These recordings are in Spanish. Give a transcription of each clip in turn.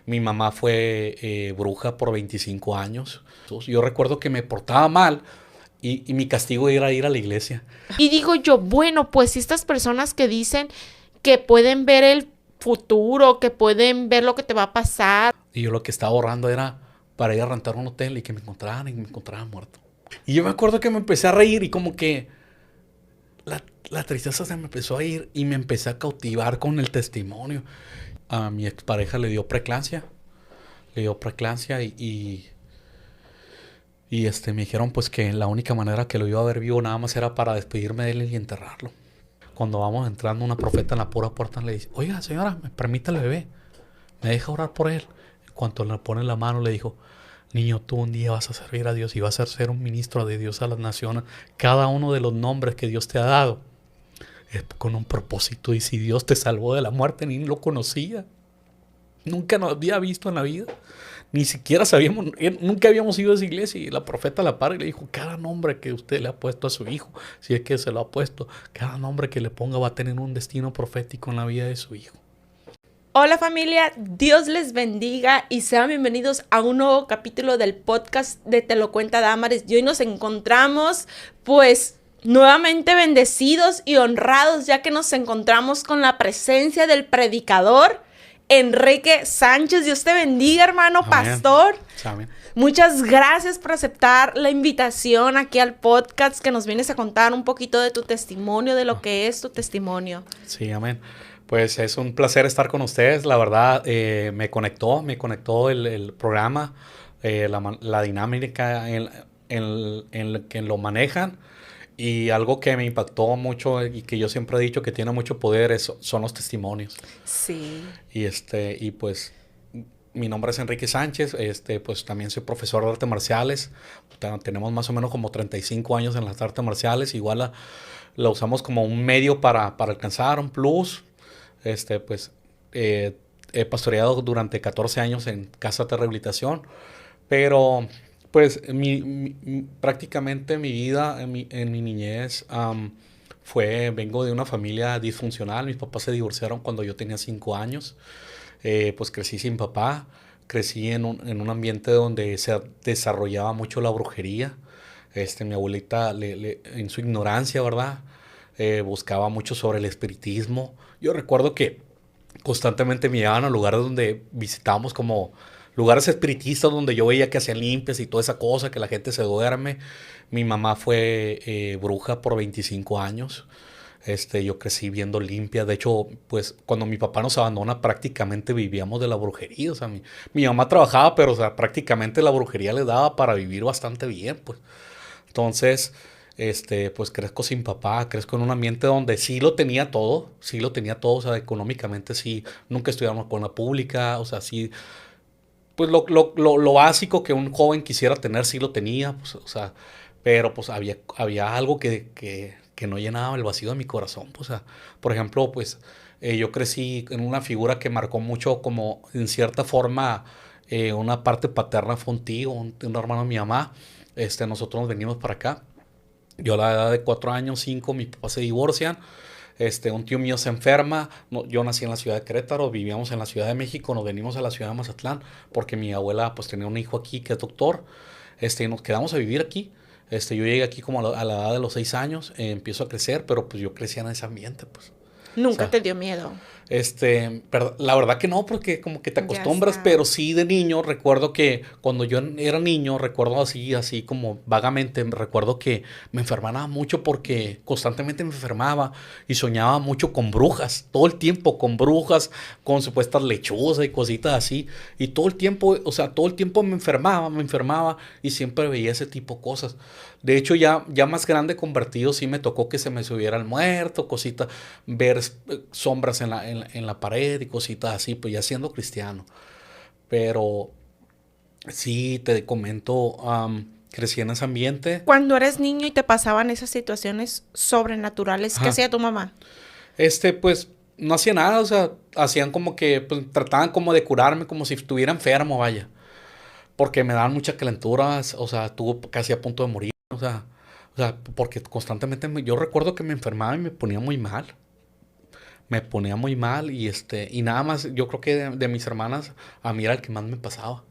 Mi mamá fue bruja por 25 años. Entonces, yo recuerdo que me portaba mal y mi castigo era ir a la iglesia. Y digo yo, bueno, pues si estas personas que dicen que pueden ver el futuro, que pueden ver lo que te va a pasar. Y yo lo que estaba ahorrando era para ir a rentar un hotel y que me encontraran muerto. Y yo me acuerdo que me empecé a reír y como que la tristeza se me empezó a ir y me empecé a cautivar con el testimonio. A mi expareja le dio preeclampsia. Me dijeron pues que la única manera que lo iba a ver vivo nada más era para despedirme de él y enterrarlo. Cuando vamos entrando, una profeta en la pura puerta le dice: oiga, señora, ¿me permite el bebé? ¿Me deja orar por él? En cuanto le pone la mano, le dijo: niño, tú un día vas a servir a Dios y vas a ser un ministro de Dios a las naciones. Cada uno de los nombres que Dios te ha dado es con un propósito. Y si Dios te salvó de la muerte, ni lo conocía. Nunca nos había visto en la vida. Ni siquiera sabíamos, nunca habíamos ido a esa iglesia. Y la profeta la para y le dijo: cada nombre que usted le ha puesto a su hijo, si es que se lo ha puesto, cada nombre que le ponga va a tener un destino profético en la vida de su hijo. Hola familia, Dios les bendiga y sean bienvenidos a un nuevo capítulo del podcast de Te lo cuenta Damaris. Y hoy nos encontramos pues nuevamente bendecidos y honrados, ya que nos encontramos con la presencia del predicador Enrique Sánchez. Dios te bendiga, hermano. Amén. Pastor. Amén. Muchas gracias por aceptar la invitación aquí al podcast, que nos vienes a contar un poquito de tu testimonio, de lo que es tu testimonio. Sí, amén. Pues es un placer estar con ustedes. La verdad, me conectó el programa, la dinámica en que lo manejan. Y algo que me impactó mucho y que yo siempre he dicho que tiene mucho poder son los testimonios. Sí. Y pues mi nombre es Enrique Sánchez. Pues también soy profesor de artes marciales. Tenemos más o menos como 35 años en las artes marciales. Igual la usamos como un medio para alcanzar un plus. He pastoreado durante 14 años en casas de rehabilitación, pero pues prácticamente mi vida en mi niñez vengo de una familia disfuncional. Mis papás se divorciaron cuando yo tenía 5 años. Pues crecí sin papá, crecí en un ambiente donde se desarrollaba mucho la brujería. Mi abuelita en su ignorancia, ¿verdad? Buscaba mucho sobre el espiritismo. Yo recuerdo que constantemente me llevaban a lugares donde visitábamos como lugares espiritistas, donde yo veía que hacían limpias y toda esa cosa, que la gente se duerme. Mi mamá fue bruja por 25 años. Yo crecí viendo limpias. De hecho, pues cuando mi papá nos abandona, prácticamente vivíamos de la brujería. O sea, mi mamá trabajaba, pero o sea, prácticamente la brujería le daba para vivir bastante bien, pues. Entonces, pues crezco sin papá, crezco en un ambiente donde sí lo tenía todo, o sea, económicamente sí, nunca estudiamos con la pública, o sea, sí, pues lo básico que un joven quisiera tener sí lo tenía, pues, o sea, pero pues había algo que no llenaba el vacío de mi corazón, pues, o sea, por ejemplo, pues yo crecí en una figura que marcó mucho como en cierta forma una parte paterna fue un tío, un hermano de mi mamá. Nosotros nos venimos para acá. Yo a la edad de 4 años, 5, mis papás se divorcian. Un tío mío se enferma. Yo nací en la ciudad de Querétaro, vivíamos en la Ciudad de México, nos venimos a la ciudad de Mazatlán porque mi abuela pues tenía un hijo aquí que es doctor. Nos quedamos a vivir aquí. Yo llegué aquí como a la edad de los 6 años, empiezo a crecer, pero pues yo crecía en ese ambiente, pues. ¿Nunca O sea, te dio miedo? La verdad que no, porque como que te acostumbras, pero sí de niño recuerdo que cuando yo era niño, recuerdo así como vagamente, recuerdo que me enfermaba mucho porque constantemente me enfermaba y soñaba mucho con brujas, todo el tiempo con brujas, con supuestas lechuzas y cositas así, y todo el tiempo, o sea, todo el tiempo me enfermaba y siempre veía ese tipo de cosas. De hecho, ya más grande convertido, sí me tocó que se me subiera el muerto, cositas, ver sombras en la pared y cositas así, pues ya siendo cristiano. Pero sí, te comento, crecí en ese ambiente. Cuando eres niño y te pasaban esas situaciones sobrenaturales, ¿qué Ajá. hacía tu mamá? Pues no hacía nada, o sea, hacían como que, pues trataban como de curarme como si estuviera enfermo, vaya. Porque me daban muchas calenturas, o sea, estuvo casi a punto de morir, porque constantemente yo recuerdo que me enfermaba y me ponía muy mal. me ponía muy mal y nada más, yo creo que de mis hermanas, a mí era el que más me pasaba.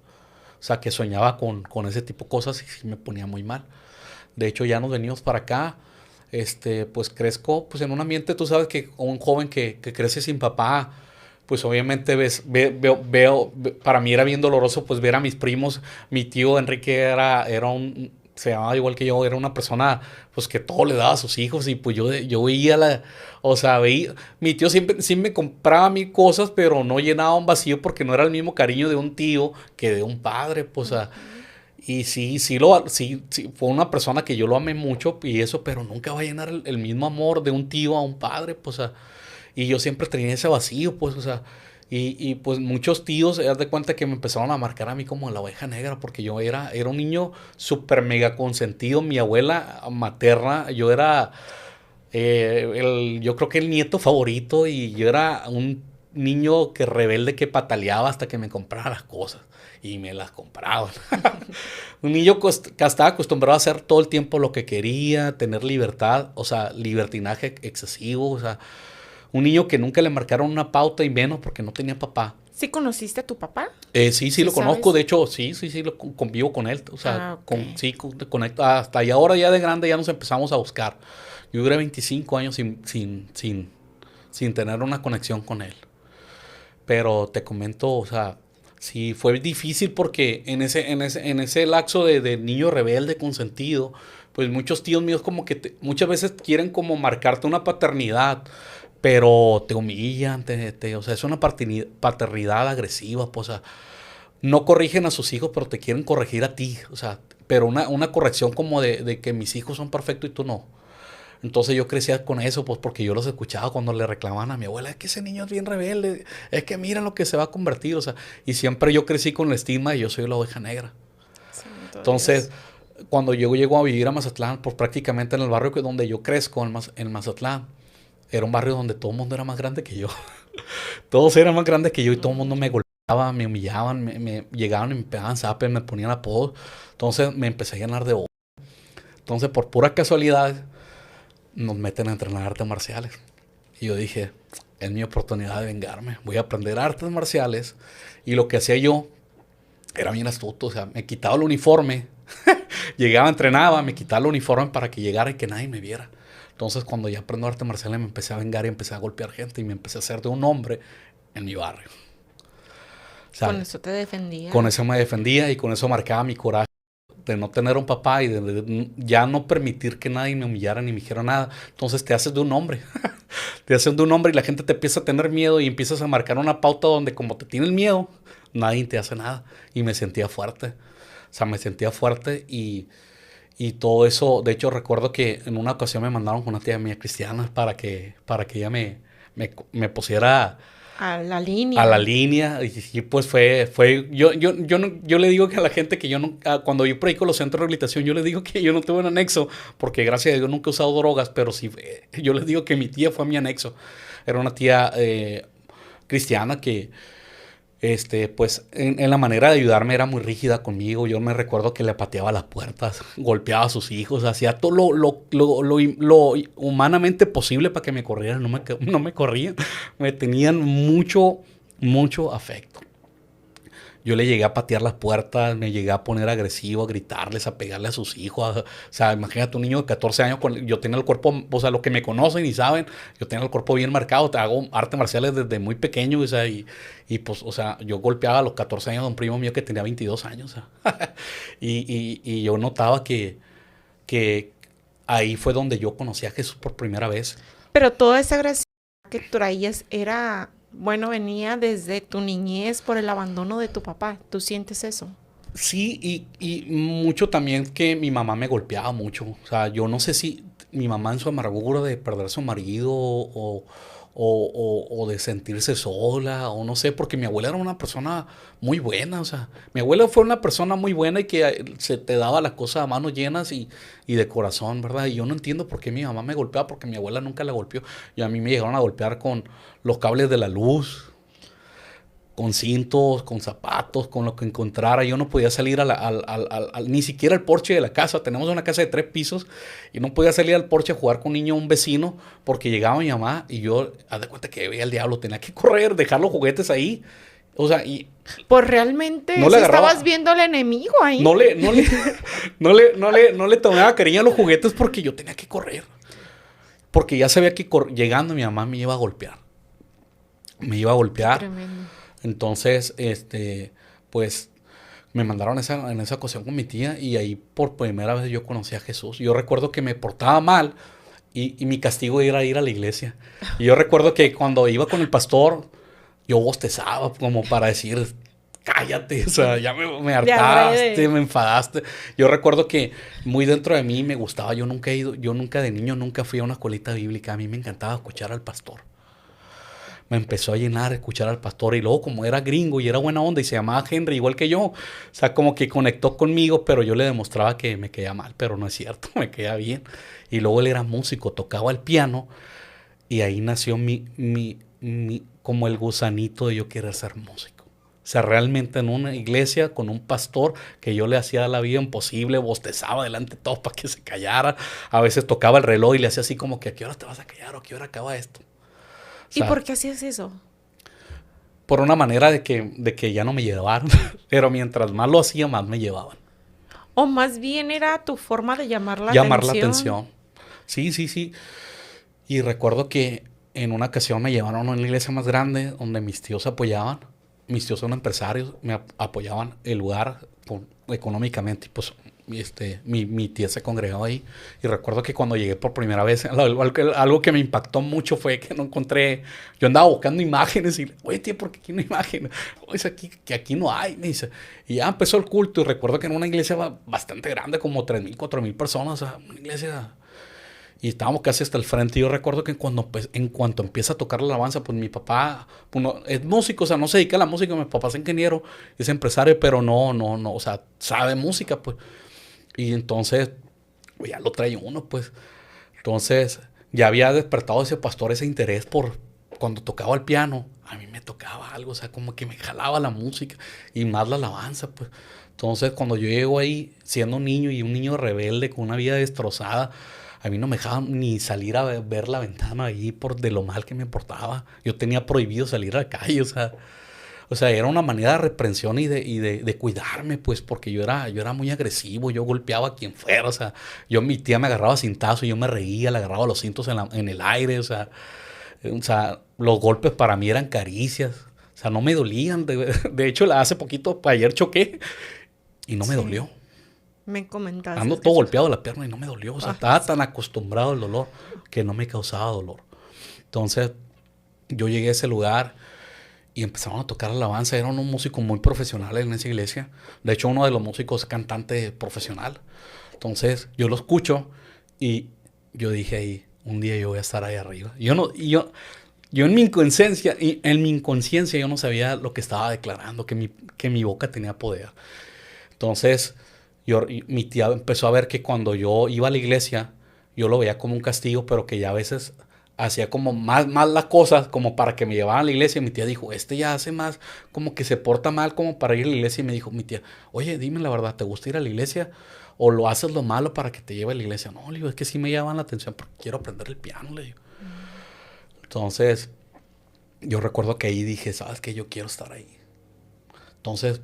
O sea, que soñaba con ese tipo de cosas y sí me ponía muy mal. De hecho, ya nos venimos para acá. Pues crezco pues en un ambiente, tú sabes que un joven que crece sin papá, pues obviamente para mí era bien doloroso pues ver a mis primos. Mi tío Enrique se llamaba igual que yo, era una persona pues que todo le daba a sus hijos y pues yo veía o sea, mi tío siempre sí me compraba a mí cosas, pero no llenaba un vacío porque no era el mismo cariño de un tío que de un padre, pues, o sea, y sí, fue una persona que yo lo amé mucho y eso, pero nunca va a llenar el mismo amor de un tío a un padre, pues, o sea, y yo siempre tenía ese vacío, pues, o sea, pues muchos tíos, haz de cuenta que me empezaron a marcar a mí como la oveja negra, porque yo era un niño súper mega consentido. Mi abuela materna, yo era, yo creo que el nieto favorito, y yo era un niño que rebelde que pataleaba hasta que me comprara las cosas. Y me las compraban. Un niño que estaba acostumbrado a hacer todo el tiempo lo que quería, tener libertad, o sea, libertinaje excesivo, o sea, un niño que nunca le marcaron una pauta y menos porque no tenía papá. ¿Sí conociste a tu papá? Sí, lo conozco. De hecho, sí, convivo con él. O sea, okay. sí, conecto. Hasta y ahora ya de grande ya nos empezamos a buscar. Yo duré 25 años sin tener una conexión con él. Pero te comento, o sea, sí fue difícil porque en ese lapso de niño rebelde consentido, pues muchos tíos míos como que muchas veces quieren como marcarte una paternidad, pero te humillan, o sea, es una paternidad agresiva, pues, o sea, no corrigen a sus hijos, pero te quieren corregir a ti, o sea, pero una corrección como de que mis hijos son perfectos y tú no. Entonces yo crecía con eso, pues porque yo los escuchaba cuando le reclamaban a mi abuela, es que ese niño es bien rebelde, es que mira lo que se va a convertir, o sea, y siempre yo crecí con el estigma de yo soy la oveja negra. Entonces, cuando yo llego a vivir a Mazatlán, pues prácticamente en el barrio donde yo crezco, en Mazatlán, era un barrio donde todo el mundo era más grande que yo. Todos eran más grandes que yo y todo el mundo me golpeaba, me humillaban, me llegaban y me pegaban zapes, me ponían apodos. Entonces me empecé a llenar de odio. Entonces, por pura casualidad, nos meten a entrenar artes marciales. Y yo dije, es mi oportunidad de vengarme. Voy a aprender artes marciales. Y lo que hacía yo era bien astuto. O sea, me quitaba el uniforme. Llegaba, entrenaba, me quitaba el uniforme para que llegara y que nadie me viera. Entonces, cuando ya aprendo artes marciales, me empecé a vengar y empecé a golpear gente. Y me empecé a hacer de un hombre en mi barrio. O sea, con eso te defendía. Con eso me defendía y con eso marcaba mi coraje de no tener un papá y de ya no permitir que nadie me humillara ni me dijera nada. Entonces te haces de un hombre. Te haces de un hombre y la gente te empieza a tener miedo y empiezas a marcar una pauta donde como te tiene el miedo, nadie te hace nada. Y me sentía fuerte. O sea, me sentía fuerte y todo eso. De hecho, recuerdo que en una ocasión me mandaron con una tía mía cristiana para que ella me pusiera a la línea. A la línea. Y pues yo le digo que a la gente que yo no, cuando yo predico los centros de rehabilitación, yo les digo que yo no tuve un anexo, porque gracias a Dios nunca he usado drogas, pero sí, yo les digo que mi tía fue mi anexo. Era una tía cristiana que, pues en la manera de ayudarme era muy rígida conmigo. Yo me recuerdo que le pateaba las puertas, golpeaba a sus hijos, hacía todo lo humanamente posible para que me corrieran. No me corrían, me tenían mucho afecto. Yo le llegué a patear las puertas, me llegué a poner agresivo, a gritarles, a pegarle a sus hijos. O sea, imagínate un niño de 14 años, yo tenía el cuerpo, o sea, los que me conocen y saben, yo tenía el cuerpo bien marcado. Te hago artes marciales desde muy pequeño, o sea, y pues, o sea, yo golpeaba a los 14 años a un primo mío que tenía 22 años. O sea, y yo notaba que ahí fue donde yo conocí a Jesús por primera vez. Pero toda esa agresividad que traías era... Bueno, venía desde tu niñez por el abandono de tu papá. ¿Tú sientes eso? Sí, y mucho también que mi mamá me golpeaba mucho. O sea, yo no sé si mi mamá en su amargura de perder a su marido o de sentirse sola, o no sé, porque mi abuela era una persona muy buena. O sea, mi abuela fue una persona muy buena y que se te daba las cosas a manos llenas y de corazón, ¿verdad? Y yo no entiendo por qué mi mamá me golpeaba, porque mi abuela nunca la golpeó. Y a mí me llegaron a golpear con los cables de la luz. con cintos, con zapatos, con lo que encontrara. Yo no podía salir ni siquiera al porche de la casa. Tenemos una casa de 3 pisos y no podía salir al porche a jugar con un niño, un vecino, porque llegaba mi mamá y yo, haz de cuenta que veía al diablo, tenía que correr, dejar los juguetes ahí. O sea, y Pues realmente no le agarraba, estabas viendo al enemigo ahí. no le tomaba cariño a los juguetes porque yo tenía que correr. Porque ya sabía que llegando mi mamá me iba a golpear. Me iba a golpear. Tremendo. Entonces, pues me mandaron en esa ocasión con mi tía y ahí por primera vez yo conocí a Jesús. Yo recuerdo que me portaba mal y mi castigo era ir a la iglesia. Y yo recuerdo que cuando iba con el pastor, yo bostezaba como para decir, cállate, o sea, ya me hartaste, me enfadaste. Yo recuerdo que muy dentro de mí me gustaba, yo nunca de niño nunca fui a una escuelita bíblica, a mí me encantaba escuchar al pastor. Me empezó a llenar escuchar al pastor y luego como era gringo y era buena onda y se llamaba Henry igual que yo, o sea, como que conectó conmigo, pero yo le demostraba que me caía mal, pero no es cierto, me caía bien. Y luego él era músico, tocaba el piano y ahí nació como el gusanito de yo querer ser músico. O sea, realmente en una iglesia con un pastor que yo le hacía la vida imposible, bostezaba delante de todos para que se callara. A veces tocaba el reloj y le hacía así como que ¿a qué hora te vas a callar o a qué hora acaba esto? O sea, ¿y por qué hacías eso? por una manera de que ya no me llevaran. Pero mientras más lo hacía, más me llevaban. O más bien era tu forma de llamar la atención. Sí. Y recuerdo que en una ocasión me llevaron a una iglesia más grande donde mis tíos apoyaban. Mis tíos son empresarios, me apoyaban el lugar económicamente. Y pues mi tía se congregaba ahí. Y recuerdo que cuando llegué por primera vez, algo que me impactó mucho fue que no encontré. Yo andaba buscando imágenes y, oye, tía, ¿por qué aquí no hay imágenes? Oye, que aquí no hay, me dice. Y ya empezó el culto. Y recuerdo que en una iglesia bastante grande, como 3,000, 4,000 personas, o sea, una iglesia. Y estábamos casi hasta el frente. Y yo recuerdo que en cuanto empieza a tocar la alabanza, pues mi papá es músico, o sea, no se dedica a la música. Mi papá es ingeniero, es empresario, pero no, o sea, sabe música, pues. Y entonces, pues ya lo trae uno, pues. Entonces, ya había despertado ese pastor ese interés por cuando tocaba el piano. A mí me tocaba algo, o sea, como que me jalaba la música y más la alabanza, pues. Entonces, cuando yo llego ahí, siendo un niño y un niño rebelde con una vida destrozada, a mí no me dejaban ni salir a ver la ventana ahí de lo mal que me portaba. Yo tenía prohibido salir a la calle, o sea, era una manera de reprensión y de cuidarme, pues, porque yo era muy agresivo, yo golpeaba a quien fuera, o sea, mi tía me agarraba cintazo, yo me reía, le agarraba los cintos en el aire, o sea, los golpes para mí eran caricias, o sea, no me dolían, de hecho, hace poquito, ayer choqué y no me dolió. Me comentaste. Ando todo golpeado la pierna y no me dolió, o sea, estaba tan acostumbrado al dolor que no me causaba dolor. Entonces, yo llegué a ese lugar y empezaron a tocar alabanza. Eran unos músicos muy profesionales en esa iglesia. De hecho, uno de los músicos es cantante profesional. Entonces, yo lo escucho y yo dije ahí, un día yo voy a estar ahí arriba. Yo en mi inconsciencia yo no sabía lo que estaba declarando, que mi boca tenía poder. Entonces, mi tía empezó a ver que cuando yo iba a la iglesia, yo lo veía como un castigo, pero que ya a veces hacía como más las cosas como para que me llevaran a la iglesia. Y mi tía dijo, ya hace más, como que se porta mal como para ir a la iglesia. Y me dijo mi tía, oye, dime la verdad, ¿te gusta ir a la iglesia? ¿O lo haces lo malo para que te lleve a la iglesia? No, le digo, es que sí me llaman la atención porque quiero aprender el piano, le digo. Entonces, yo recuerdo que ahí dije, ¿sabes qué? Yo quiero estar ahí. Entonces,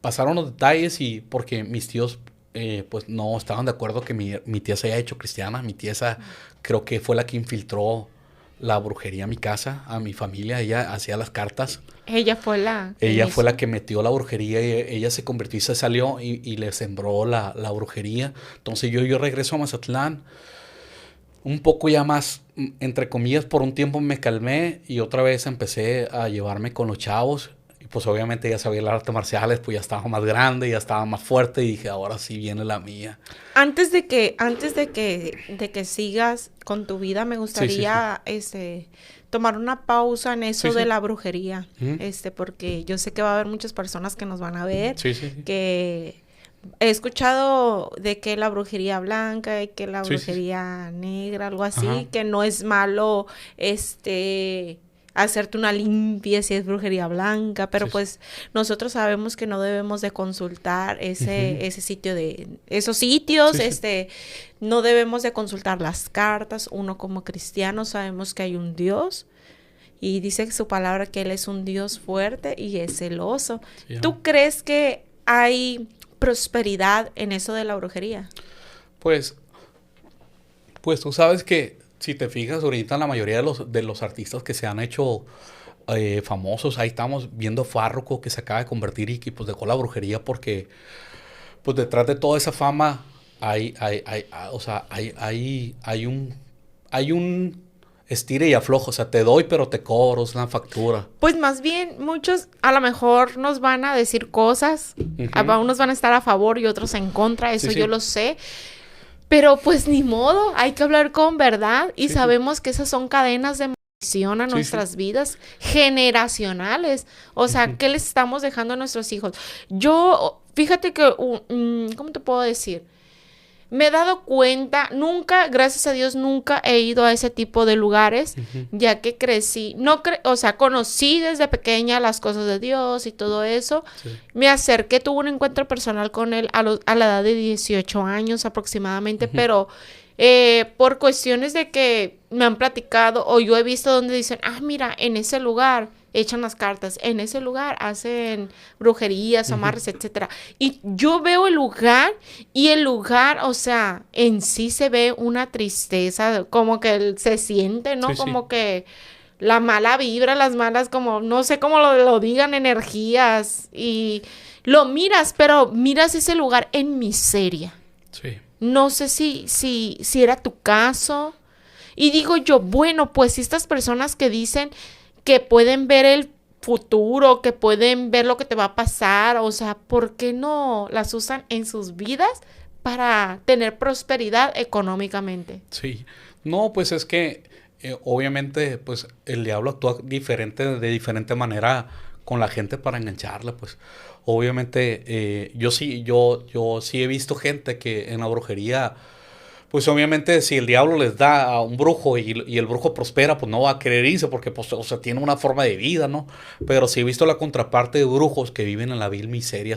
pasaron los detalles y porque mis tíos pues no estaban de acuerdo que mi tía se haya hecho cristiana. Mi tía creo que fue la que infiltró la brujería a mi casa, a mi familia. Ella hacía las cartas. Ella fue la que metió la brujería y ella se convirtió y se salió y le sembró la brujería. Entonces yo regreso a Mazatlán. Un poco ya más, entre comillas, por un tiempo me calmé y otra vez empecé a llevarme con los chavos. Y pues obviamente ya sabía las artes marciales, pues ya estaba más grande, ya estaba más fuerte y dije, ahora sí viene la mía. Antes de que sigas con tu vida, me gustaría tomar una pausa en eso de la brujería. Porque yo sé que va a haber muchas personas que nos van a ver. Que he escuchado de que la brujería blanca y que la brujería negra, algo así, que no es malo hacerte una limpia si es brujería blanca, pero Sí, sí. pues nosotros sabemos que no debemos de consultar ese sitio esos sitios, Sí, sí. no debemos de consultar las cartas. Uno como cristiano sabemos que hay un Dios y dice su palabra que Él es un Dios fuerte y es celoso. Sí, ¿Tú crees que hay prosperidad en eso de la brujería? Pues, pues tú sabes que si te fijas ahorita la mayoría de los artistas que se han hecho famosos, ahí estamos viendo Farruko que se acaba de convertir y que pues dejó la brujería porque pues detrás de toda esa fama o sea, hay un estire y aflojo, o sea, te doy pero te cobro, es una factura. Pues más bien muchos a lo mejor nos van a decir cosas, Ujú. unos van a estar a favor y otros en contra, Sí, eso yo sí, lo sé, pero pues ni modo, hay que hablar con verdad y sí, sí, sabemos que esas son cadenas de maldición a sí, sí. nuestras vidas generacionales. O sea, Ujú, ¿qué les estamos dejando a nuestros hijos? Yo, fíjate que, ¿cómo te puedo decir? Me he dado cuenta, nunca, gracias a Dios, nunca he ido a ese tipo de lugares, ujú, ya que crecí, o sea, conocí desde pequeña las cosas de Dios y todo eso. sí, Me acerqué, tuve un encuentro personal con él a la edad de 18 años aproximadamente, ujú, pero por cuestiones de que me han platicado o yo he visto donde dicen, ah, mira, en ese lugar echan las cartas, en ese lugar hacen brujerías, ujú. amarres, etcétera. Y yo veo el lugar y el lugar, o sea, en sí se ve una tristeza, como que se siente, Sí, ¿no? sí, Como que la mala vibra, las malas, como, no sé cómo lo digan, energías. Y lo miras, pero miras ese lugar en miseria. sí. No sé si era tu caso. Y digo yo, bueno, pues si estas personas que dicen que pueden ver el futuro, que pueden ver lo que te va a pasar, o sea, ¿por qué no las usan en sus vidas para tener prosperidad económicamente? Sí, no, pues es que obviamente pues el diablo actúa diferente, de diferente manera con la gente para engancharla, pues obviamente yo sí he visto gente que en la brujería, pues obviamente si el diablo les da a un brujo y el brujo prospera, pues no va a querer irse porque pues, o sea, tiene una forma de vida, ¿no? Pero sí he visto la contraparte de brujos que viven en la vil miseria,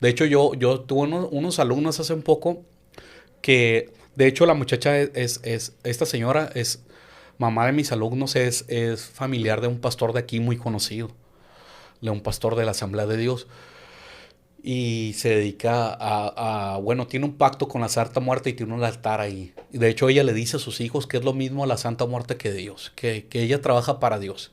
de hecho yo tuve unos alumnos hace un poco que de hecho la muchacha esta señora es mamá de mis alumnos, es familiar de un pastor de aquí muy conocido, de un pastor de la Asamblea de Dios, y se dedica bueno, tiene un pacto con la Santa Muerte y tiene un altar ahí. Y de hecho ella le dice a sus hijos que es lo mismo a la Santa Muerte que Dios, que ella trabaja para Dios.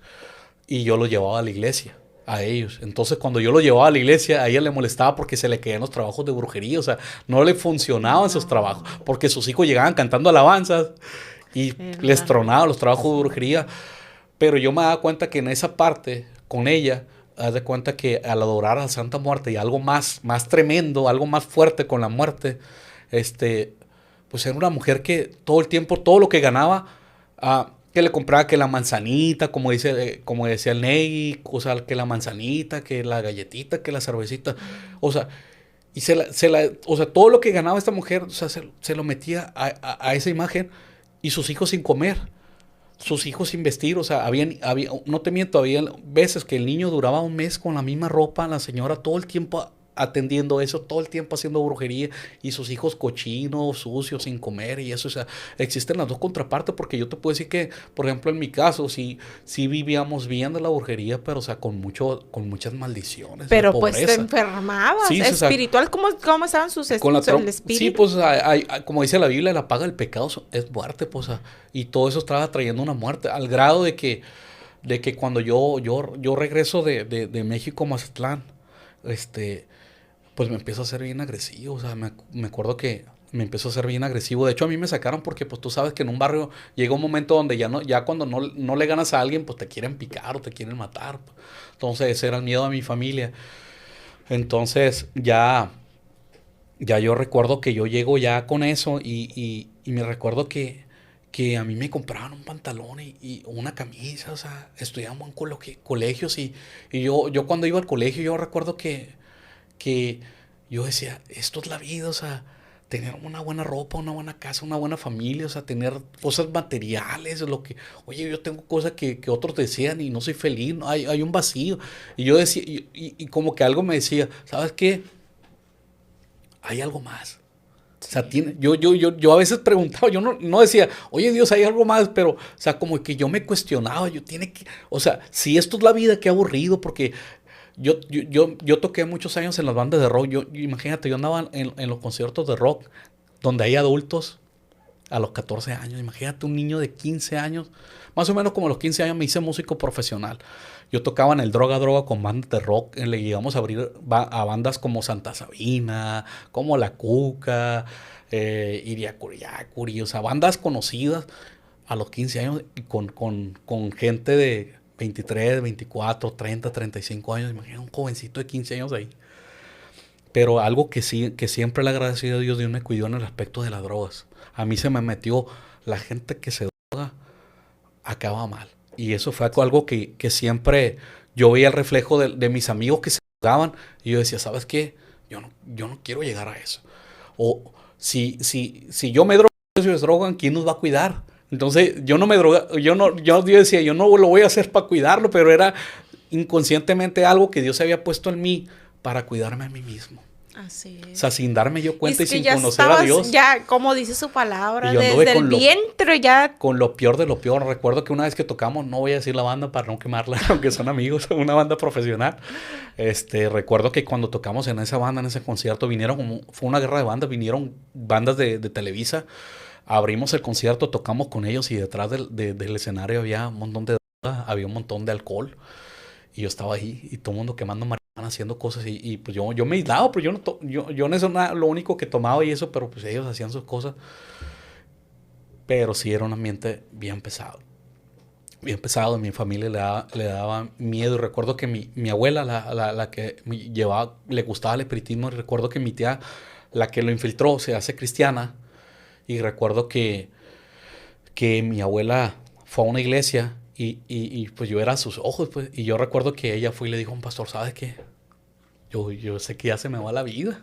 Y yo lo llevaba a la iglesia, a ellos. Entonces, cuando yo lo llevaba a la iglesia, a ella le molestaba porque se le caían los trabajos de brujería. O sea, no le funcionaban esos trabajos. No, Porque sus hijos llegaban cantando alabanzas y les verdad. tronaban los trabajos de brujería. Pero yo me daba cuenta que en esa parte, con ella, haz de cuenta que al adorar a la Santa Muerte y algo más tremendo, algo más fuerte con la muerte, este, pues era una mujer que todo el tiempo, todo lo que ganaba, que le compraba que la manzanita, como decía el Ney, o sea, que la manzanita, que la galletita, que la cervecita, o sea, y o sea, todo lo que ganaba esta mujer, o sea, se lo metía a esa imagen y sus hijos sin comer, sus hijos sin vestir, o sea, no te miento, había veces que el niño duraba un mes con la misma ropa, la señora todo el tiempo atendiendo eso, todo el tiempo haciendo brujería y sus hijos cochinos, sucios, sin comer y eso, o sea, existen las dos contrapartes porque yo te puedo decir que, por ejemplo, en mi caso, sí vivíamos bien de la brujería, pero, o sea, con muchas maldiciones de Pero pues te pobreza. enfermabas. Sí, o sea, Espiritual, ¿cómo estaban con la el sí, espíritu? pues como dice la Biblia, la paga del pecado es muerte, pues, y todo eso estaba trayendo una muerte, al grado de que cuando yo regreso de México a Mazatlán, este, pues me empiezo a ser bien agresivo, o sea, me acuerdo que me empezó a ser bien agresivo. De hecho, a mí me sacaron porque, pues, tú sabes que en un barrio llega un momento donde ya cuando no le ganas a alguien, pues te quieren picar o te quieren matar, pues. Entonces, ese era el miedo de mi familia. Entonces, ya yo recuerdo que yo llego ya con eso y me recuerdo que a mí me compraban un pantalón y una camisa, o sea, estudiamos en colegios y yo cuando iba al colegio yo recuerdo que yo decía, esto es la vida, o sea, tener una buena ropa, una buena casa, una buena familia, o sea, tener cosas materiales, lo que, oye, yo tengo cosas que otros desean y no soy feliz, ¿no? Hay un vacío. Y yo decía, y como que algo me decía, ¿sabes qué? Hay algo más. O sea, yo a veces preguntaba, yo no decía, oye Dios, hay algo más, pero, o sea, como que yo me cuestionaba, o sea, si esto es la vida, qué aburrido, porque yo toqué muchos años en las bandas de rock, imagínate, yo andaba en los conciertos de rock, donde hay adultos a los 14 años, imagínate un niño de 15 años, más o menos como a los 15 años me hice músico profesional. Yo tocaba en el Droga Droga con bandas de rock, le llegamos a abrir a bandas como Santa Sabina, como La Cuca, Iriacuri, o sea, bandas conocidas a los 15 años y con gente de 23, 24, 30, 35 años. Imagina un jovencito de 15 años ahí. Pero algo que sí, que siempre le agradecido a Dios me cuidó en el aspecto de las drogas. A mí se me metió la gente que se droga acaba mal. Y eso fue algo que siempre yo veía el reflejo de mis amigos que se drogaban. Y yo decía, ¿sabes qué? Yo no quiero llegar a eso. O si yo me drogo, ellos se drogan, ¿quién nos va a cuidar? Entonces yo no me droga, yo decía, yo no lo voy a hacer para cuidarlo, pero era inconscientemente algo que Dios había puesto en mí para cuidarme a mí mismo. Así es. O sea, sin darme yo cuenta y sin ya conocer a Dios. Ya, como dice su palabra, y yo desde el vientre ya. Con lo peor de lo peor. Recuerdo que una vez que tocamos, no voy a decir la banda para no quemarla, aunque son amigos, una banda profesional. Recuerdo que cuando tocamos en esa banda, en ese concierto, fue una guerra de bandas, vinieron bandas de Televisa. Abrimos el concierto, tocamos con ellos y detrás del escenario había un montón de droga, había un montón de alcohol. Y yo estaba ahí y todo el mundo quemando marihuana, haciendo cosas. Y pues yo me aislaba, pero yo no es lo único que tomaba y eso, pero pues ellos hacían sus cosas. Pero sí era un ambiente bien pesado. Bien pesado. Mi familia le daba miedo. Y recuerdo que mi abuela, la que me llevaba, le gustaba el espiritismo. Y recuerdo que mi tía, la que lo infiltró, se hace cristiana. Y recuerdo que mi abuela fue a una iglesia y pues yo era a sus ojos, pues. Y yo recuerdo que ella fue y le dijo a un pastor, ¿sabes qué? Yo sé que ya se me va la vida.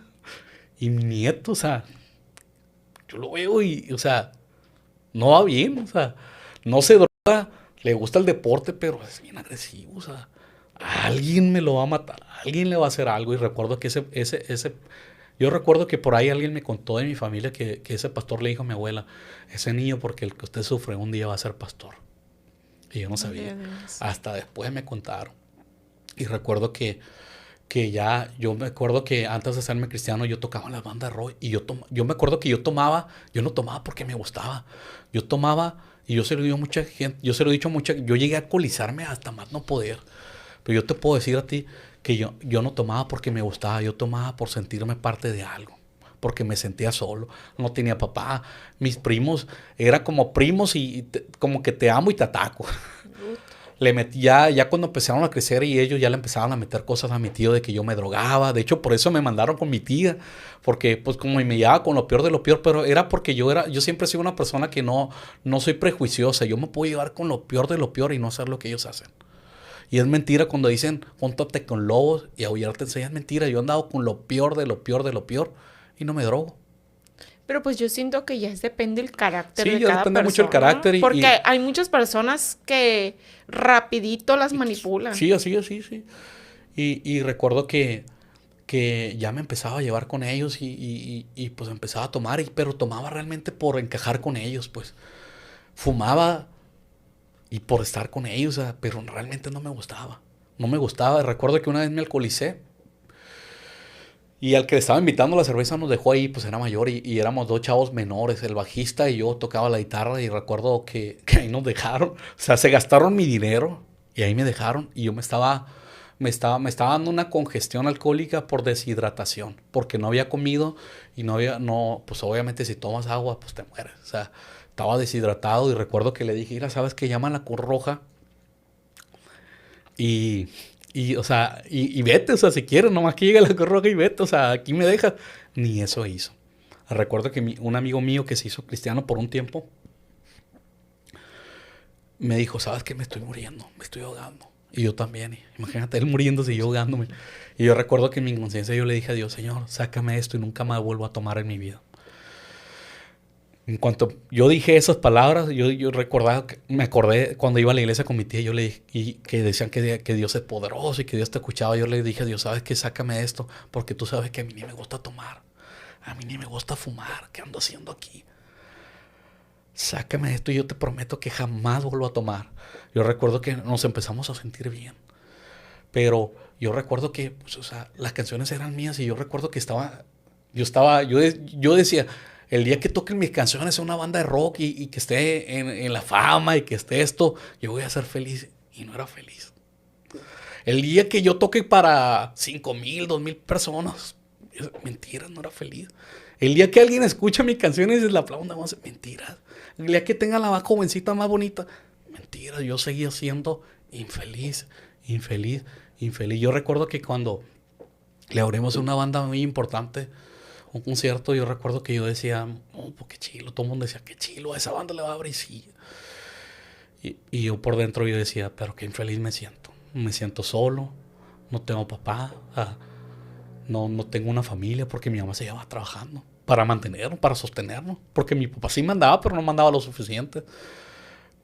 Y mi nieto, o sea, yo lo veo o sea, no va bien, o sea, no se droga, le gusta el deporte, pero es bien agresivo, o sea, alguien me lo va a matar, alguien le va a hacer algo. Y recuerdo que yo recuerdo que por ahí alguien me contó de mi familia que ese pastor le dijo a mi abuela, ese niño porque el que usted sufre un día va a ser pastor. Y yo no sabía. Hasta después me contaron. Y recuerdo que yo me acuerdo que antes de hacerme cristiano yo tocaba en las bandas de rock y yo me acuerdo que yo no tomaba porque me gustaba. Yo tomaba y yo se lo digo a mucha gente, yo llegué a alcoholizarme hasta más no poder. Pero yo te puedo decir a ti que yo no tomaba porque me gustaba, yo tomaba por sentirme parte de algo, porque me sentía solo, no tenía papá, mis primos, era como primos y como que te amo y te ataco. Ya cuando empezaron a crecer y ellos ya le empezaban a meter cosas a mi tío de que yo me drogaba. De hecho, por eso me mandaron con mi tía, porque pues como me llevaba con lo peor de lo peor, pero era porque yo siempre he sido una persona que no soy prejuiciosa. Yo me puedo llevar con lo peor de lo peor y no hacer lo que ellos hacen. Y es mentira cuando dicen, júntate con lobos y aullar te enseña. Es mentira, yo he andado con lo peor de lo peor de lo peor y no me drogo. Pero pues yo siento que ya depende el carácter de ya cada depende persona. Mucho el carácter. Porque hay muchas personas que rapidito las manipulan. Sí. Y recuerdo que ya me empezaba a llevar con ellos y pues empezaba a tomar, pero tomaba realmente por encajar con ellos, pues. Fumaba y por estar con ellos, pero realmente no me gustaba. No me gustaba. Recuerdo que una vez me alcoholicé. Y al que le estaba invitando la cerveza nos dejó ahí, pues era mayor y éramos dos chavos menores, el bajista y yo tocaba la guitarra y recuerdo que ahí nos dejaron. O sea, se gastaron mi dinero y ahí me dejaron y yo me estaba dando una congestión alcohólica por deshidratación, porque no había comido y pues obviamente si tomas agua, pues te mueres. O sea, estaba deshidratado y recuerdo que le dije, mira, ¿sabes qué? Llama a la Cruz Roja o sea, vete, o sea, si quieres, nomás que llegue la Cruz Roja y vete, o sea, aquí me dejas. Ni eso hizo. Recuerdo que un amigo mío que se hizo cristiano por un tiempo me dijo, ¿sabes qué? Me estoy muriendo, me estoy ahogando. Y yo también, imagínate, él muriéndose y yo ahogándome. Y yo recuerdo que en mi inconsciencia yo le dije a Dios, Señor, sácame esto y nunca más vuelvo a tomar en mi vida. En cuanto yo dije esas palabras, yo recordaba, me acordé cuando iba a la iglesia con mi tía, yo le dije, y que decían que Dios es poderoso y que Dios te escuchaba. Yo le dije a Dios, ¿sabes qué? Sácame de esto, porque tú sabes que a mí ni me gusta tomar, a mí ni me gusta fumar, ¿qué ando haciendo aquí? Sácame de esto y yo te prometo que jamás vuelvo a tomar. Yo recuerdo que nos empezamos a sentir bien, pero yo recuerdo que, pues, o sea, las canciones eran mías y yo recuerdo que yo decía, el día que toquen mis canciones en una banda de rock y que esté en la fama y que esté esto, yo voy a ser feliz. Y no era feliz. El día que yo toque para 5,000, 2,000 personas, mentiras, no era feliz. El día que alguien escucha mis canciones y la aplauda, mentiras. El día que tenga la más jovencita más bonita, mentiras. Yo seguía siendo infeliz, infeliz, infeliz. Yo recuerdo que cuando le abrimos a una banda muy importante un concierto, yo recuerdo que yo decía, oh, pues qué chilo, todo el mundo decía, qué chilo, a esa banda le va a abrir, sí. Y yo por dentro yo decía, pero qué infeliz me siento solo, no tengo papá, no tengo una familia porque mi mamá se llevaba trabajando para mantenernos, para sostenernos, porque mi papá sí mandaba, pero no mandaba lo suficiente.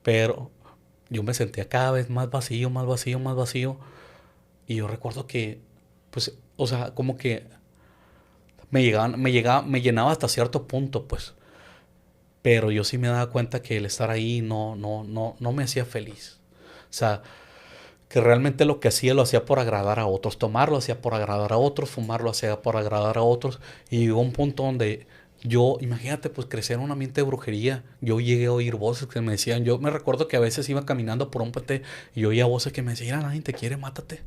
Pero yo me sentía cada vez más vacío, más vacío, más vacío. Y yo recuerdo que, pues, o sea, como que me llenaba hasta cierto punto, pues. Pero yo sí me daba cuenta que el estar ahí no me hacía feliz. O sea, que realmente lo que hacía lo hacía por agradar a otros. Tomar lo hacía por agradar a otros, fumar lo hacía por agradar a otros. Y llegó un punto donde yo, imagínate, pues crecer en un ambiente de brujería. Yo llegué a oír voces que me decían, yo me recuerdo que a veces iba caminando por un puente y yo oía voces que me decían, nadie te quiere, mátate.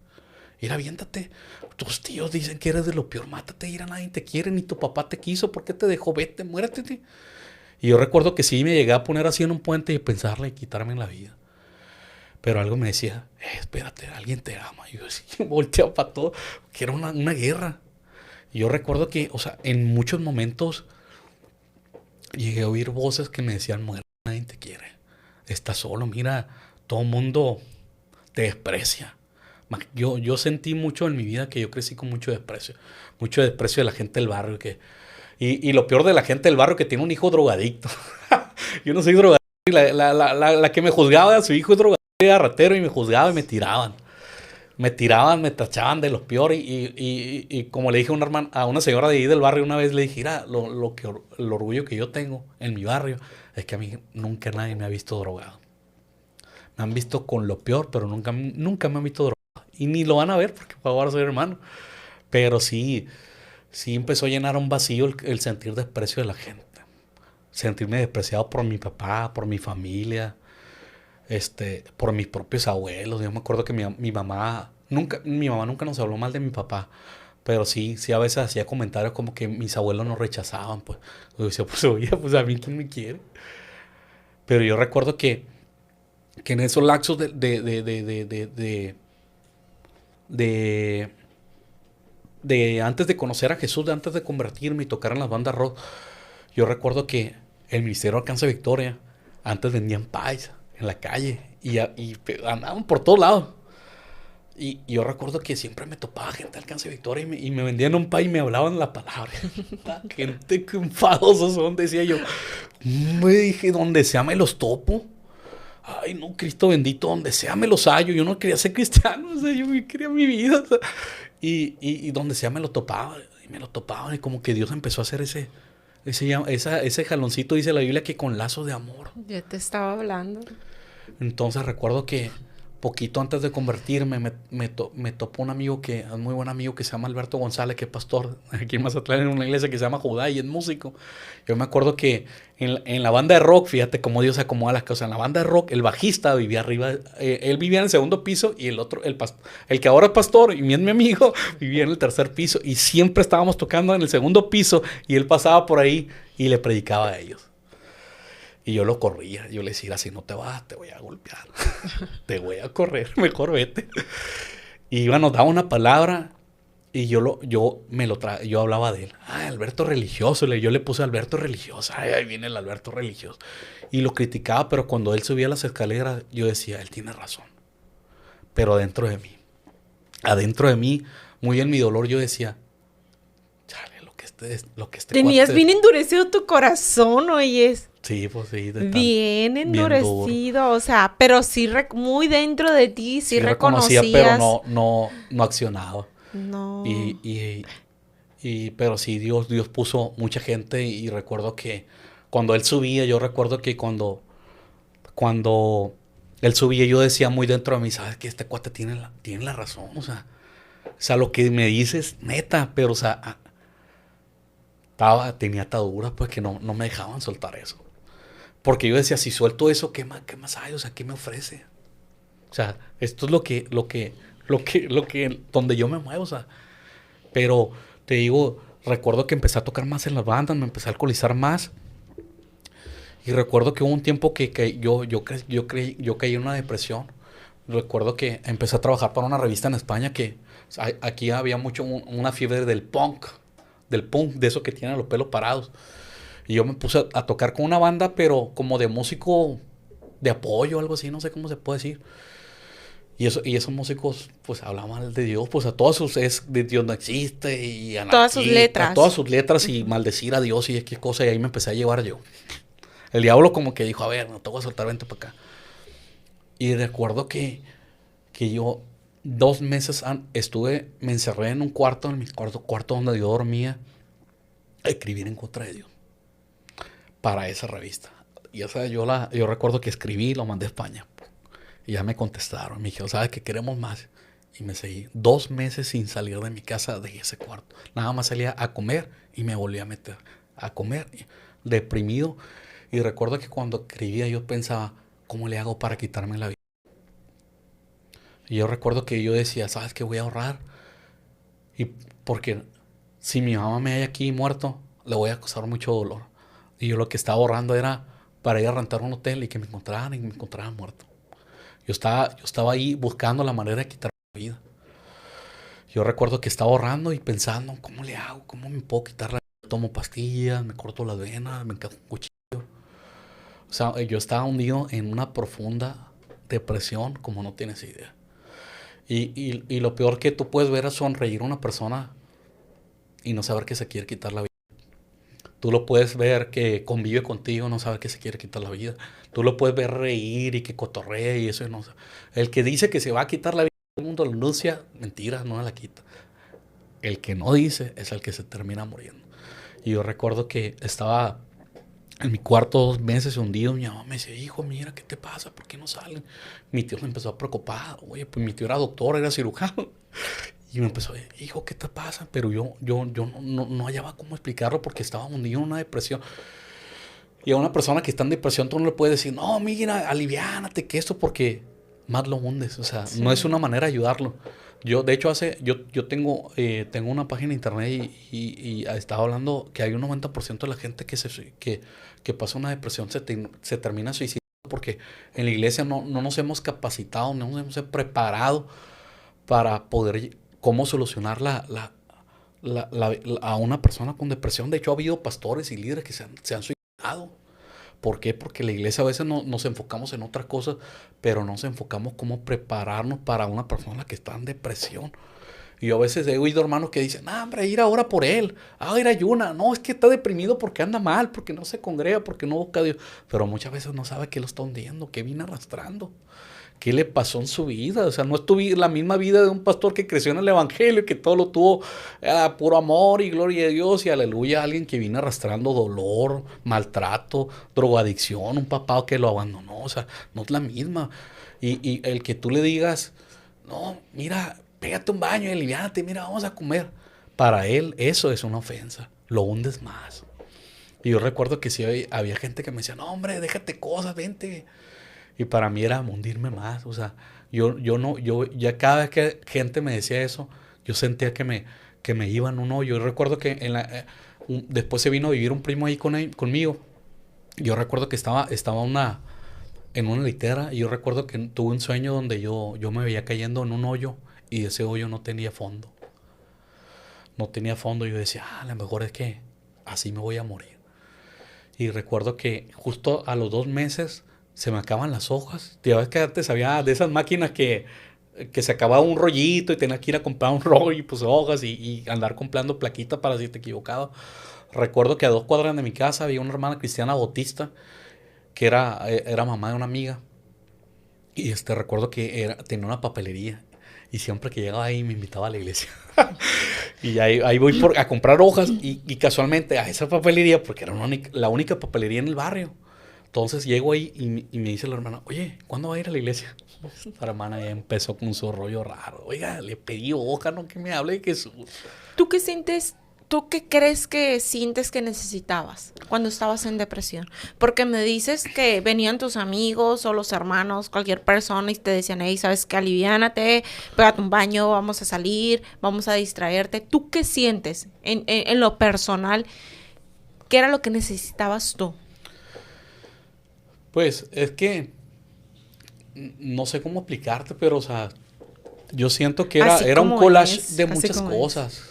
Ir aviéntate. Tus tíos dicen que eres de lo peor, mátate, ir a nadie te quiere, ni tu papá te quiso, ¿por qué te dejó? Vete, muérete. Y yo recuerdo que sí me llegué a poner así en un puente y pensarle y quitarme la vida. Pero algo me decía, espérate, alguien te ama. Y yo así, volteaba para todo, que era una guerra. Y yo recuerdo que, o sea, en muchos momentos llegué a oír voces que me decían, muere, nadie te quiere. Estás solo, mira, todo el mundo te desprecia. Yo sentí mucho en mi vida que yo crecí con mucho desprecio de la gente del barrio. Y lo peor de la gente del barrio que tiene un hijo drogadicto. Yo no soy drogadicto. La que me juzgaba a su hijo es drogadicto, era ratero y me juzgaba y me tiraban. Me tachaban de los peores. Y como le dije a una señora de ahí del barrio una vez, le dije, mira, el orgullo que yo tengo en mi barrio es que a mí nunca nadie me ha visto drogado. Me han visto con lo peor, pero nunca me han visto drogado. Y ni lo van a ver porque ahora soy hermano. Pero sí empezó a llenar un vacío el sentir desprecio de la gente. Sentirme despreciado por mi papá, por mi familia, por mis propios abuelos. Yo me acuerdo que mi mamá nunca nos habló mal de mi papá. Pero sí a veces hacía comentarios como que mis abuelos nos rechazaban, pues. Yo decía, pues oye, pues a mí quién me quiere. Pero yo recuerdo que en esos lapsos de antes de conocer a Jesús, de antes de convertirme y tocar en las bandas rock, yo recuerdo que el Ministerio Alcance Victoria antes vendían pies en la calle y andaban por todos lados. Y yo recuerdo que siempre me topaba gente de Alcance Victoria y me vendían un pie y me hablaban la palabra. La gente que enfadosos son, decía yo. Me dije, donde sea me los topo. Ay, no, Cristo bendito, donde sea me los hallo. Yo no quería ser cristiano, o sea, yo quería mi vida. O sea, y donde sea me lo topaba. Y me lo topaban. Y como que Dios empezó a hacer ese jaloncito, dice la Biblia, que con lazo de amor. Ya te estaba hablando. Entonces recuerdo que poquito antes de convertirme me topó un amigo un muy buen amigo que se llama Alberto González, que es pastor aquí en Mazatlán en una iglesia que se llama Judá y es músico. Yo me acuerdo que en la banda de rock, fíjate cómo Dios acomoda las cosas, en la banda de rock el bajista vivía arriba, él vivía en el segundo piso y el otro, el que ahora es pastor y es mi amigo, vivía en el tercer piso y siempre estábamos tocando en el segundo piso y él pasaba por ahí y le predicaba a ellos. Y yo lo corría, yo le decía, si no te vas, te voy a golpear, te voy a correr, mejor vete. Y nos daba una palabra y yo hablaba de él. Alberto religioso, yo le puse Alberto religioso, ahí viene el Alberto religioso. Y lo criticaba, pero cuando él subía las escaleras, yo decía, él tiene razón. Pero adentro de mí, muy en mi dolor, yo decía, chale, Tenías cuate... bien endurecido tu corazón, oyes. Sí, pues sí. Bien endurecido, o sea, pero sí muy dentro de ti, sí reconocía, reconocías. pero no accionaba. No. Pero sí, Dios puso mucha gente y recuerdo que cuando él subía, yo recuerdo que cuando él subía, yo decía muy dentro de mí, ¿sabes qué? Este cuate tiene la razón, o sea, lo que me dices, neta, pero, o sea, tenía ataduras, pues, que no me dejaban soltar eso. Porque yo decía, si suelto eso, qué más hay? O sea, ¿qué me ofrece? O sea, esto es donde yo me muevo, o sea. Pero, te digo, recuerdo que empecé a tocar más en las bandas, me empecé a alcoholizar más. Y recuerdo que hubo un tiempo que yo caí en una depresión. Recuerdo que empecé a trabajar para una revista en España que aquí había mucho una fiebre del punk, de eso que tienen los pelos parados. Y yo me puse a tocar con una banda, pero como de músico de apoyo, algo así, no sé cómo se puede decir. Y esos músicos, pues, hablaban mal de Dios, pues, a todos sus, de Dios no existe, y Todas sus anarquía, letras. todas sus letras, y maldecir a Dios, y qué cosa, y ahí me empecé a llevar yo. El diablo como que dijo, a ver, no te voy a soltar, vente para acá. Y recuerdo que yo 2 meses me encerré en un cuarto, en mi cuarto donde yo dormía, a escribir en contra de Dios, para esa revista. Y esa yo recuerdo que escribí, lo mandé a España. Y ya me contestaron, me dijeron, ¿sabes qué? Queremos más. Y me seguí 2 meses sin salir de mi casa de ese cuarto. Nada más salía a comer y me volví a meter a comer, deprimido. Y recuerdo que cuando escribía yo pensaba, ¿cómo le hago para quitarme la vida? Y yo recuerdo que yo decía, ¿sabes qué? Voy a ahorrar. Y porque si mi mamá me hay aquí muerto, le voy a causar mucho dolor. Y yo lo que estaba ahorrando era para ir a rentar un hotel y que me encontraran muerto. Yo estaba ahí buscando la manera de quitarme la vida. Yo recuerdo que estaba ahorrando y pensando, ¿cómo le hago? ¿Cómo me puedo quitar la vida? Tomo pastillas, me corto las venas, me encajo un cuchillo. O sea, yo estaba hundido en una profunda depresión como no tienes idea. Y lo peor que tú puedes ver es sonreír a una persona y no saber que se quiere quitar la vida. Tú lo puedes ver que convive contigo, no sabe que se quiere quitar la vida. Tú lo puedes ver reír y que cotorrea y eso. No, el que dice que se va a quitar la vida, todo el mundo lo anuncia, mentira, no la quita. El que no dice es el que se termina muriendo. Y yo recuerdo que estaba en mi cuarto 2 meses hundido. Mi mamá me decía, hijo, mira, ¿qué te pasa? ¿Por qué no salen? Mi tío me empezó a preocupar. Oye, pues mi tío era doctor, era cirujano. Y me empezó a decir, hijo, ¿qué te pasa? Pero yo no hallaba cómo explicarlo porque estaba hundido en una depresión. Y a una persona que está en depresión tú no le puedes decir, no, mira, aliviánate, que esto, porque más lo hundes. O sea, sí, no es una manera de ayudarlo. Yo, de hecho, yo tengo una página de internet y estaba hablando que hay un 90% de la gente que pasa una depresión se termina suicidando porque en la iglesia no nos hemos capacitado, no nos hemos preparado para poder cómo solucionar a una persona con depresión. De hecho, ha habido pastores y líderes que se han suicidado. ¿Por qué? Porque la iglesia a veces nos enfocamos en otras cosas, pero no nos enfocamos cómo prepararnos para una persona que está en depresión. Y yo a veces he oído hermanos que dicen, hombre, ir ahora por él, ir ayuna. No, es que está deprimido porque anda mal, porque no se congrega, porque no busca a Dios. Pero muchas veces no sabe qué lo está hundiendo, qué viene arrastrando. ¿Qué le pasó en su vida? O sea, no es la misma vida de un pastor que creció en el evangelio, que todo lo tuvo puro amor y gloria a Dios y aleluya. Alguien que viene arrastrando dolor, maltrato, drogadicción, un papá que lo abandonó. O sea, no es la misma. Y el que tú le digas, no, mira, pégate un baño y aliviánate, mira, vamos a comer. Para él eso es una ofensa. Lo hundes más. Y yo recuerdo que sí había gente que me decía, no, hombre, déjate cosas, vente. Y para mí era hundirme más. O sea, yo ya cada vez que gente me decía eso, yo sentía que me iba en un hoyo. Yo recuerdo que después se vino a vivir un primo ahí conmigo. Yo recuerdo que estaba en una litera y yo recuerdo que tuve un sueño donde yo me veía cayendo en un hoyo y ese hoyo no tenía fondo. No tenía fondo. Yo decía, a lo mejor es que así me voy a morir. Y recuerdo que justo a los 2 meses se me acaban las hojas. Ya ves que antes había de esas máquinas que que se acababa un rollito y tenía que ir a comprar un rollo y pues hojas y andar comprando plaquita para si te equivocado. Recuerdo que a 2 cuadras de mi casa había una hermana cristiana bautista que era mamá de una amiga. Y recuerdo que tenía una papelería. Y siempre que llegaba ahí me invitaba a la iglesia. Y ahí voy a comprar hojas y casualmente a esa papelería, porque era la única papelería en el barrio. Entonces llego ahí y me dice la hermana, oye, ¿cuándo va a ir a la iglesia? La hermana ya empezó con su rollo raro. Oiga, le pedí hoja, no que me hable de Jesús. ¿Tú qué sientes? ¿Tú qué crees que sientes que necesitabas cuando estabas en depresión? Porque me dices que venían tus amigos o los hermanos, cualquier persona y te decían, hey, ¿sabes qué? Aliviánate, pégate un baño, vamos a salir, vamos a distraerte. ¿Tú qué sientes en lo personal? ¿Qué era lo que necesitabas tú? Pues es que no sé cómo explicarte, pero o sea, yo siento que era un collage de muchas cosas.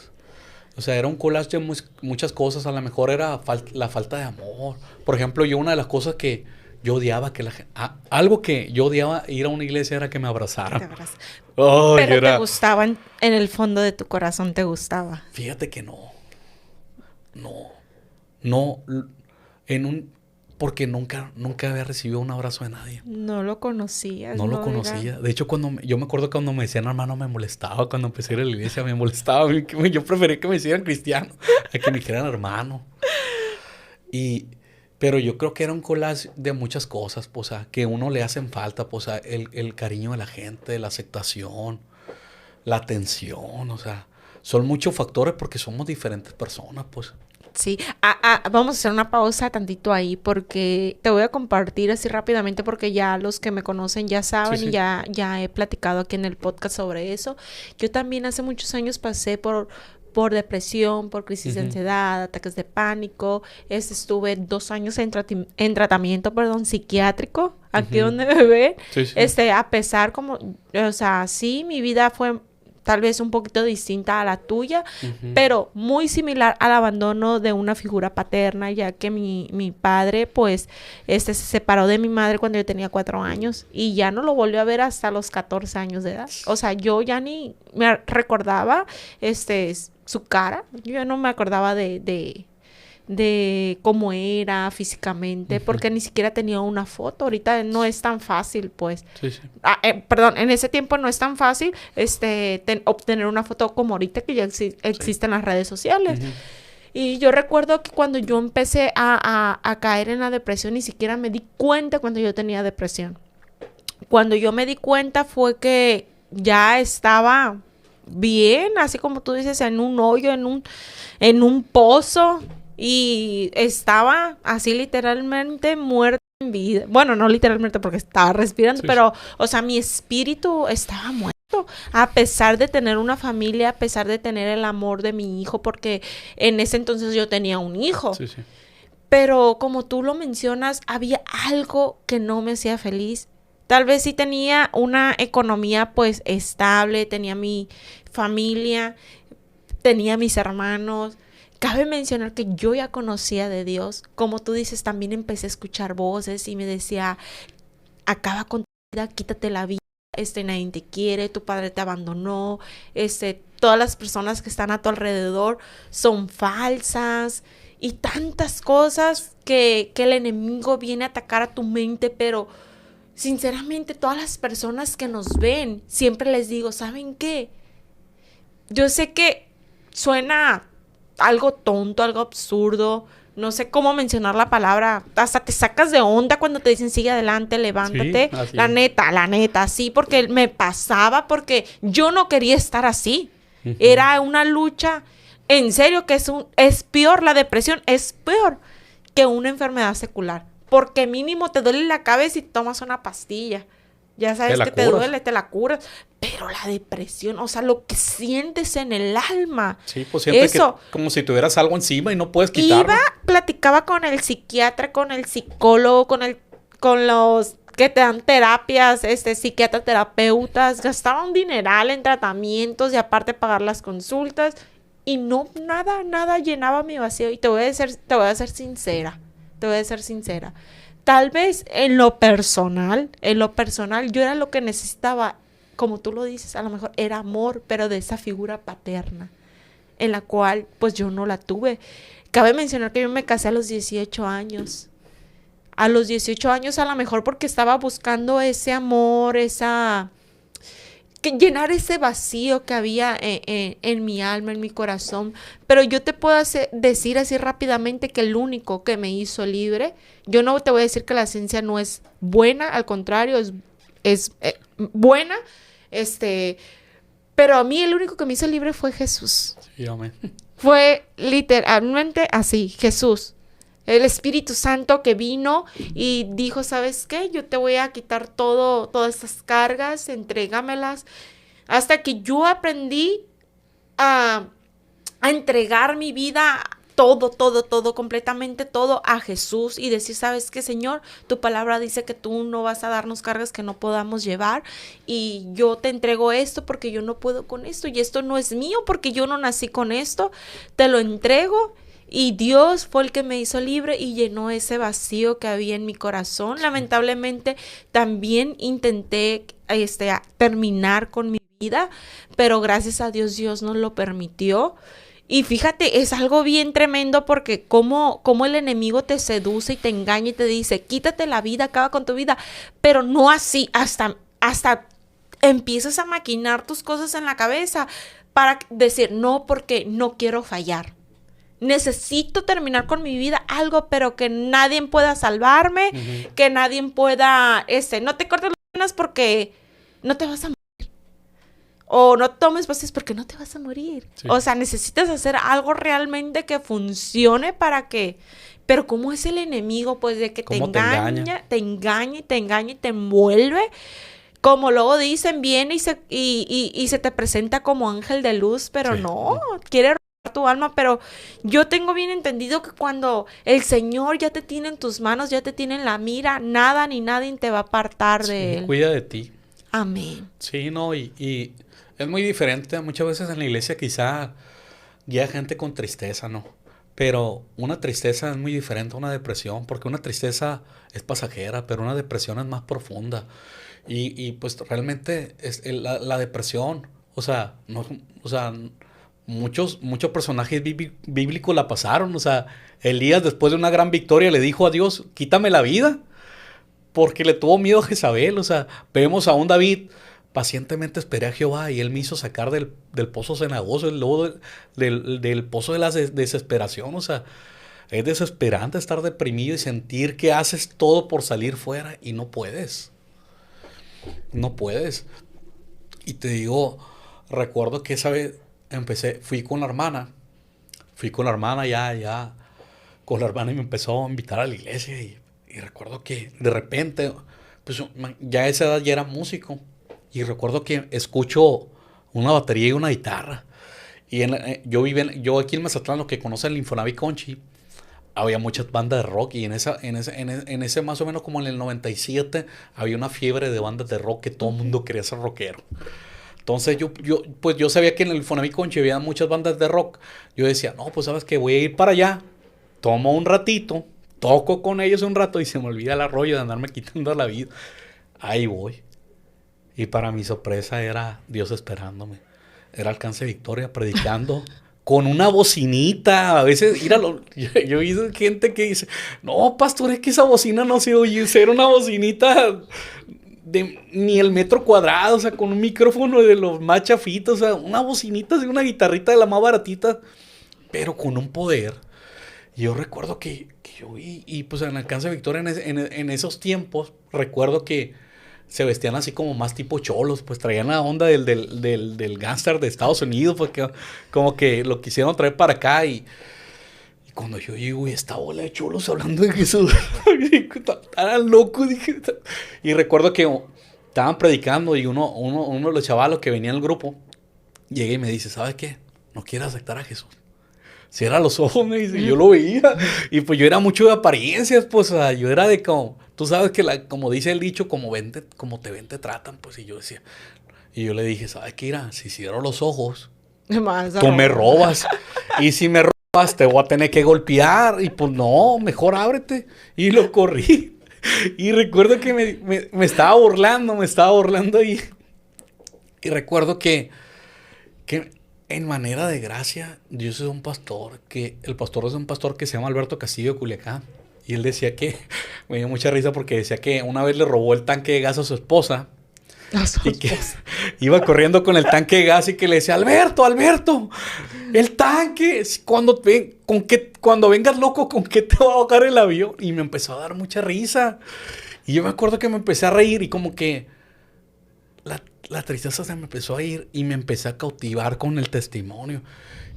O sea, era un collage de muchas cosas. A lo mejor era la falta de amor. Por ejemplo, una de las cosas que yo odiaba que la gente... algo que yo odiaba ir a una iglesia era que me abrazaran. Oh, pero te gustaba en el fondo de tu corazón, te gustaba. Fíjate que no. Porque nunca había recibido un abrazo de nadie. No lo conocías. No lo conocía. De hecho, yo me acuerdo cuando me decían hermano, me molestaba. Cuando empecé a ir a la iglesia, me molestaba. Yo prefería que me hicieran cristiano a que me hicieran hermano. Pero yo creo que era un collage de muchas cosas, pues, o sea, que a uno le hacen falta, pues, o sea, el cariño de la gente, la aceptación, la atención, o sea, son muchos factores porque somos diferentes personas, pues. Sí, vamos a hacer una pausa tantito ahí porque te voy a compartir así rápidamente porque ya los que me conocen ya saben sí. Y ya he platicado aquí en el podcast sobre eso. Yo también hace muchos años pasé por depresión, por crisis de ansiedad, ataques de pánico. Estuve 2 años en tratamiento, psiquiátrico, aquí donde me ven. Sí. A pesar o sea, sí, mi vida fue tal vez un poquito distinta a la tuya, pero muy similar al abandono de una figura paterna, ya que mi padre, pues, se separó de mi madre cuando yo tenía 4 años y ya no lo volvió a ver hasta los 14 años de edad. O sea, yo ya ni me recordaba, su cara, yo ya no me acordaba de cómo era físicamente, porque ni siquiera tenía una foto. Ahorita no es tan fácil, pues. Sí. Perdón, en ese tiempo no es tan fácil obtener una foto como ahorita que ya existen las redes sociales. Y yo recuerdo que cuando yo empecé a caer en la depresión, ni siquiera me di cuenta cuando yo tenía depresión. Cuando yo me di cuenta fue que ya estaba bien, así como tú dices, en un hoyo, en un pozo. Y estaba así literalmente muerta en vida. Bueno, no literalmente porque estaba respirando, sí, pero, o sea, mi espíritu estaba muerto. A pesar de tener una familia, a pesar de tener el amor de mi hijo, porque en ese entonces yo tenía un hijo. Sí. Pero como tú lo mencionas, había algo que no me hacía feliz. Tal vez sí tenía una economía, pues, estable, tenía mi familia, tenía mis hermanos. Cabe mencionar que yo ya conocía de Dios. Como tú dices, también empecé a escuchar voces y me decía, acaba con tu vida, quítate la vida, nadie te quiere, tu padre te abandonó, todas las personas que están a tu alrededor son falsas y tantas cosas que el enemigo viene a atacar a tu mente, pero sinceramente todas las personas que nos ven, siempre les digo, ¿saben qué? Yo sé que suena algo tonto, algo absurdo, no sé cómo mencionar la palabra, hasta te sacas de onda cuando te dicen sigue adelante, levántate, sí, la neta, sí, porque me pasaba, porque yo no quería estar así, era una lucha, en serio que es peor, la depresión es peor que una enfermedad secular, porque mínimo te duele la cabeza y tomas una pastilla. Ya sabes que te duele, te la curas. Pero la depresión, o sea, lo que sientes en el alma. Sí, pues sientes que como si tuvieras algo encima y no puedes quitarlo. Platicaba con el psiquiatra, con el psicólogo, con los que te dan terapias, psiquiatras, terapeutas. Gastaba un dineral en tratamientos y aparte pagar las consultas. Y nada llenaba mi vacío. Y te voy a ser sincera. Tal vez en lo personal, yo era lo que necesitaba como tú lo dices, a lo mejor era amor, pero de esa figura paterna, en la cual pues yo no la tuve. Cabe mencionar que yo me casé a los 18 años. A los 18 años a lo mejor porque estaba buscando ese amor, llenar ese vacío que había en mi alma, en mi corazón. Pero yo te puedo decir así rápidamente que el único que me hizo libre, yo no te voy a decir que la ciencia no es buena, al contrario, es buena, pero a mí el único que me hizo libre fue Jesús. Sí, amén. Fue literalmente así, Jesús. El Espíritu Santo que vino y dijo, ¿sabes qué? Yo te voy a quitar todas estas cargas, entrégamelas. Hasta que yo aprendí a entregar mi vida, todo, completamente todo a Jesús y decir, ¿sabes qué, Señor? Tu palabra dice que tú no vas a darnos cargas que no podamos llevar y yo te entrego esto porque yo no puedo con esto y esto no es mío porque yo no nací con esto. Te lo entrego. Y Dios fue el que me hizo libre y llenó ese vacío que había en mi corazón. Lamentablemente también intenté terminar con mi vida, pero gracias a Dios, Dios nos lo permitió. Y fíjate, es algo bien tremendo porque cómo el enemigo te seduce y te engaña y te dice, quítate la vida, acaba con tu vida. Pero no así, hasta empiezas a maquinar tus cosas en la cabeza para decir, no, porque no quiero fallar. Necesito terminar con mi vida algo, pero que nadie pueda salvarme, que nadie pueda, no te cortes las venas porque no te vas a morir. O no tomes pastillas porque no te vas a morir. Sí. O sea, necesitas hacer algo realmente que funcione para que... Pero ¿cómo es el enemigo? Pues de que te engaña y te envuelve. Como luego dicen, viene y se te presenta como ángel de luz, pero sí. No, quiere tu alma, pero yo tengo bien entendido que cuando el Señor ya te tiene en tus manos, ya te tiene en la mira, nada ni nadie te va a apartar de Él. Cuida de ti. Amén. Sí, no, y es muy diferente. Muchas veces en la iglesia quizá guía gente con tristeza, ¿no? Pero una tristeza es muy diferente a una depresión, porque una tristeza es pasajera, pero una depresión es más profunda. Y pues realmente es la depresión, muchos personajes bíblicos la pasaron. O sea, Elías después de una gran victoria le dijo a Dios, quítame la vida, porque le tuvo miedo a Jezabel. O sea, vemos a un David, pacientemente esperé a Jehová y él me hizo sacar del pozo cenagoso, luego del pozo de la desesperación. O sea, es desesperante estar deprimido y sentir que haces todo por salir fuera y no puedes. No puedes. Y te digo, recuerdo que esa vez fui con la hermana ya, con la hermana y me empezó a invitar a la iglesia y recuerdo que de repente, pues ya a esa edad ya era músico y recuerdo que escucho una batería y una guitarra y yo aquí en Mazatlán, lo que conocen el Infonavit Conchi, había muchas bandas de rock y en ese más o menos como en el 97 había una fiebre de bandas de rock que todo el mundo quería ser rockero. Entonces yo sabía que en el Infonavit Conchi había muchas bandas de rock. Yo decía, no, pues sabes que voy a ir para allá, tomo un ratito, toco con ellos un rato y se me olvida el rollo de andarme quitando la vida. Ahí voy. Y para mi sorpresa era Dios esperándome. Era Alcance Victoria predicando con una bocinita. A veces, yo he oído gente que dice, no, pastor, es que esa bocina no se oye, era una bocinita ni el metro cuadrado, o sea, con un micrófono de los más chafitos, o sea, una bocinita, así, una guitarrita de la más baratita, pero con un poder. Y yo recuerdo que yo vi, y pues en Alcance Victoria en esos tiempos, recuerdo que se vestían así como más tipo cholos, pues traían la onda del gángster de Estados Unidos, porque como que lo quisieron traer para acá y cuando yo llego y esta bola de cholos hablando de Jesús, estaban locos, dije. Y recuerdo que estaban predicando y uno de los chavalos que venía en el grupo, llegué y me dice, ¿sabes qué? No quiero aceptar a Jesús. Cierra los ojos, me dice, yo lo veía. Y pues yo era mucho de apariencias, pues, o sea, yo era de como, tú sabes que como dice el dicho, como te ven, te tratan, pues, y yo decía, y yo le dije, ¿sabes qué, Ira? Si cierro los ojos, tú me robas. Y si me robas, te voy a tener que golpear. Y pues no, mejor ábrete. Y lo corrí. Y recuerdo que me estaba burlando ahí. Y recuerdo que en manera de gracia, yo soy un pastor, que el pastor es un pastor que se llama Alberto Castillo de Culiacán. Y él decía que, me dio mucha risa porque decía que una vez le robó el tanque de gas a su esposa. Y que iba corriendo con el tanque de gas y que le decía, Alberto, Alberto, el tanque, cuando vengas loco, ¿con qué te va a ahogar el avión? Y me empezó a dar mucha risa. Y yo me acuerdo que me empecé a reír y como que la tristeza se me empezó a ir y me empecé a cautivar con el testimonio.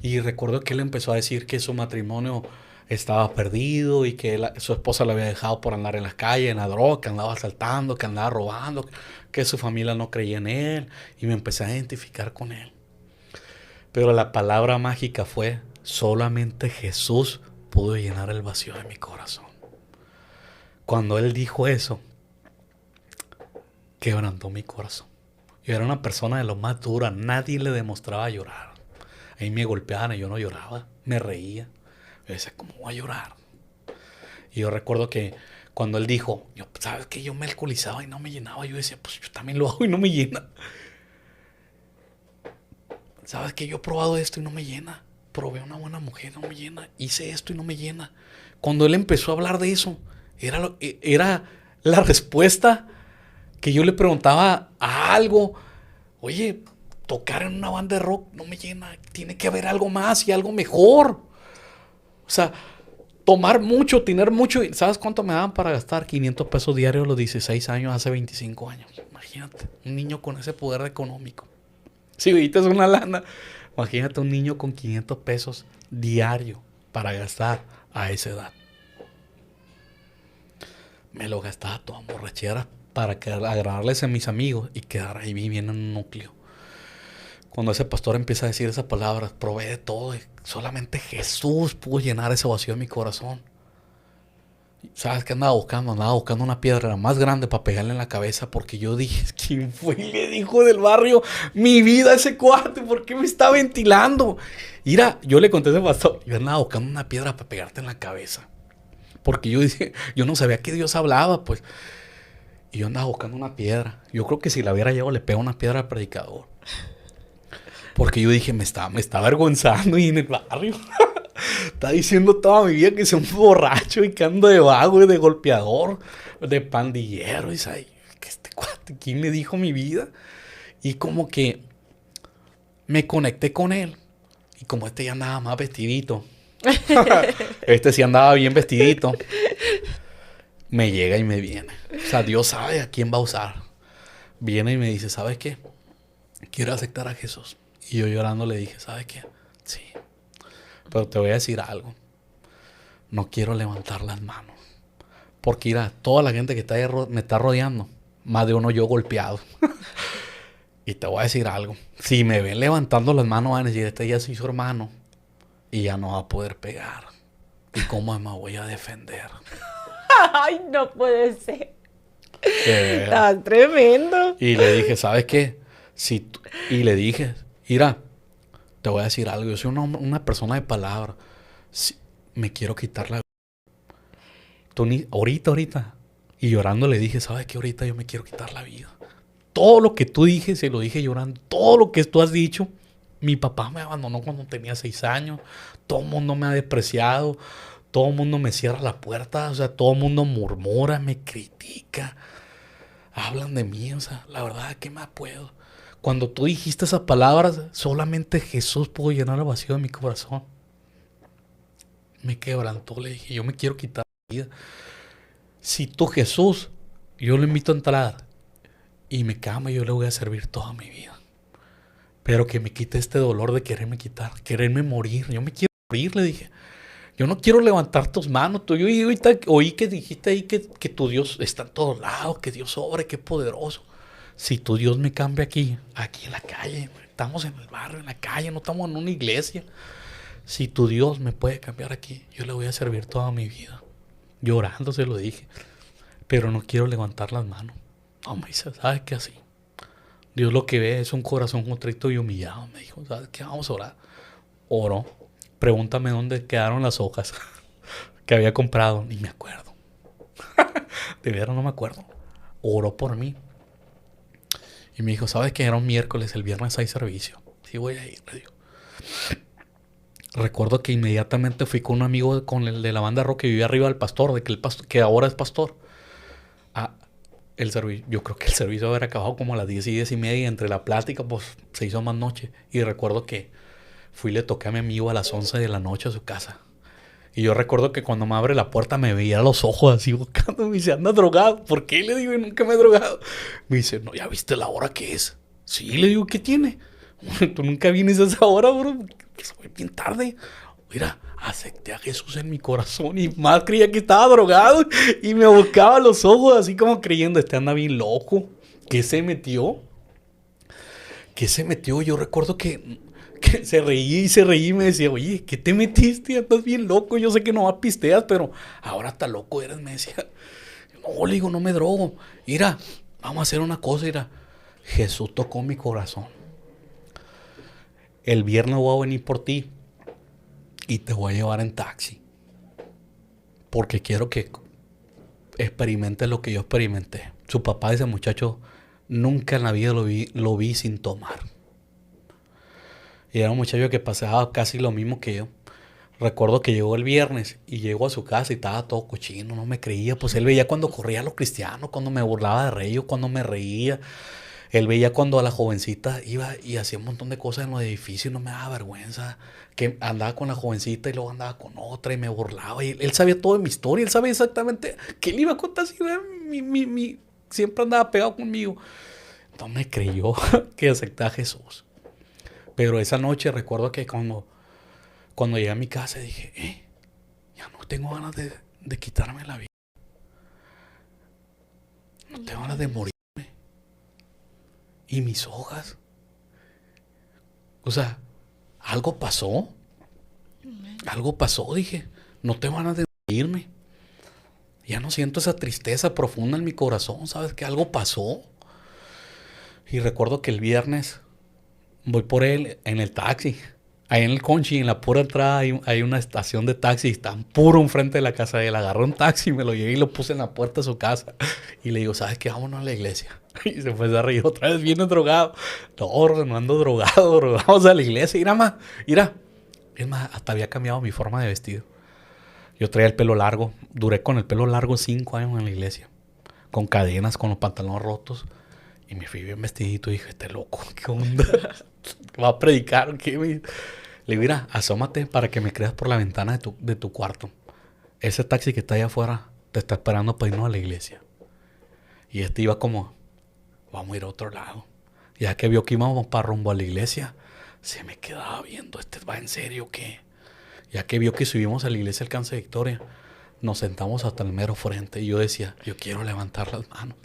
Y recuerdo que él empezó a decir que su matrimonio estaba perdido y que su esposa lo había dejado por andar en las calles, en la droga, que andaba asaltando, que andaba robando, que su familia no creía en él. Y me empecé a identificar con él. Pero la palabra mágica fue, solamente Jesús pudo llenar el vacío de mi corazón. Cuando él dijo eso, quebrantó mi corazón. Yo era una persona de lo más dura, nadie le demostraba llorar. Ahí me golpeaban y yo no lloraba, me reía. Yo decía, ¿cómo voy a llorar? Y yo recuerdo que cuando él dijo, ¿sabes qué? Yo me alcoholizaba y no me llenaba. Yo decía, pues yo también lo hago y no me llena. ¿Sabes qué? Yo he probado esto y no me llena. Probé una buena mujer, no me llena. Hice esto y no me llena. Cuando él empezó a hablar de eso, era la respuesta que yo le preguntaba a algo. Oye, tocar en una banda de rock no me llena. Tiene que haber algo más y algo mejor. O sea, tomar mucho, tener mucho. ¿Sabes cuánto me daban para gastar? 500 pesos diarios a los 16 años, hace 25 años. Imagínate, un niño con ese poder económico. Si ahorita es una lana, imagínate un niño con 500 pesos diario para gastar a esa edad. Me lo gastaba toda borrachera para agradarles a mis amigos y quedar ahí viviendo en un núcleo. Cuando ese pastor empieza a decir esas palabras, probé de todo, solamente Jesús pudo llenar ese vacío en mi corazón. ¿Sabes qué andaba buscando? Andaba buscando una piedra más grande para pegarle en la cabeza, porque yo dije, ¿quién fue? Y le dijo del barrio mi vida a ese cuate, ¿por qué me está ventilando? Mira, yo le conté a ese pastor, yo andaba buscando una piedra para pegarte en la cabeza, porque yo dije, yo no sabía que Dios hablaba, pues. Y yo andaba buscando una piedra. Yo creo que si la hubiera llevado, le pego una piedra al predicador. Porque yo dije, me está avergonzando y en el barrio. Está diciendo toda mi vida que soy un borracho y que ando de vago y de golpeador, de pandillero. Y ¿sabes? ¿Quién le dijo mi vida? Y como que me conecté con él. Y como ya andaba más vestidito. Sí andaba bien vestidito. Me llega y me viene. O sea, Dios sabe a quién va a usar. Viene y me dice, ¿sabes qué? Quiero aceptar a Jesús. Y yo llorando le dije, ¿sabes qué? Sí. Pero te voy a decir algo. No quiero levantar las manos. Porque mira, toda la gente que está ahí me está rodeando. Más de uno yo golpeado. Y te voy a decir algo. Si me ven levantando las manos, van a decir, este ya soy su hermano. Y ya no va a poder pegar. ¿Y cómo me voy a defender? Ay, no puede ser. Está tremendo. Y le dije, ¿sabes qué? Y le dije, mira, te voy a decir algo. Yo soy una persona de palabra. Me quiero quitar la... Ahorita. Y llorando le dije, ¿sabes qué? Ahorita yo me quiero quitar la vida. Todo lo que tú dije, se lo dije llorando. Todo lo que tú has dicho. Mi papá me abandonó cuando tenía 6 años. Todo el mundo me ha despreciado. Todo el mundo me cierra la puerta. O sea, todo el mundo murmura, me critica. Hablan de mí. O sea, la verdad, ¿qué más puedo? Cuando tú dijiste esas palabras, solamente Jesús pudo llenar el vacío de mi corazón. Me quebrantó, le dije, yo me quiero quitar la vida. Si tú, Jesús, yo lo invito a entrar y me cama, yo le voy a servir toda mi vida. Pero que me quite este dolor de quererme quitar, quererme morir. Yo me quiero morir, le dije. Yo no quiero levantar tus manos. Yo ahorita oí que dijiste ahí que tu Dios está en todos lados, que Dios obra, que es poderoso. Si tu Dios me cambia aquí en la calle, estamos en el barrio, en la calle, no estamos en una iglesia. Si tu Dios me puede cambiar aquí, yo le voy a servir toda mi vida. Llorando se lo dije, pero no quiero levantar las manos. No, me dice, ¿sabes qué? Así. Dios lo que ve es un corazón contrito y humillado. Me dijo, ¿sabes qué? Vamos a orar. Oró. Pregúntame dónde quedaron las hojas que había comprado. Ni me acuerdo. De veras no me acuerdo. Oró por mí. Y me dijo, ¿sabes qué? Era un miércoles, el viernes hay servicio. Sí, voy a ir, le digo. Recuerdo que inmediatamente fui con un amigo, con el de la banda rock que vivía arriba del pastor, que ahora es pastor. Ah, el servicio, yo creo que el servicio había acabado como a las 10 y 10 y media. Entre la plática, pues se hizo más noche. Y recuerdo que fui y le toqué a mi amigo a las 11 de la noche a su casa. Y yo recuerdo que cuando me abre la puerta me veía los ojos así buscando. Me dice, anda drogado. ¿Por qué? Le digo, nunca me he drogado. Me dice, no, ¿ya viste la hora que es? Sí, le digo, ¿qué tiene? Tú nunca vienes a esa hora, bro. Es bien tarde. Mira, acepté a Jesús en mi corazón y más creía que estaba drogado. Y me buscaba los ojos así como creyendo, este anda bien loco. ¿Qué se metió? ¿Qué se metió? Yo recuerdo que se reía y se reía y me decía, oye, ¿qué te metiste? Estás bien loco. Yo sé que no pisteas, pero ahora hasta loco eres, me decía. No, le digo, no me drogo. Mira, vamos a hacer una cosa, mira. Jesús tocó mi corazón. El viernes voy a venir por ti y te voy a llevar en taxi. Porque quiero que experimentes lo que yo experimenté. Su papá de ese muchacho nunca en la vida lo vi sin tomar. Y era un muchacho que pasaba casi lo mismo que yo. Recuerdo que llegó el viernes y llegó a su casa y estaba todo cochino, no me creía. Pues él veía cuando corría a los cristianos, cuando me burlaba de rey, cuando me reía. Él veía cuando a la jovencita iba y hacía un montón de cosas en los edificios y no me daba vergüenza. Que andaba con la jovencita y luego andaba con otra y me burlaba. Y él sabía todo de mi historia, él sabía exactamente que él iba a contar así. Siempre andaba pegado conmigo. No me creyó que aceptaba a Jesús. Pero esa noche recuerdo que cuando llegué a mi casa dije, ya no tengo ganas de quitarme la vida. No tengo ganas de morirme. Y mis hojas. O sea, algo pasó. Algo pasó, dije. No tengo ganas de morirme. Ya no siento esa tristeza profunda en mi corazón. ¿Sabes que algo pasó? Y recuerdo que el viernes voy por él en el taxi. Ahí en el Conchi, en la pura entrada, hay una estación de taxi. Está puro enfrente de la casa de él. Agarré un taxi, me lo llevé y lo puse en la puerta de su casa. Y le digo, ¿sabes qué? Vámonos a la iglesia. Y se fue a reír otra vez, viene drogado. No ando drogado. Vamos a la iglesia. Mira. Es más, hasta había cambiado mi forma de vestido. Yo traía el pelo largo. Duré con el pelo largo 5 años en la iglesia. Con cadenas, con los pantalones rotos. Y me fui bien vestidito y dije, este loco, ¿qué onda? ¿Va a predicar? ¿Qué? Le digo, mira, asómate para que me creas por la ventana de tu cuarto. Ese taxi que está allá afuera te está esperando para irnos a la iglesia. Y iba como, vamos a ir a otro lado. Ya que vio que íbamos para rumbo a la iglesia, se me quedaba viendo, ¿va en serio qué? Ya que vio que subimos a la iglesia Alcance Victoria, nos sentamos hasta el mero frente. Y yo decía, yo quiero levantar las manos.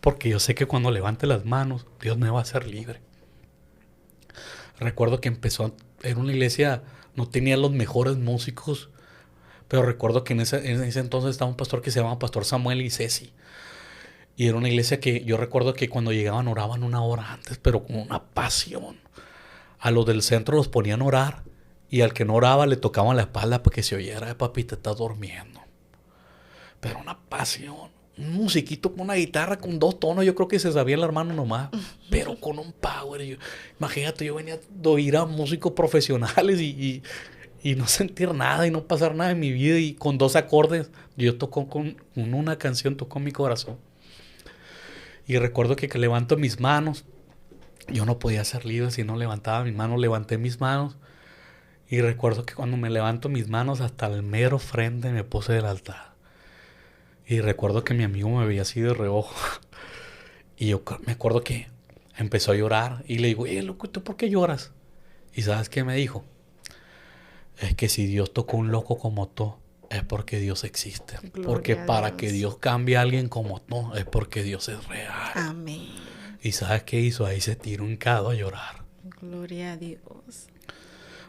Porque yo sé que cuando levante las manos, Dios me va a hacer libre. Recuerdo que era una iglesia, no tenía los mejores músicos, pero recuerdo que en ese entonces estaba un pastor que se llamaba Pastor Samuel y Ceci. Y era una iglesia que yo recuerdo que cuando llegaban oraban 1 hora antes, pero con una pasión. A los del centro los ponían a orar y al que no oraba le tocaban la espalda para que se oyera, papi, te estás durmiendo. Pero una pasión. Un musiquito con una guitarra con 2 tonos, yo creo que se sabía el hermano nomás, pero con un power. Imagínate, yo venía de oír a músicos profesionales y no sentir nada y no pasar nada en mi vida, y con 2 acordes, yo tocó con una canción, tocó mi corazón. Y recuerdo que levanto mis manos, yo no podía ser libre si no levantaba mis manos, levanté mis manos, y recuerdo que cuando me levanto mis manos hasta el mero frente me puse del altar. Y recuerdo que mi amigo me veía así de reojo. Y yo me acuerdo que empezó a llorar. Y le digo, loco, ¿tú por qué lloras? Y ¿sabes qué me dijo? Es que si Dios tocó un loco como tú, es porque Dios existe. Gloria porque para que Dios cambie a alguien como tú, es porque Dios es real. Amén. ¿Y sabes qué hizo? Ahí se tiró hincado a llorar. Gloria a Dios.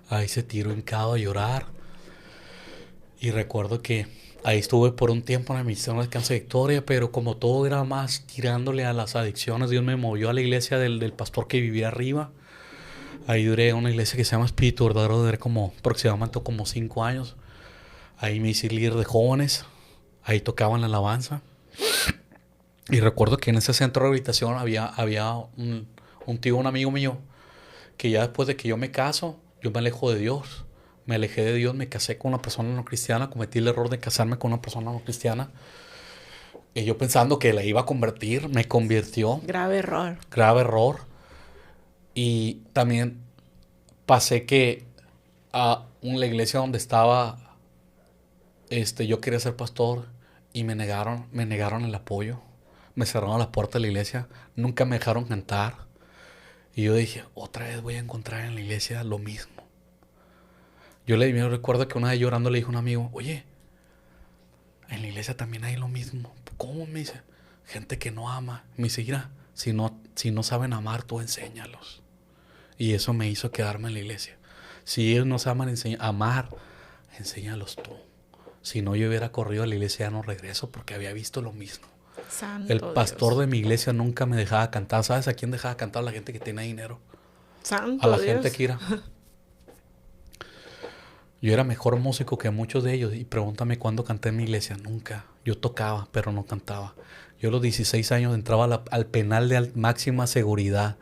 Ahí se tiró hincado a llorar. Y recuerdo que ahí estuve por un tiempo en la misión de Alcance Victoria, pero como todo era más tirándole a las adicciones, Dios me movió a la iglesia del pastor que vivía arriba. Ahí duré en una iglesia que se llama Espíritu Verdadero, duré aproximadamente 5 años. Ahí me hice líder de jóvenes, ahí tocaban la alabanza. Y recuerdo que en ese centro de rehabilitación había un tío, un amigo mío, que ya después de que yo me caso, yo me alejo de Dios. Me alejé de Dios, me casé con una persona no cristiana, cometí el error de casarme con una persona no cristiana. Y yo pensando que la iba a convertir, me convirtió. Grave error. Grave error. Y también pasé que la iglesia donde estaba, yo quería ser pastor y me negaron el apoyo. Me cerraron las puertas de la iglesia, nunca me dejaron cantar. Y yo dije, otra vez voy a encontrar en la iglesia lo mismo. Yo recuerdo que una vez llorando le dije a un amigo, oye, en la iglesia también hay lo mismo. ¿Cómo? Me dice, gente que no ama. Me dice, mira, si no saben amar, tú enséñalos. Y eso me hizo quedarme en la iglesia. Si ellos no saben amar, enséñalos tú. Si no, yo hubiera corrido a la iglesia, ya no regreso porque había visto lo mismo. Santo El pastor Dios. de mi iglesia nunca me dejaba cantar. ¿Sabes a quién dejaba cantar? A la gente que tiene dinero. Santo A la Dios. gente que era. Yo era mejor músico que muchos de ellos. Y pregúntame cuándo canté en mi iglesia. Nunca. Yo tocaba, pero no cantaba. Yo a los 16 años entraba al penal de máxima seguridad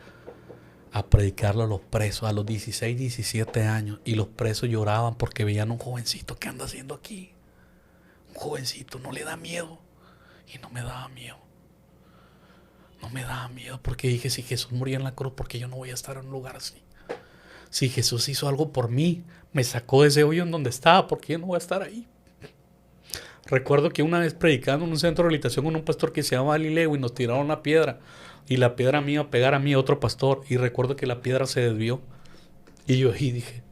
a predicarlo a los presos. A los 16, 17 años. Y los presos lloraban porque veían a un jovencito. ¿Qué anda haciendo aquí? Un jovencito, no le da miedo. Y no me daba miedo. No me daba miedo porque dije, si Jesús moría en la cruz, ¿por qué yo no voy a estar en un lugar así? Si Jesús hizo algo por mí, me sacó de ese hoyo en donde estaba, ¿por qué yo no voy a estar ahí? Recuerdo que una vez predicando en un centro de rehabilitación con un pastor que se llama Galileo y nos tiraron una piedra y la piedra me iba a pegar a mí, otro pastor, y recuerdo que la piedra se desvió y yo ahí dije,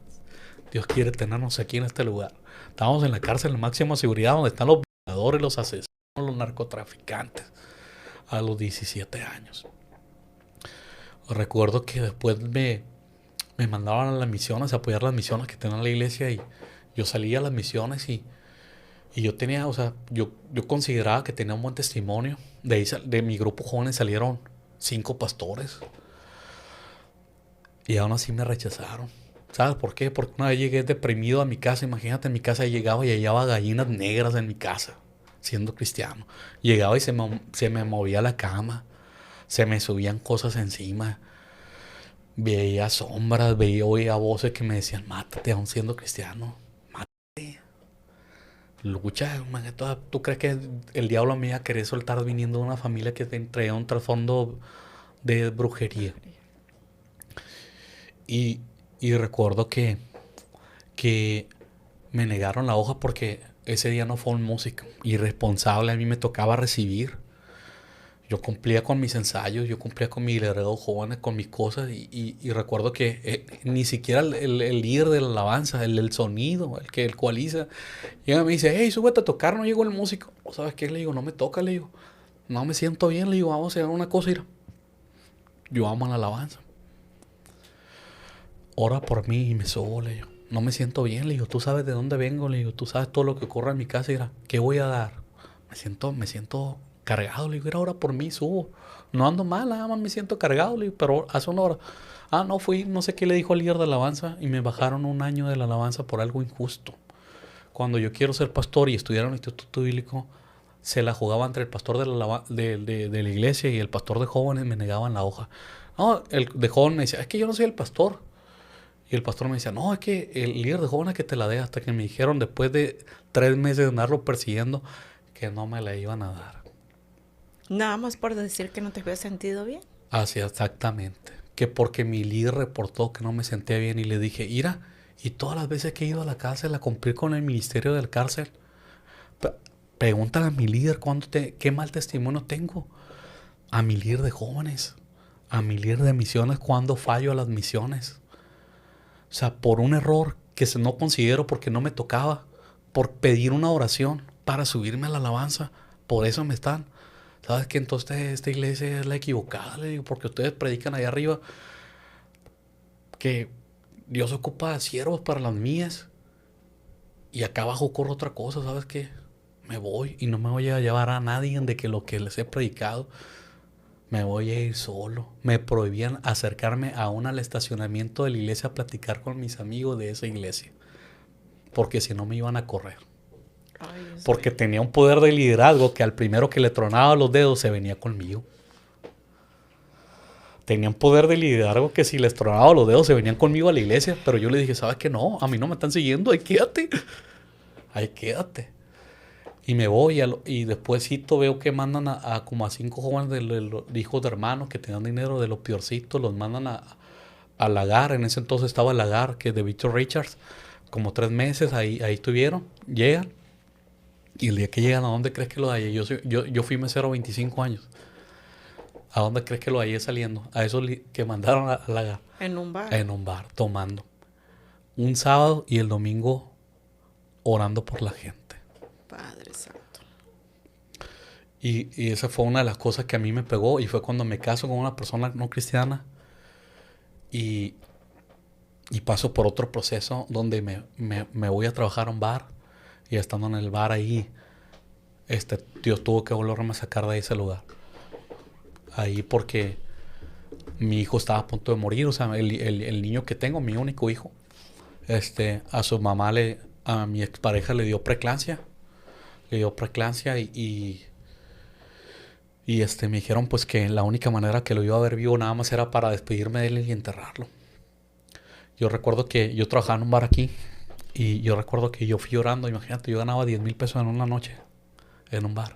Dios quiere tenernos aquí en este lugar. Estábamos en la cárcel de máxima seguridad donde están los violadores, los asesinos, los narcotraficantes a los 17 años. Recuerdo que después me mandaban a las misiones, a apoyar las misiones que tenía la iglesia y yo salía a las misiones y yo tenía, o sea, yo consideraba que tenía un buen testimonio. De mi grupo jóvenes salieron 5 pastores y aún así me rechazaron. ¿Sabes por qué? Porque una vez llegué deprimido a mi casa, imagínate, en mi casa llegaba y hallaba gallinas negras en mi casa, siendo cristiano. Llegaba y se me movía la cama, se me subían cosas encima. Veía sombras, oía voces que me decían, mátate aún siendo cristiano, mátate, lucha, man, ¿tú crees que el diablo me iba a querer soltar viniendo de una familia que traía un trasfondo de brujería? Y recuerdo que me negaron la hoja porque ese día no fue un músico, irresponsable, a mí me tocaba recibir. Yo cumplía con mis ensayos, yo cumplía con mi liderazgo jóvenes, con mis cosas y recuerdo que ni siquiera el líder de la alabanza, el del sonido, el cualiza, llega y me dice, hey, súbete a tocar, no llegó el músico. ¿O sabes qué? Le digo, no me toca, le digo, no me siento bien, le digo, vamos a hacer una cosa, mira. Yo amo la alabanza. Ora por mí y me subo, le digo. No me siento bien, le digo, tú sabes de dónde vengo, le digo, tú sabes todo lo que ocurre en mi casa, mira, ¿qué voy a dar? Me siento cargado, le digo, era hora por mí, subo. No ando mal, nada más me siento cargado, le digo, pero hace una hora. No fui, no sé qué le dijo al líder de alabanza y me bajaron un año de la alabanza por algo injusto. Cuando yo quiero ser pastor y estudiar en un instituto bíblico, se la jugaba entre el pastor de la iglesia y el pastor de jóvenes, me negaban la hoja. No, el de jóvenes me decía, es que yo no soy el pastor. Y el pastor me decía, no, es que el líder de jóvenes que te la dé, hasta que me dijeron después de 3 meses de andarlo persiguiendo que no me la iban a dar. Nada más por decir que no te habías sentido bien. Así exactamente. Que porque mi líder reportó que no me sentía bien y le dije, mira, y todas las veces que he ido a la cárcel a cumplir con el ministerio del cárcel, pregúntale a mi líder qué mal testimonio tengo. A mi líder de jóvenes, a mi líder de misiones, cuando fallo a las misiones. O sea, por un error que no considero porque no me tocaba, por pedir una oración para subirme a la alabanza, por eso me están. ¿Sabes qué? Entonces esta iglesia es la equivocada, le digo, porque ustedes predican allá arriba que Dios ocupa siervos para las mías y acá abajo ocurre otra cosa, ¿sabes qué? Me voy y no me voy a llevar a nadie de que lo que les he predicado. Me voy a ir solo. Me prohibían acercarme aún al estacionamiento de la iglesia a platicar con mis amigos de esa iglesia. Porque si no me iban a correr. Ay, Dios Porque mío. tenía un poder de liderazgo que al primero que le tronaba los dedos se venía conmigo. Tenía un poder de liderazgo que si les tronaba los dedos se venían conmigo a la iglesia. Pero yo le dije, ¿sabes qué? No, a mí no me están siguiendo, ahí quédate. Ahí quédate. Y me voy y despuésito veo que mandan a como a 5 jóvenes de hijos de hermanos que tenían dinero de los peorcitos, los mandan a Lagar. En ese entonces estaba Lagar, que es de Victor Richards, como 3 meses, ahí estuvieron, llegan. Y el día que llegan, ¿a dónde crees que lo hallé? Yo fui mesero 25 años. ¿A dónde crees que lo hallé saliendo? A esos que mandaron a Lagar. En un bar. En un bar, tomando. Un sábado y el domingo orando por la gente. Padre Santo. Y esa fue una de las cosas que a mí me pegó. Y fue cuando me caso con una persona no cristiana. Y paso por otro proceso donde me voy a trabajar a un bar. Y estando en el bar ahí, Dios tuvo que volverme a sacar de ese lugar. Ahí porque mi hijo estaba a punto de morir. O sea, el niño que tengo, mi único hijo, a su mamá, a mi expareja le dio preeclampsia. Le dio preeclampsia y me dijeron pues que la única manera que lo iba a ver vivo nada más era para despedirme de él y enterrarlo. Yo recuerdo que yo trabajaba en un bar aquí y yo recuerdo que yo fui llorando. Imagínate, yo ganaba 10,000 pesos en una noche en un bar.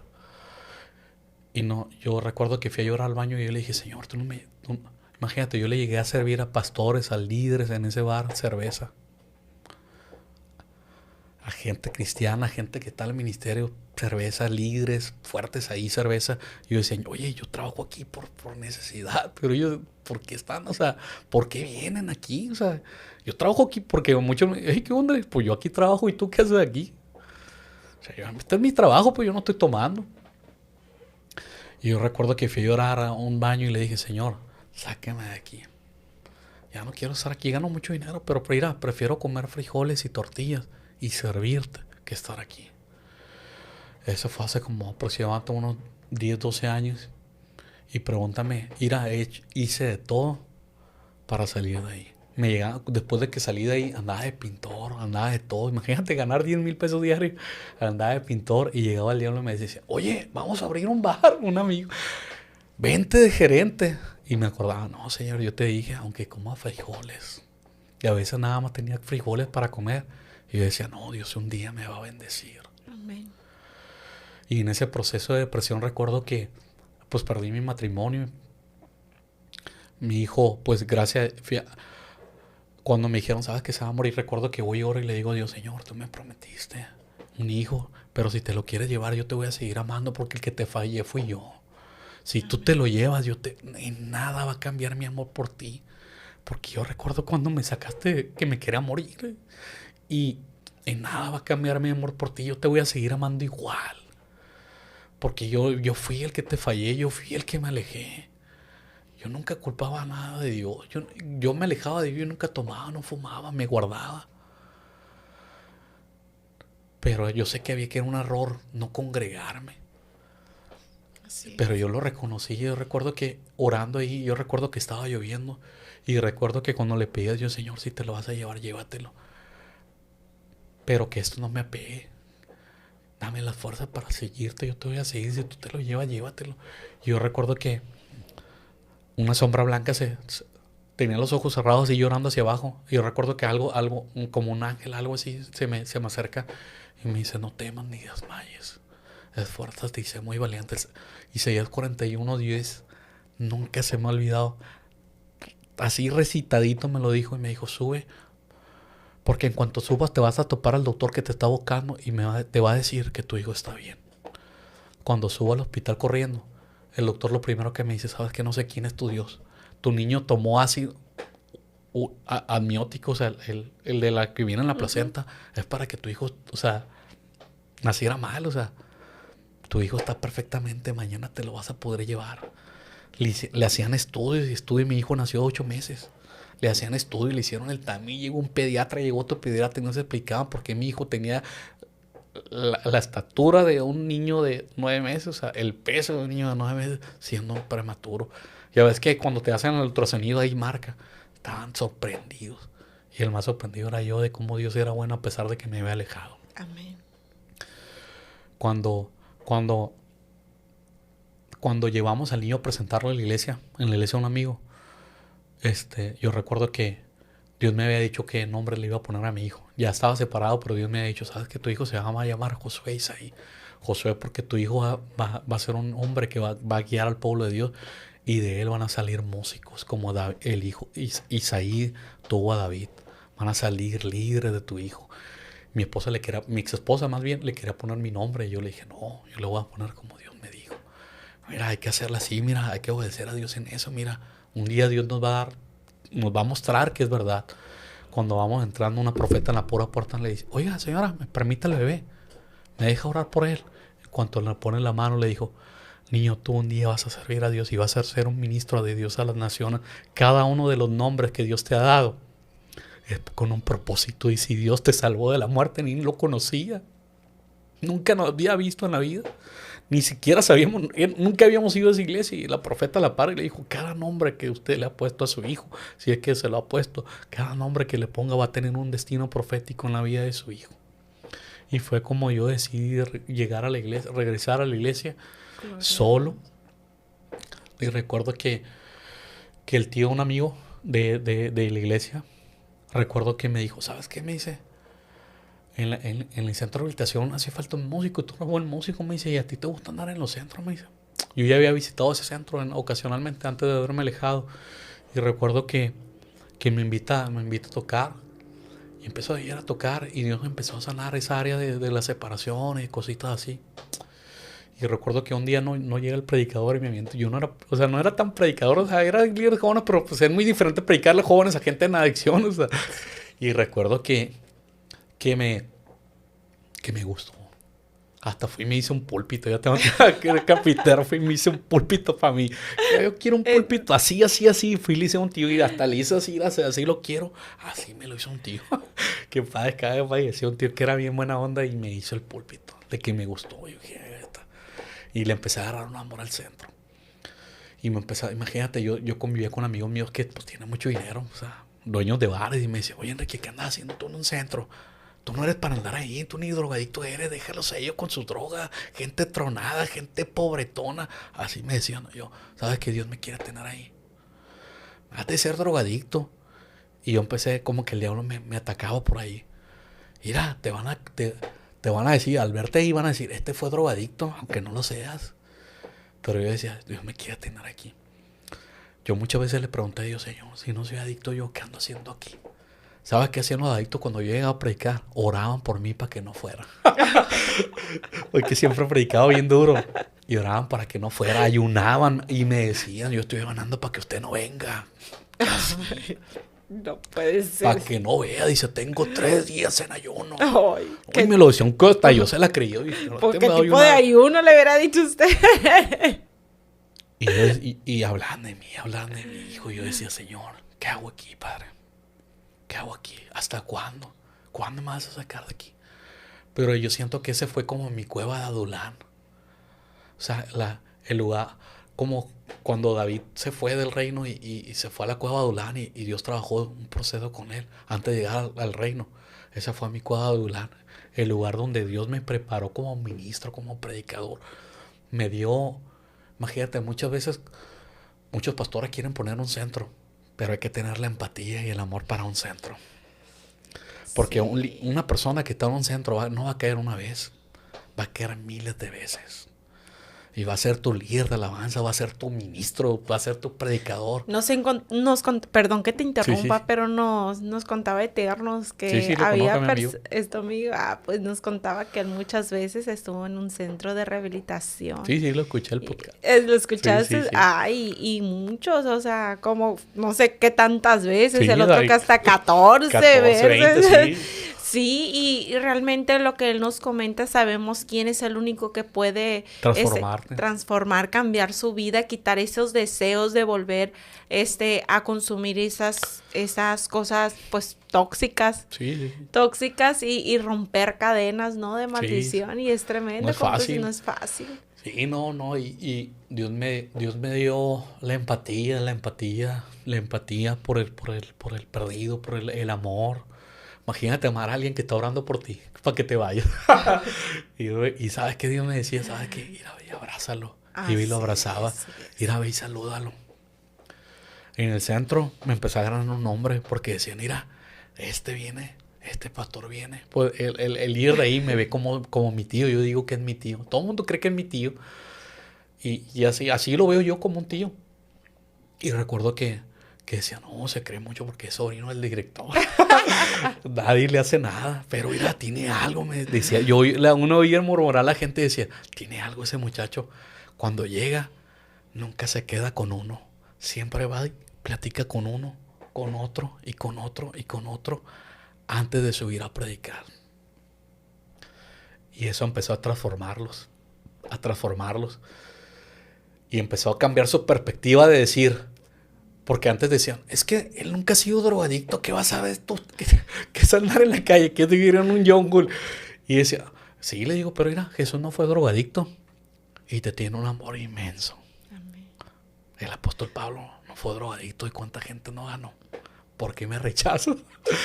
Y no, yo recuerdo que fui a llorar al baño y yo le dije, Señor, imagínate, yo le llegué a servir a pastores, a líderes en ese bar, cerveza. A gente cristiana, gente que está en el ministerio, cerveza, líderes fuertes ahí, cerveza. Y yo decía, oye, yo trabajo aquí por necesidad, pero ellos, ¿por qué están? O sea, ¿por qué vienen aquí? O sea, yo trabajo aquí porque muchos me dicen, ¿qué onda? Pues yo aquí trabajo y tú qué haces aquí. O sea, este es mi trabajo, pues yo no estoy tomando. Y yo recuerdo que fui a llorar a un baño y le dije, Señor, sáqueme de aquí. Ya no quiero estar aquí, gano mucho dinero, pero mira, prefiero comer frijoles y tortillas y servirte que estar aquí. Eso fue hace como aproximadamente unos 10, 12 años. Y pregúntame, hice de todo para salir de ahí. Me llegaba, después de que salí de ahí, andaba de pintor, andaba de todo. Imagínate ganar 10,000 pesos diarios. Andaba de pintor y llegaba el diablo y me decía, oye, vamos a abrir un bar, un amigo. Vente de gerente. Y me acordaba, no, señor, yo te dije, aunque coma frijoles. Y a veces nada más tenía frijoles para comer. Y yo decía, no, Dios un día me va a bendecir. Amén. Y en ese proceso de depresión recuerdo que pues perdí mi matrimonio. Mi hijo, pues gracias, cuando me dijeron, sabes que se va a morir, recuerdo que voy ahora y le digo a Dios, Señor, tú me prometiste un hijo, pero si te lo quieres llevar yo te voy a seguir amando porque el que te fallé fui yo. Si tú te lo llevas, en nada va a cambiar mi amor por ti. Porque yo recuerdo cuando me sacaste que me quería morir. Y en nada va a cambiar mi amor por ti. Yo te voy a seguir amando igual. Porque yo fui el que te fallé, yo fui el que me alejé. Yo nunca culpaba nada de Dios. Yo me alejaba de Dios, yo nunca tomaba, no fumaba, me guardaba. Pero yo sé que había que era un error no congregarme. Así Pero es. yo lo reconocí. Yo recuerdo que orando ahí, yo recuerdo que estaba lloviendo. Y recuerdo que cuando le pedí a Dios, Señor, si te lo vas a llevar, llévatelo. Pero que esto no me apegue. Dame las fuerzas para seguirte, yo te voy a seguir. Si tú te lo llevas, llévatelo. Y yo recuerdo que una sombra blanca tenía los ojos cerrados y llorando hacia abajo. Y yo recuerdo que algo, como un ángel, algo así, se me acerca y me dice, no temas ni desmayes. Esfuérzate y sé muy valiente. Isaías 41:10, nunca se me ha olvidado. Así recitadito me lo dijo y me dijo, sube. Porque en cuanto subas te vas a topar al doctor que te está buscando y te va a decir que tu hijo está bien. Cuando subo al hospital corriendo, el doctor lo primero que me dice, sabes que no sé quién es tu Dios. Tu niño tomó ácido amniótico, o sea, el de la que viene en la placenta, es para que tu hijo, o sea, naciera mal, o sea, tu hijo está perfectamente, mañana te lo vas a poder llevar. Le hacían estudios y mi hijo nació 8 meses. Le hacían estudios, le hicieron el TAMI, llegó un pediatra, llegó otro pediatra y no se explicaban por qué mi hijo tenía la estatura de un niño de 9 meses, o sea, el peso de un niño de 9 meses siendo un prematuro. Ya ves que cuando te hacen el ultrasonido ahí marca. Estaban sorprendidos. Y el más sorprendido era yo de cómo Dios era bueno a pesar de que me había alejado. Amén. cuando, cuando, cuando llevamos al niño a presentarlo en la iglesia de un amigo, yo recuerdo que Dios me había dicho qué nombre le iba a poner a mi hijo. Ya estaba separado, pero Dios me había dicho, ¿sabes que tu hijo se va a llamar Josué Isaí? Josué, porque tu hijo va a ser un hombre que va a guiar al pueblo de Dios, y de él van a salir músicos, como el hijo Isaí tuvo a David. Van a salir líderes de tu hijo. Mi ex esposa más bien, le quería poner mi nombre. Y yo le dije, no, yo le voy a poner como Dios me dijo. Mira, hay que hacerla así, mira, hay que obedecer a Dios en eso, mira. Un día Dios nos va a mostrar que es verdad. Cuando vamos entrando, una profeta en la pura puerta le dice, oiga, señora, me permite el bebé, me deja orar por él. En cuanto le pone la mano, le dijo, niño, tú un día vas a servir a Dios y vas a ser un ministro de Dios a las naciones. Cada uno de los nombres que Dios te ha dado es con un propósito. Y si Dios te salvó de la muerte, ni lo conocía, nunca nos había visto en la vida, ni siquiera sabíamos, nunca habíamos ido a esa iglesia. Y la profeta la para y le dijo, cada nombre que usted le ha puesto a su hijo, si es que se lo ha puesto, cada nombre que le ponga va a tener un destino profético en la vida de su hijo. Y fue como yo decidí llegar a la iglesia, regresar a la iglesia solo. Y recuerdo que el tío, un amigo de la iglesia, recuerdo que me dijo, ¿sabes qué? Me dice, en el centro de rehabilitación hace falta un músico, tú eres buen músico, me dice, ¿y a ti te gusta andar en los centros? Me dice. Yo ya había visitado ese centro ocasionalmente antes de haberme alejado. Y recuerdo que me invita a tocar. Y empezó a ir a tocar, y Dios empezó a sanar esa área de la separación y cositas así. Y recuerdo que un día no llega el predicador y me aviento. Yo no era tan predicador, o sea, era líder de jóvenes, pero pues es muy diferente predicarle a jóvenes a gente en adicción, o sea. Y recuerdo que me gustó. Hasta fui y me hice un púlpito. Ya tengo que recapitar. Fui y me hice un púlpito para mí. Yo quiero un púlpito así. Fui y le hice a un tío. Y hasta le hice así lo quiero. Así me lo hizo un tío. Que padre, cada vez falleció un tío que era bien buena onda y me hizo el púlpito. De que me gustó. Yo dije, y le empecé a agarrar un amor al centro. Y imagínate, yo convivía con amigos míos que pues tienen mucho dinero. O sea, dueños de bares. Y me decían, oye, Enrique, ¿qué andas haciendo tú en un centro? Tú no eres para andar ahí, tú ni drogadicto eres, déjalos a ellos con su droga, gente tronada, gente pobretona. Así me decían, yo, ¿sabes que Dios me quiere tener ahí? Has de ser drogadicto. Y yo empecé como que el diablo me atacaba por ahí. Mira, te van a decir, al verte ahí van a decir, este fue drogadicto, aunque no lo seas. Pero yo decía, Dios me quiere tener aquí. Yo muchas veces le pregunté a Dios, Señor, si no soy adicto yo, ¿qué ando haciendo aquí? ¿Sabes qué hacían los adictos cuando yo llegaba a predicar? Oraban por mí para que no fuera. Porque siempre predicaba bien duro. Y oraban para que no fuera. Ayunaban y me decían, yo estoy ayunando para que usted no venga. No puede ser. Para que no vea. Dice, tengo 3 días en ayuno. Ay, y me lo decía un costa. Yo se la creí. ¿Por qué tipo de ayuno le hubiera dicho usted? Y hablaban de mí, hijo. Y yo decía, Señor, ¿qué hago aquí, Padre? ¿Qué hago aquí? ¿Hasta cuándo? ¿Cuándo me vas a sacar de aquí? Pero yo siento que ese fue como mi cueva de Adulán. O sea, el lugar, como cuando David se fue del reino y se fue a la cueva de Adulán y Dios trabajó un proceso con él antes de llegar al reino. Esa fue mi cueva de Adulán. El lugar donde Dios me preparó como ministro, como predicador. Me dio, imagínate, muchas veces, muchos pastores quieren poner un centro. Pero hay que tener la empatía y el amor para un centro. Porque sí, una persona que está en un centro no va a caer una vez. Va a caer miles de veces. Y va a ser tu líder de alabanza, va a ser tu ministro, va a ser tu predicador. Perdón que te interrumpa, sí. Pero nos contaba Eternos que había esto amigo, pues nos contaba que él muchas veces estuvo en un centro de rehabilitación. Sí, lo escuché el podcast. ¿Lo escuchaste? Sí. Ay, y muchos, o sea, como no sé qué tantas veces, el otro que hasta 14 veces. 20, sí. Sí, y realmente lo que él nos comenta, sabemos quién es el único que puede transformar, cambiar su vida, quitar esos deseos de volver a consumir esas cosas pues tóxicas. Sí. Tóxicas y romper cadenas, ¿no? De maldición, sí. Y es tremendo. No es fácil. No es fácil. Sí, no, y Dios me dio la empatía por el perdido, por el amor. Imagínate amar a alguien que está orando por ti para que te vayas. y ¿sabes qué Dios me decía? ¿Sabes qué? Ir a ver y abrázalo. Y lo abrazaba. Ir a ver y salúdalo. En el centro me empezó a ganar un nombre porque decían, mira, este viene, este pastor viene. Pues el líder de ahí me ve como mi tío. Yo digo que es mi tío. Todo el mundo cree que es mi tío. Y así lo veo yo como un tío. Y recuerdo que decía, no, se cree mucho porque es sobrino del director. Nadie le hace nada. Pero mira, tiene algo, me decía. Uno oía murmurar a la gente y decía, tiene algo ese muchacho. Cuando llega, nunca se queda con uno. Siempre va y platica con uno, con otro, y con otro, y con otro, antes de subir a predicar. Y eso empezó a transformarlos. Y empezó a cambiar su perspectiva de decir, porque antes decían, es que él nunca ha sido drogadicto, ¿qué vas a ver tú? ¿Qué es andar en la calle? ¿Qué es vivir en un jungle? Y decía, sí, le digo, pero mira, Jesús no fue drogadicto y te tiene un amor inmenso. Amén. El apóstol Pablo no fue drogadicto y cuánta gente no ganó. ¿Por qué me rechazas?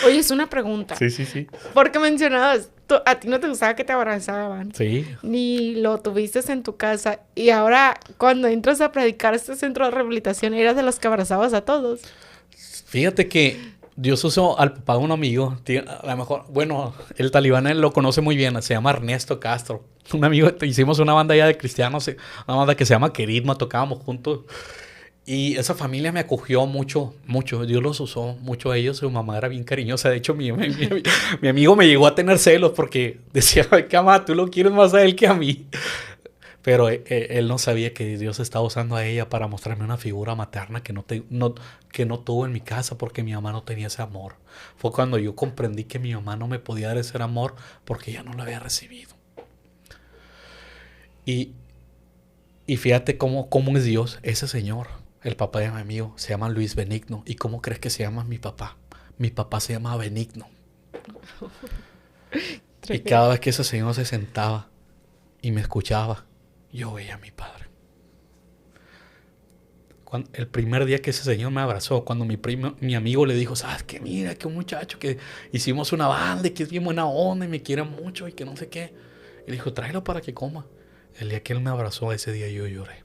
Oye, es una pregunta. Sí. Porque mencionabas, a ti no te gustaba que te abrazaban. Sí. Ni lo tuviste en tu casa. Y ahora, cuando entras a predicar a este centro de rehabilitación, eras de los que abrazabas a todos. Fíjate que Dios usó al papá de un amigo. A lo mejor, bueno, el talibán él lo conoce muy bien. Se llama Ernesto Castro. Un amigo, hicimos una banda ya de cristianos. Una banda que se llama Queridma. Tocábamos juntos. Y esa familia me acogió mucho. Dios los usó mucho a ellos. Su mamá era bien cariñosa. De hecho, mi amigo me llegó a tener celos porque decía, ay, que mamá, tú lo quieres más a él que a mí. Pero él no sabía que Dios estaba usando a ella para mostrarme una figura materna que no tuvo en mi casa porque mi mamá no tenía ese amor. Fue cuando yo comprendí que mi mamá no me podía dar ese amor porque ella no lo había recibido. Y fíjate cómo es Dios, ese señor. El papá de mi amigo se llama Luis Benigno. ¿Y cómo crees que se llama mi papá? Mi papá se llama Benigno. Y cada vez que ese señor se sentaba y me escuchaba, yo veía a mi padre. El primer día que ese señor me abrazó, cuando mi amigo le dijo, ¿sabes qué? Mira, que un muchacho que hicimos una banda y que es bien buena onda y me quiere mucho y que no sé qué. Y le dijo, tráelo para que coma. El día que él me abrazó, ese día yo lloré.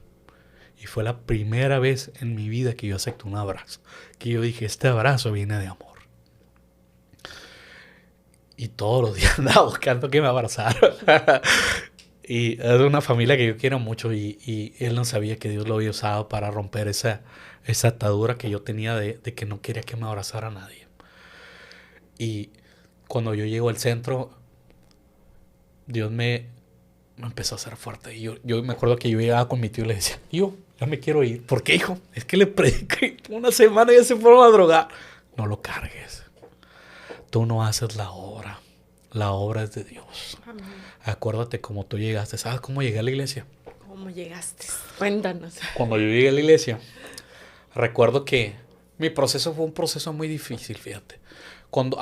Y fue la primera vez en mi vida que yo acepté un abrazo. Que yo dije, este abrazo viene de amor. Y todos los días andaba buscando que me abrazaran. Y es una familia que yo quiero mucho. Y él no sabía que Dios lo había usado para romper esa atadura que yo tenía de que no quería que me abrazara nadie. Y cuando yo llego al centro, Dios me empezó a hacer fuerte. Y yo me acuerdo que yo llegaba con mi tío y le decía, yo ya me quiero ir. ¿Por qué, hijo? Es que le prediqué una semana y ya se fueron a drogar. No lo cargues. Tú no haces la obra. La obra es de Dios. Amén. Acuérdate cómo tú llegaste. ¿Sabes cómo llegué a la iglesia? ¿Cómo llegaste? Cuéntanos. Cuando yo llegué a la iglesia, recuerdo que mi proceso fue un proceso muy difícil, fíjate. Cuando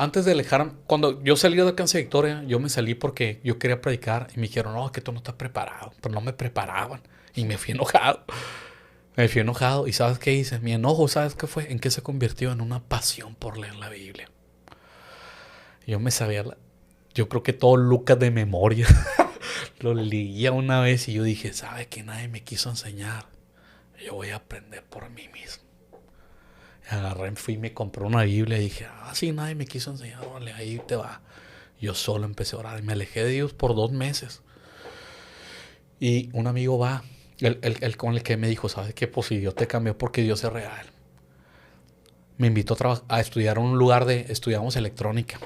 yo salí de Alcance Victoria, yo me salí porque yo quería predicar y me dijeron, no, es que tú no estás preparado. Pero no me preparaban y me fui enojado. ¿Y sabes qué hice? Mi enojo, ¿sabes qué fue? ¿En qué se convirtió? En una pasión por leer la Biblia. Yo me sabía, yo creo que todo Lucas de memoria. Lo leía una vez y yo dije, ¿sabes qué? Nadie me quiso enseñar. Yo voy a aprender por mí mismo. Agarré, fui y me compré una Biblia y dije, sí, nadie me quiso enseñar, órale, ahí te va. Yo solo empecé a orar y me alejé de Dios por 2 meses. Y un amigo va, el con el que me dijo, ¿sabes qué? Pues si Dios te cambió porque Dios es real. Me invitó a estudiar en un lugar estudiamos electrónica.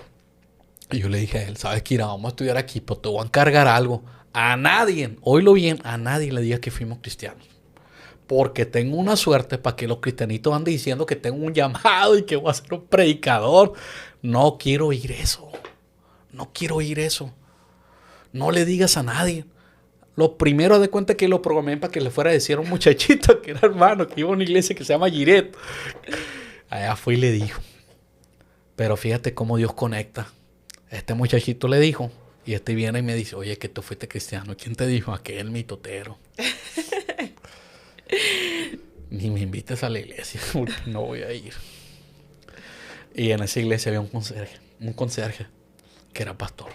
Y yo le dije a él, ¿sabes qué? Vamos a estudiar aquí, pero te voy a encargar algo. A nadie, oílo bien, a nadie le digas que fuimos cristianos. Porque tengo una suerte para que los cristianitos anden diciendo que tengo un llamado y que voy a ser un predicador. No quiero oír eso. No le digas a nadie. Lo primero de cuenta que lo programé para que le fuera a decir a un muchachito que era hermano, que iba a una iglesia que se llama Giret. Allá fue y le dijo. Pero fíjate cómo Dios conecta. Este muchachito le dijo, y este viene y me dice, oye, que tú fuiste cristiano. ¿Quién te dijo? Aquel mitotero. Ni me invites a la iglesia, porque no voy a ir. Y en esa iglesia había un conserje que era pastor.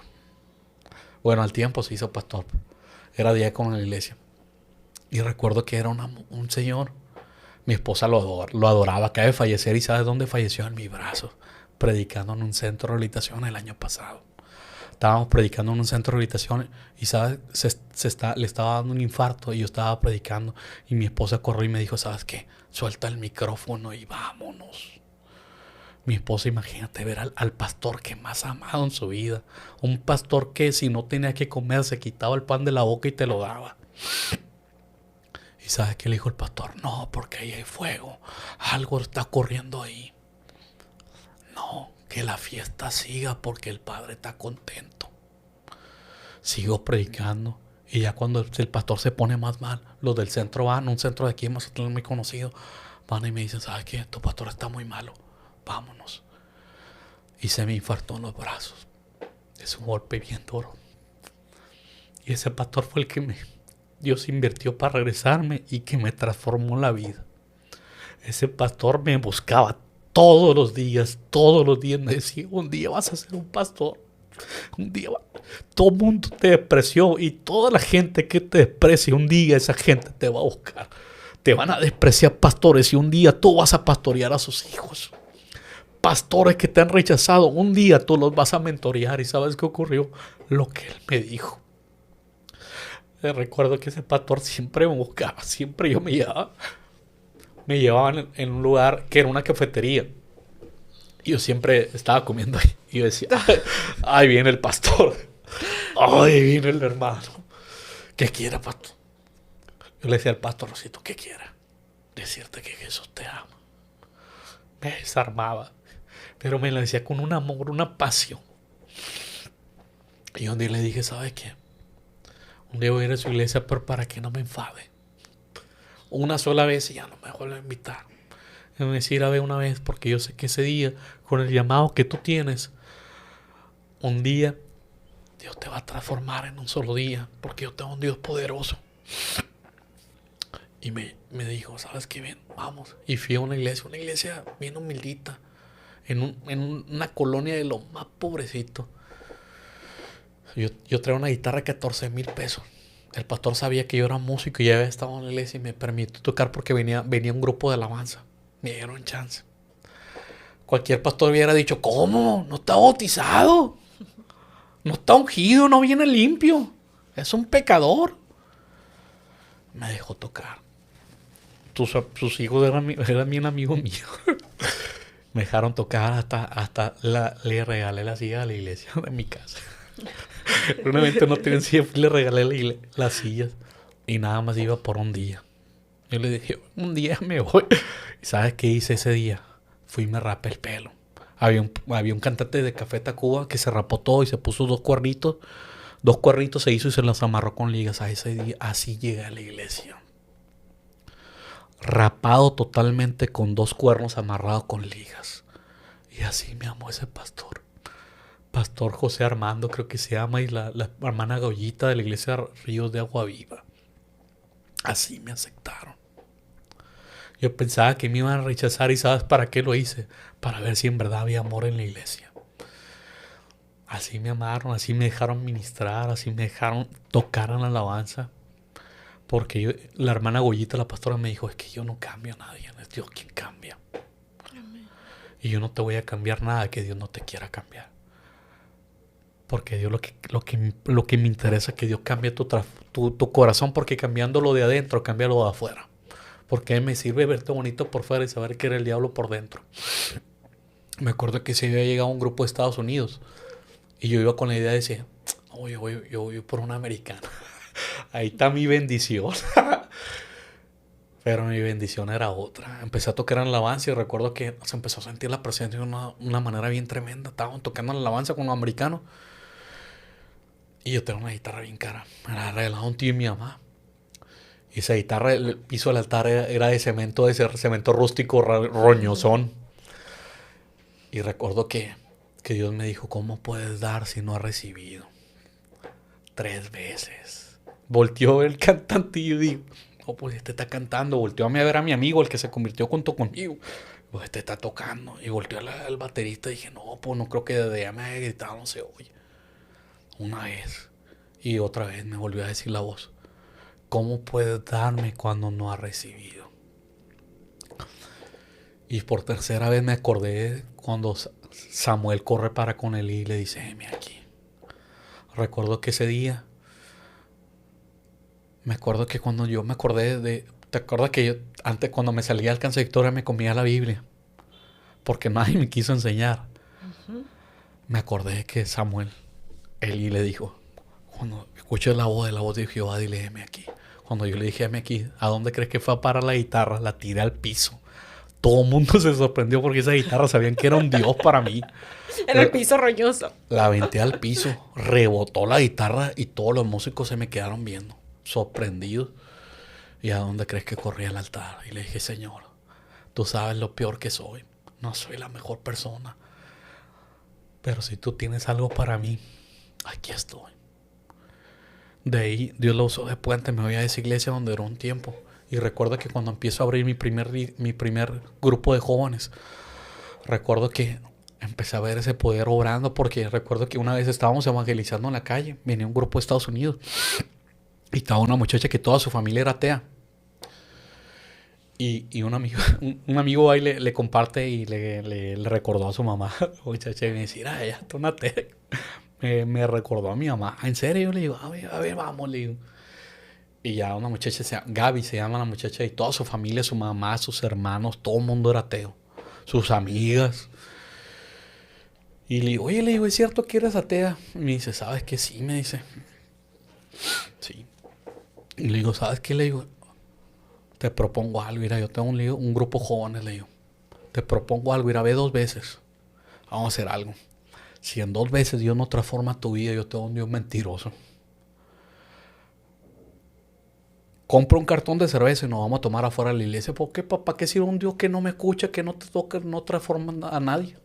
Bueno, al tiempo se hizo pastor. Era diácono en la iglesia. Y recuerdo que era un señor. Mi esposa lo adoraba. Acaba de fallecer y ¿sabes dónde falleció? En mis brazos. Predicando en un centro de rehabilitación el año pasado. Estábamos predicando en un centro de rehabilitación y ¿sabes? Le estaba dando un infarto y yo estaba predicando. Y mi esposa corrió y me dijo, ¿sabes qué? Suelta el micrófono y vámonos. Mi esposa, imagínate ver al pastor que más ha amado en su vida. Un pastor que si no tenía que comer se quitaba el pan de la boca y te lo daba. ¿Y sabes qué le dijo el pastor? No, porque ahí hay fuego. Algo está ocurriendo ahí. No, que la fiesta siga porque el padre está contento. Sigo predicando. Y ya cuando el pastor se pone más mal, los del centro van, un centro de aquí en Mazatlán muy conocido, van y me dicen, ¿sabes qué? Tu pastor está muy malo. Vámonos. Y se me infartó en los brazos. Es un golpe bien duro. Y ese pastor fue el que Dios invirtió para regresarme y que me transformó la vida. Ese pastor me buscaba todos los días me decía, un día vas a ser un pastor. Un día todo el mundo te despreció y toda la gente que te desprecia, un día esa gente te va a buscar. Te van a despreciar pastores y un día tú vas a pastorear a sus hijos. Pastores que te han rechazado, un día tú los vas a mentorear. ¿Y sabes qué ocurrió? Lo que él me dijo. Recuerdo que ese pastor siempre me buscaba, siempre yo me llevaban en un lugar que era una cafetería. Y yo siempre estaba comiendo ahí. Y yo decía, ahí viene el pastor. Ahí viene el hermano. ¿Qué quiere, pastor? Yo le decía al pastor Rosito, ¿qué quiere? Decirte que Jesús te ama. Me desarmaba. Pero me lo decía con un amor, una pasión. Y un día le dije, ¿sabes qué? Un día voy a ir a su iglesia, pero para que no me enfade. Una sola vez y ya no me vuelvo a invitar. Me decir a ver una vez, porque yo sé que ese día, con el llamado que tú tienes, un día Dios te va a transformar en un solo día, porque yo tengo un Dios poderoso. Y me dijo, ¿sabes qué? Bien, vamos. Y fui a una iglesia bien humildita, en una colonia de lo más pobrecito. Yo traía una guitarra de 14,000 pesos. El pastor sabía que yo era músico y ya estaba en la iglesia y me permitió tocar porque venía un grupo de alabanza. Me dieron chance. Cualquier pastor hubiera dicho, ¿cómo? ¿No está bautizado? ¿No está ungido? ¿No viene limpio? Es un pecador. Me dejó tocar. Sus hijos eran bien amigos míos. Me dejaron tocar hasta le regalé la silla a la iglesia de mi casa. Una vez no tenía silla, le regalé las sillas y nada más iba por un día. Yo le dije, un día me voy. ¿Y sabes qué hice ese día? Fui y me rapé el pelo. Había un cantante de Café Tacuba que se rapó todo y se puso 2 cuernitos. 2 cuernitos se hizo y se los amarró con ligas. A ese día, así llegué a la iglesia. Rapado totalmente con 2 cuernos amarrados con ligas. Y así me amó ese pastor. Pastor José Armando creo que se llama, y la hermana Goyita de la iglesia Ríos de Agua Viva. Así me aceptaron. Yo pensaba que me iban a rechazar y ¿sabes para qué lo hice? Para ver si en verdad había amor en la iglesia. Así me amaron, así me dejaron ministrar, así me dejaron tocar en la alabanza. Porque la hermana Goyita, la pastora, me dijo, es que yo no cambio a nadie, es Dios quien cambia. Amén. Y yo no te voy a cambiar nada que Dios no te quiera cambiar. Porque Dios lo que me interesa es que Dios cambie tu corazón, porque cambiándolo de adentro, cámbialo de afuera. Porque me sirve verte bonito por fuera y saber que eres el diablo por dentro. Me acuerdo que se había llegado un grupo de Estados Unidos y yo iba con la idea de decir, oh, yo voy por una americana. Ahí está mi bendición. Pero mi bendición era otra. Empecé a tocar en alabanza y recuerdo que se empezó a sentir la presencia de una manera bien tremenda. Estaban tocando en alabanza con los americanos. Y yo tengo una guitarra bien cara. Me la regaló un tío y mi mamá. Y esa guitarra, el piso del altar era de cemento rústico roñosón. Y recuerdo que Dios me dijo, ¿cómo puedes dar si no has recibido? 3 veces. Volteó el cantante y yo digo, oh, pues este está cantando. Volteó a ver a mi amigo, el que se convirtió junto conmigo. Pues te está tocando. Y volteó al baterista y dije, no, pues no creo que desde allá me haya gritado, no se oye. Una vez. Y otra vez me volvió a decir la voz, ¿cómo puedes darme cuando no has recibido? Y por tercera vez me acordé cuando Samuel corre para con él y le dice, heme aquí. Recuerdo que ese día, me acuerdo que cuando yo me acordé de... ¿Te acuerdas que yo antes cuando me salía al Alcance Victoria me comía la Biblia? Porque nadie me quiso enseñar. Me acordé que Samuel, Eli le dijo, cuando escuché la voz de Jehová, dile, heme aquí. Cuando yo le dije, heme aquí, ¿a dónde crees que fue a parar la guitarra? La tiré al piso. Todo el mundo se sorprendió porque esa guitarra sabían que era un dios para mí. En el piso roñoso. La aventé al piso, rebotó la guitarra y todos los músicos se me quedaron viendo, sorprendidos. ¿Y a dónde crees que corrí al altar? Y le dije, Señor, tú sabes lo peor que soy. No soy la mejor persona. Pero si tú tienes algo para mí, aquí estoy. De ahí Dios lo usó de puente. Me voy a esa iglesia donde duró un tiempo. Y recuerdo que cuando empiezo a abrir mi primer grupo de jóvenes, recuerdo que empecé a ver ese poder obrando, porque recuerdo que una vez estábamos evangelizando en la calle, venía un grupo de Estados Unidos y estaba una muchacha que toda su familia era atea. Y un amigo ahí le comparte y le recordó a su mamá, muchacha, y me dice, ella está una atea. Me recordó a mi mamá. ¿En serio? Yo le digo, a ver, vamos, le digo. Y ya una muchacha, Gaby se llama la muchacha, y toda su familia, su mamá, sus hermanos, todo el mundo era ateo. Sus amigas. Y le digo, oye, le digo, ¿es cierto que eres atea? Y me dice, ¿sabes qué? Sí, me dice. Sí. Y le digo, ¿sabes qué? Le digo, te propongo algo. Mira, yo tengo un grupo de jóvenes, le digo. Te propongo algo. Mira, ve 2 veces. Vamos a hacer algo. Si en 2 veces Dios no transforma tu vida, yo tengo un Dios mentiroso. Compra un cartón de cerveza y nos vamos a tomar afuera de la iglesia. ¿Por qué, papá? ¿Qué sirve un Dios que no me escucha, que no te toca, no transforma a nadie?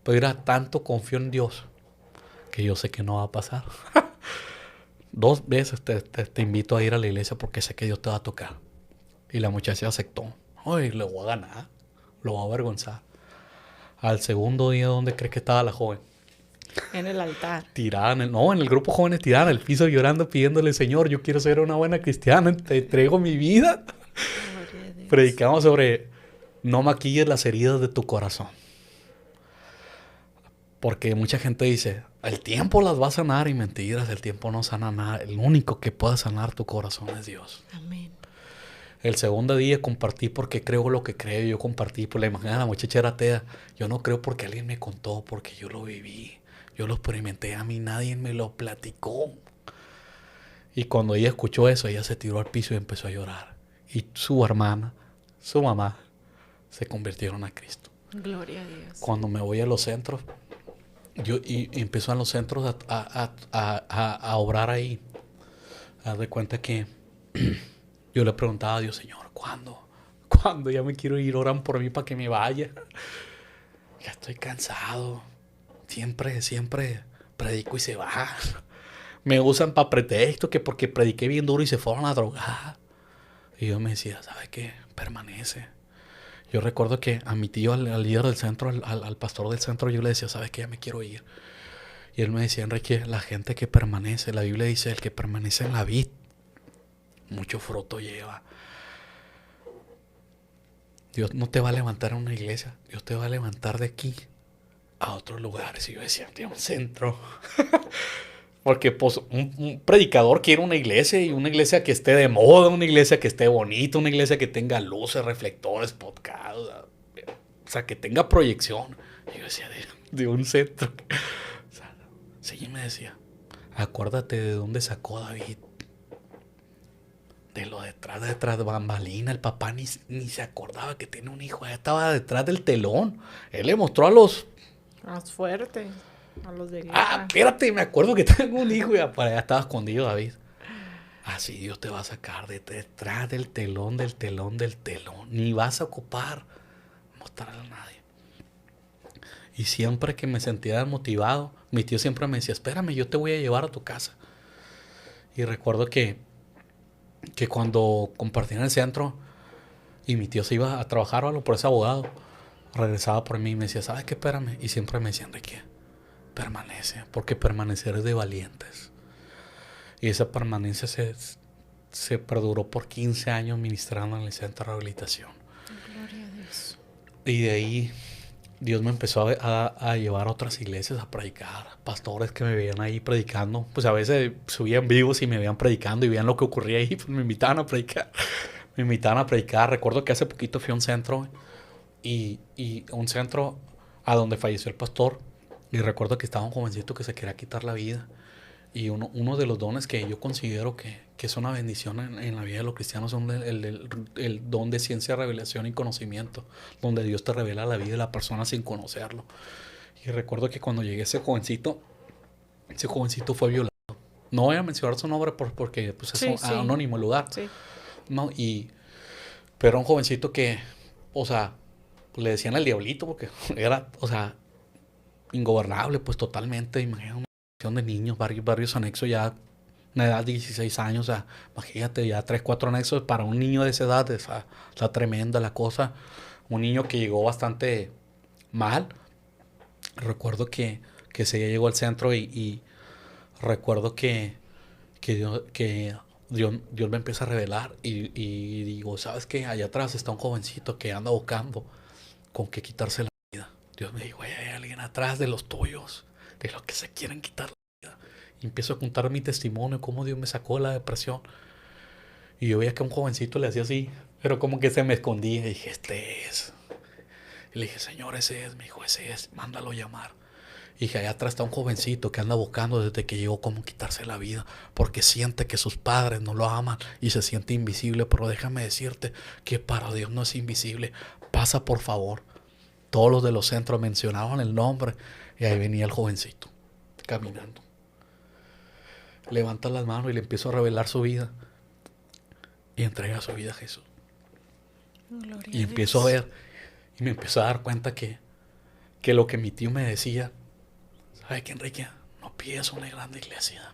Pero mira, tanto confío en Dios que yo sé que no va a pasar. 2 veces te invito a ir a la iglesia porque sé que Dios te va a tocar. Y la muchacha aceptó. Ay, le voy a ganar. Lo voy a avergonzar. Al segundo día, ¿dónde crees que estaba la joven? En el altar. Tirada en el grupo jóvenes, tirada en el piso llorando, pidiéndole, Señor, yo quiero ser una buena cristiana, te entrego mi vida. Predicamos sobre no maquilles las heridas de tu corazón. Porque mucha gente dice, el tiempo las va a sanar, y mentiras, el tiempo no sana nada. El único que pueda sanar tu corazón es Dios. Amén. El segundo día compartí porque creo lo que creo. Yo compartí, por la imagen de la muchacha era atea. Yo no creo porque alguien me contó, porque yo lo viví. Yo lo experimenté, a mí nadie me lo platicó. Y cuando ella escuchó eso, ella se tiró al piso y empezó a llorar. Y su hermana, su mamá, se convirtieron a Cristo. Gloria a Dios. Cuando me voy a los centros, y empezó en los centros a obrar ahí. Haz de cuenta que yo le preguntaba a Dios, Señor, ¿cuándo? ¿Cuándo? Ya me quiero ir, oran por mí para que me vaya. Ya estoy cansado. Siempre predico y se va. Me usan para pretexto, que porque prediqué bien duro y se fueron a drogar. Y yo me decía, ¿sabes qué? Permanece. Yo recuerdo que a mi tío, al líder del centro, al pastor del centro, yo le decía, ¿sabes qué? Ya me quiero ir. Y él me decía, Enrique, la gente que permanece, la Biblia dice, el que permanece en la vid, mucho fruto lleva. Dios no te va a levantar en una iglesia, Dios te va a levantar de aquí a otros lugares. Y yo decía, tío, un centro. Porque pues un predicador quiere una iglesia, y una iglesia que esté de moda, una iglesia que esté bonita, una iglesia que tenga luces, reflectores, podcast, o sea, que tenga proyección. Y yo decía, de un centro. O sea, sí, me decía, acuérdate de dónde sacó David. De lo detrás de bambalina. El papá ni se acordaba que tiene un hijo. Ella estaba detrás del telón. Él le mostró a los fuertes, a los de guerra. Espérate, me acuerdo que tengo un hijo y para allá estaba escondido David. Así Dios te va a sacar detrás del telón. Ni vas a ocupar mostrarle a nadie. Y siempre que me sentía desmotivado, mi tío siempre me decía, espérame, yo te voy a llevar a tu casa. Y recuerdo que cuando compartí en el centro y mi tío se iba a trabajar, por ese abogado, regresaba por mí y me decía, ¿sabes qué? Espérame. Y siempre me decía, Enrique, permanece, porque permanecer es de valientes. Y esa permanencia se perduró por 15 años ministrando en el centro de rehabilitación. Gloria a Dios. Y de ahí Dios me empezó a llevar a otras iglesias a predicar. Pastores que me veían ahí predicando. Pues a veces subían vivos y me veían predicando y veían lo que ocurría ahí. Pues me invitaban a predicar. Me invitaban a predicar. Recuerdo que hace poquito fui a un centro. Y un centro a donde falleció el pastor. Y recuerdo que estaba un jovencito que se quería quitar la vida. Y uno de los dones que yo considero que es una bendición en la vida de los cristianos son el don de ciencia, revelación y conocimiento, donde Dios te revela la vida de la persona sin conocerlo. Y recuerdo que cuando llegué ese jovencito fue violado. No voy a mencionar su nombre porque pues, es anónimo el lugar. Sí. ¿No? Pero era un jovencito que, o sea, le decían el diablito porque era, o sea, ingobernable, pues totalmente. Imagínate de niños, varios anexos ya, una edad de 16 años, o sea, imagínate ya 3, 4 anexos para un niño de esa edad, está tremenda la cosa. Un niño que llegó bastante mal. Recuerdo que ese día llegó al centro y recuerdo que Dios me empieza a revelar y digo, ¿sabes qué? Allá atrás está un jovencito que anda buscando con qué quitarse la vida. Dios me dijo, hay alguien atrás de los tuyos, de los que se quieren quitar la vida. Y empiezo a contar mi testimonio, cómo Dios me sacó de la depresión. Y yo veía que a un jovencito le hacía así, pero como que se me escondía. Y dije, este es. Y le dije, Señor, ese es. Me dijo, ese es, mándalo llamar. Y dije, allá atrás está un jovencito que anda buscando desde que llegó cómo quitarse la vida, porque siente que sus padres no lo aman y se siente invisible. Pero déjame decirte que para Dios no es invisible. Pasa por favor. Todos los de los centros mencionaban el nombre y ahí venía el jovencito caminando. Levanta las manos y le empiezo a revelar su vida y entrega su vida a Jesús. Gloria Y empiezo a ver y me empiezo a dar cuenta que lo que mi tío me decía, ¿sabe qué, Enrique? No pidas una grande iglesia,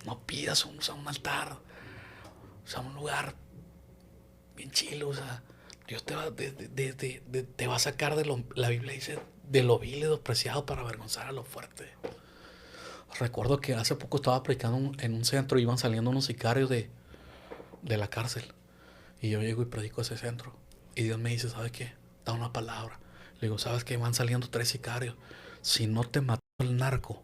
no pidas un altar, o sea, un lugar bien chilo, o sea, Dios te va a sacar la Biblia dice, de lo vil y despreciado para avergonzar a lo fuerte. Recuerdo que hace poco estaba predicando en un centro, iban saliendo unos sicarios de la cárcel. Y yo llego y predico ese centro. Y Dios me dice, ¿sabes qué? Da una palabra. Le digo, ¿sabes qué? Van saliendo 3 sicarios. Si no te mató el narco,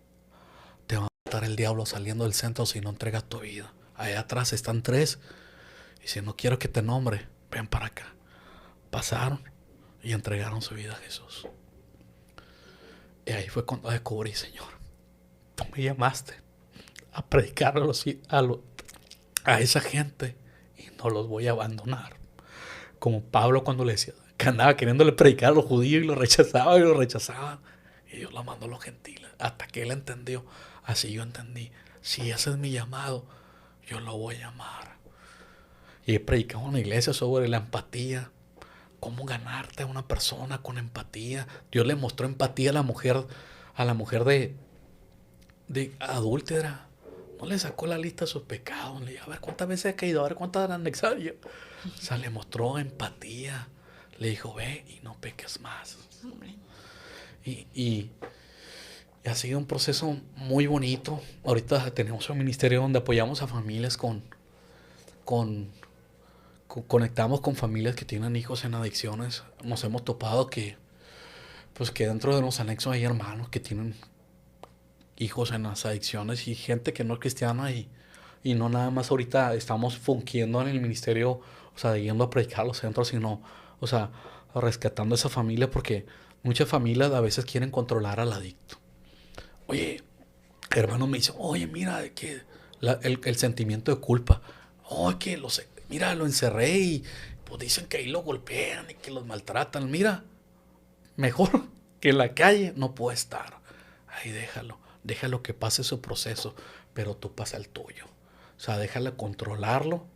te va a matar el diablo saliendo del centro si no entregas tu vida. Allá atrás están 3. Y si no quiero que te nombre, ven para acá. Pasaron y entregaron su vida a Jesús. Y ahí fue cuando descubrí, Señor, tú me llamaste a predicar a esa gente y no los voy a abandonar. Como Pablo cuando le decía que andaba queriéndole predicar a los judíos y lo rechazaban. Y Dios lo mandó a los gentiles. Hasta que él entendió. Así yo entendí. Si ese es mi llamado, yo lo voy a llamar. Y he predicado en una iglesia sobre la empatía. Cómo ganarte a una persona con empatía. Dios le mostró empatía a la mujer de adúltera. No le sacó la lista de sus pecados. Le dijo, a ver cuántas veces he caído, a ver cuántas han anexado yo. O sea, le mostró empatía. Le dijo, ve y no peques más. Y ha sido un proceso muy bonito. Ahorita tenemos un ministerio donde apoyamos a familias conectamos con familias que tienen hijos en adicciones. Nos hemos topado que dentro de los anexos hay hermanos que tienen hijos en las adicciones y gente que no es cristiana y no nada más ahorita estamos fungiendo en el ministerio, o sea, yendo a predicar a los centros, sino, o sea, rescatando a esa familia porque muchas familias a veces quieren controlar al adicto. Oye, hermano me dice, oye, mira, que el sentimiento de culpa. Oye, que mira, lo encerré y pues dicen que ahí lo golpean y que los maltratan. Mira, mejor que en la calle no puede estar. Ahí déjalo que pase su proceso, pero tú pasa el tuyo. O sea, déjala controlarlo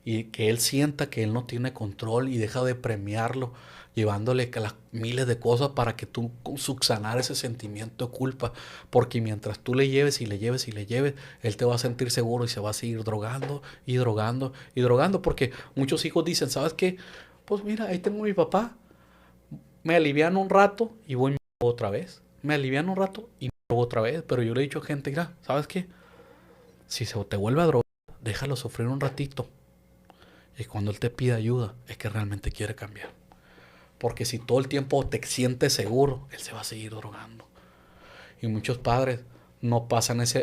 y que él sienta que él no tiene control y deja de premiarlo, llevándole las miles de cosas para que tú subsanar ese sentimiento de culpa, porque mientras tú le lleves, él te va a sentir seguro y se va a seguir drogando y drogando y drogando, porque muchos hijos dicen, ¿sabes qué? Pues mira, ahí tengo a mi papá, me alivian un rato y voy y me drogo otra vez. Me alivian un rato y me drogo otra vez. Pero yo le he dicho a gente, mira, ¿sabes qué? Si se te vuelve a drogar, déjalo sufrir un ratito. Y cuando él te pida ayuda, es que realmente quiere cambiar. Porque si todo el tiempo te sientes seguro, él se va a seguir drogando. Y muchos padres no pasan ese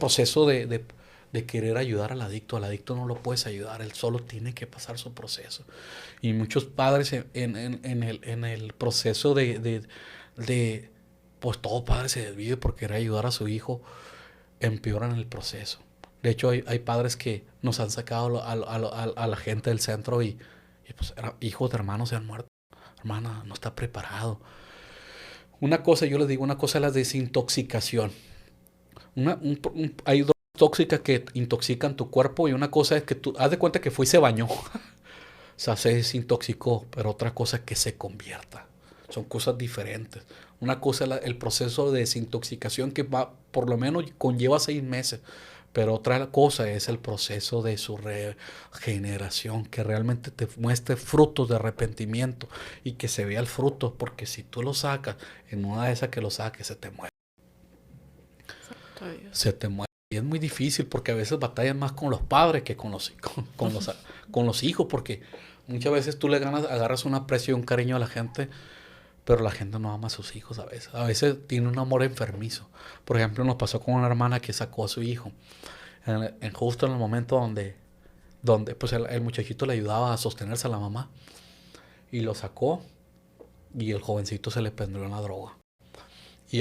proceso de querer ayudar al adicto. Al adicto no lo puedes ayudar, él solo tiene que pasar su proceso. Y muchos padres en el proceso pues todo padre se desvive por querer ayudar a su hijo, empeoran el proceso. De hecho, hay padres que nos han sacado a la gente del centro y pues hijos de hermanos se han muerto. Hermana, no está preparado. Una cosa, yo les digo, una cosa es la desintoxicación. Hay drogas tóxicas que intoxican tu cuerpo y una cosa es que tú, haz de cuenta que fue y se bañó. O sea, se desintoxicó, pero otra cosa es que se convierta. Son cosas diferentes. Una cosa es el proceso de desintoxicación que va, por lo menos conlleva 6 meses. Pero otra cosa es el proceso de su regeneración, que realmente te muestre frutos de arrepentimiento y que se vea el fruto, porque si tú lo sacas, en una de esas que lo saques, se te muere. Se te muere. Y es muy difícil porque a veces batallas más con los padres que con los hijos, porque muchas veces tú le agarras un aprecio y un cariño a la gente, pero la gente no ama a sus hijos a veces. A veces tiene un amor enfermizo. Por ejemplo, nos pasó con una hermana que sacó a su hijo. Justo en el momento donde pues el muchachito le ayudaba a sostenerse a la mamá. Y lo sacó y el jovencito se le prendió en la droga. Y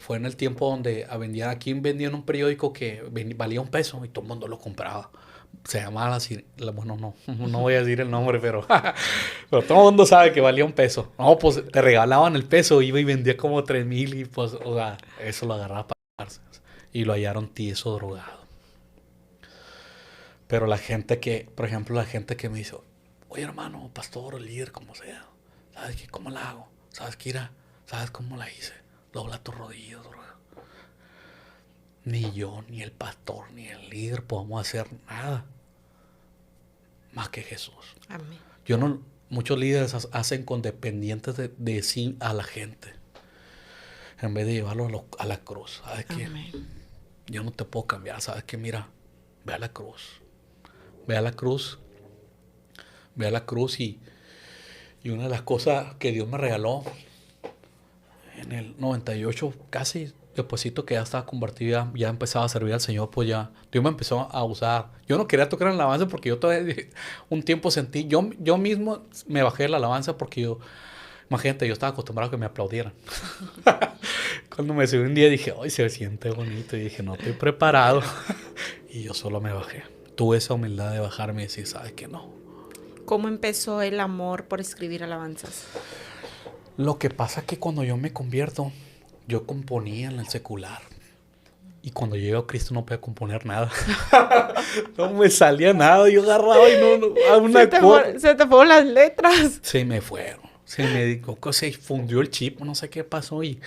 fue en el tiempo donde aquí vendían un periódico que valía $1 y todo el mundo lo compraba. Se llamaba bueno, no voy a decir el nombre, pero todo el mundo sabe que valía $1. No, pues te regalaban el peso, iba y vendía como 3,000 y pues, o sea, eso lo agarraba para pagarse. Y lo hallaron tieso, drogado. Pero por ejemplo, la gente que me dice, oye hermano, pastor o líder, como sea, ¿sabes qué? ¿Cómo la hago? ¿Sabes qué irá? ¿Sabes cómo la hice? Dobla tus rodillas, drogado. Ni yo, ni el pastor, ni el líder podemos hacer nada más que Jesús. Amén. Muchos líderes hacen condependientes de sí a la gente en vez de llevarlo a la cruz. ¿Sabes qué? Yo no te puedo cambiar. ¿Sabes qué? Mira, ve a la cruz. Ve a la cruz. Ve a la cruz y una de las cosas que Dios me regaló en el 98, casi despuesito que ya estaba convertido, ya empezaba a servir al Señor, pues ya Dios me empezó a usar. Yo no quería tocar en la alabanza porque yo todavía un tiempo sentí, yo mismo me bajé de la alabanza porque imagínate, yo estaba acostumbrado a que me aplaudieran. Cuando me subí un día dije, ay, se siente bonito, y dije, no estoy preparado. Y yo solo me bajé. Tuve esa humildad de bajarme y decir, ¿sabes qué? No. ¿Cómo empezó el amor por escribir alabanzas? Lo que pasa es que cuando yo me convierto, yo componía en el secular. Y cuando llegué a Cristo no podía componer nada. No me salía nada. Yo agarraba y se te fueron las letras. Se me fueron. Se fundió el chip. No sé qué pasó y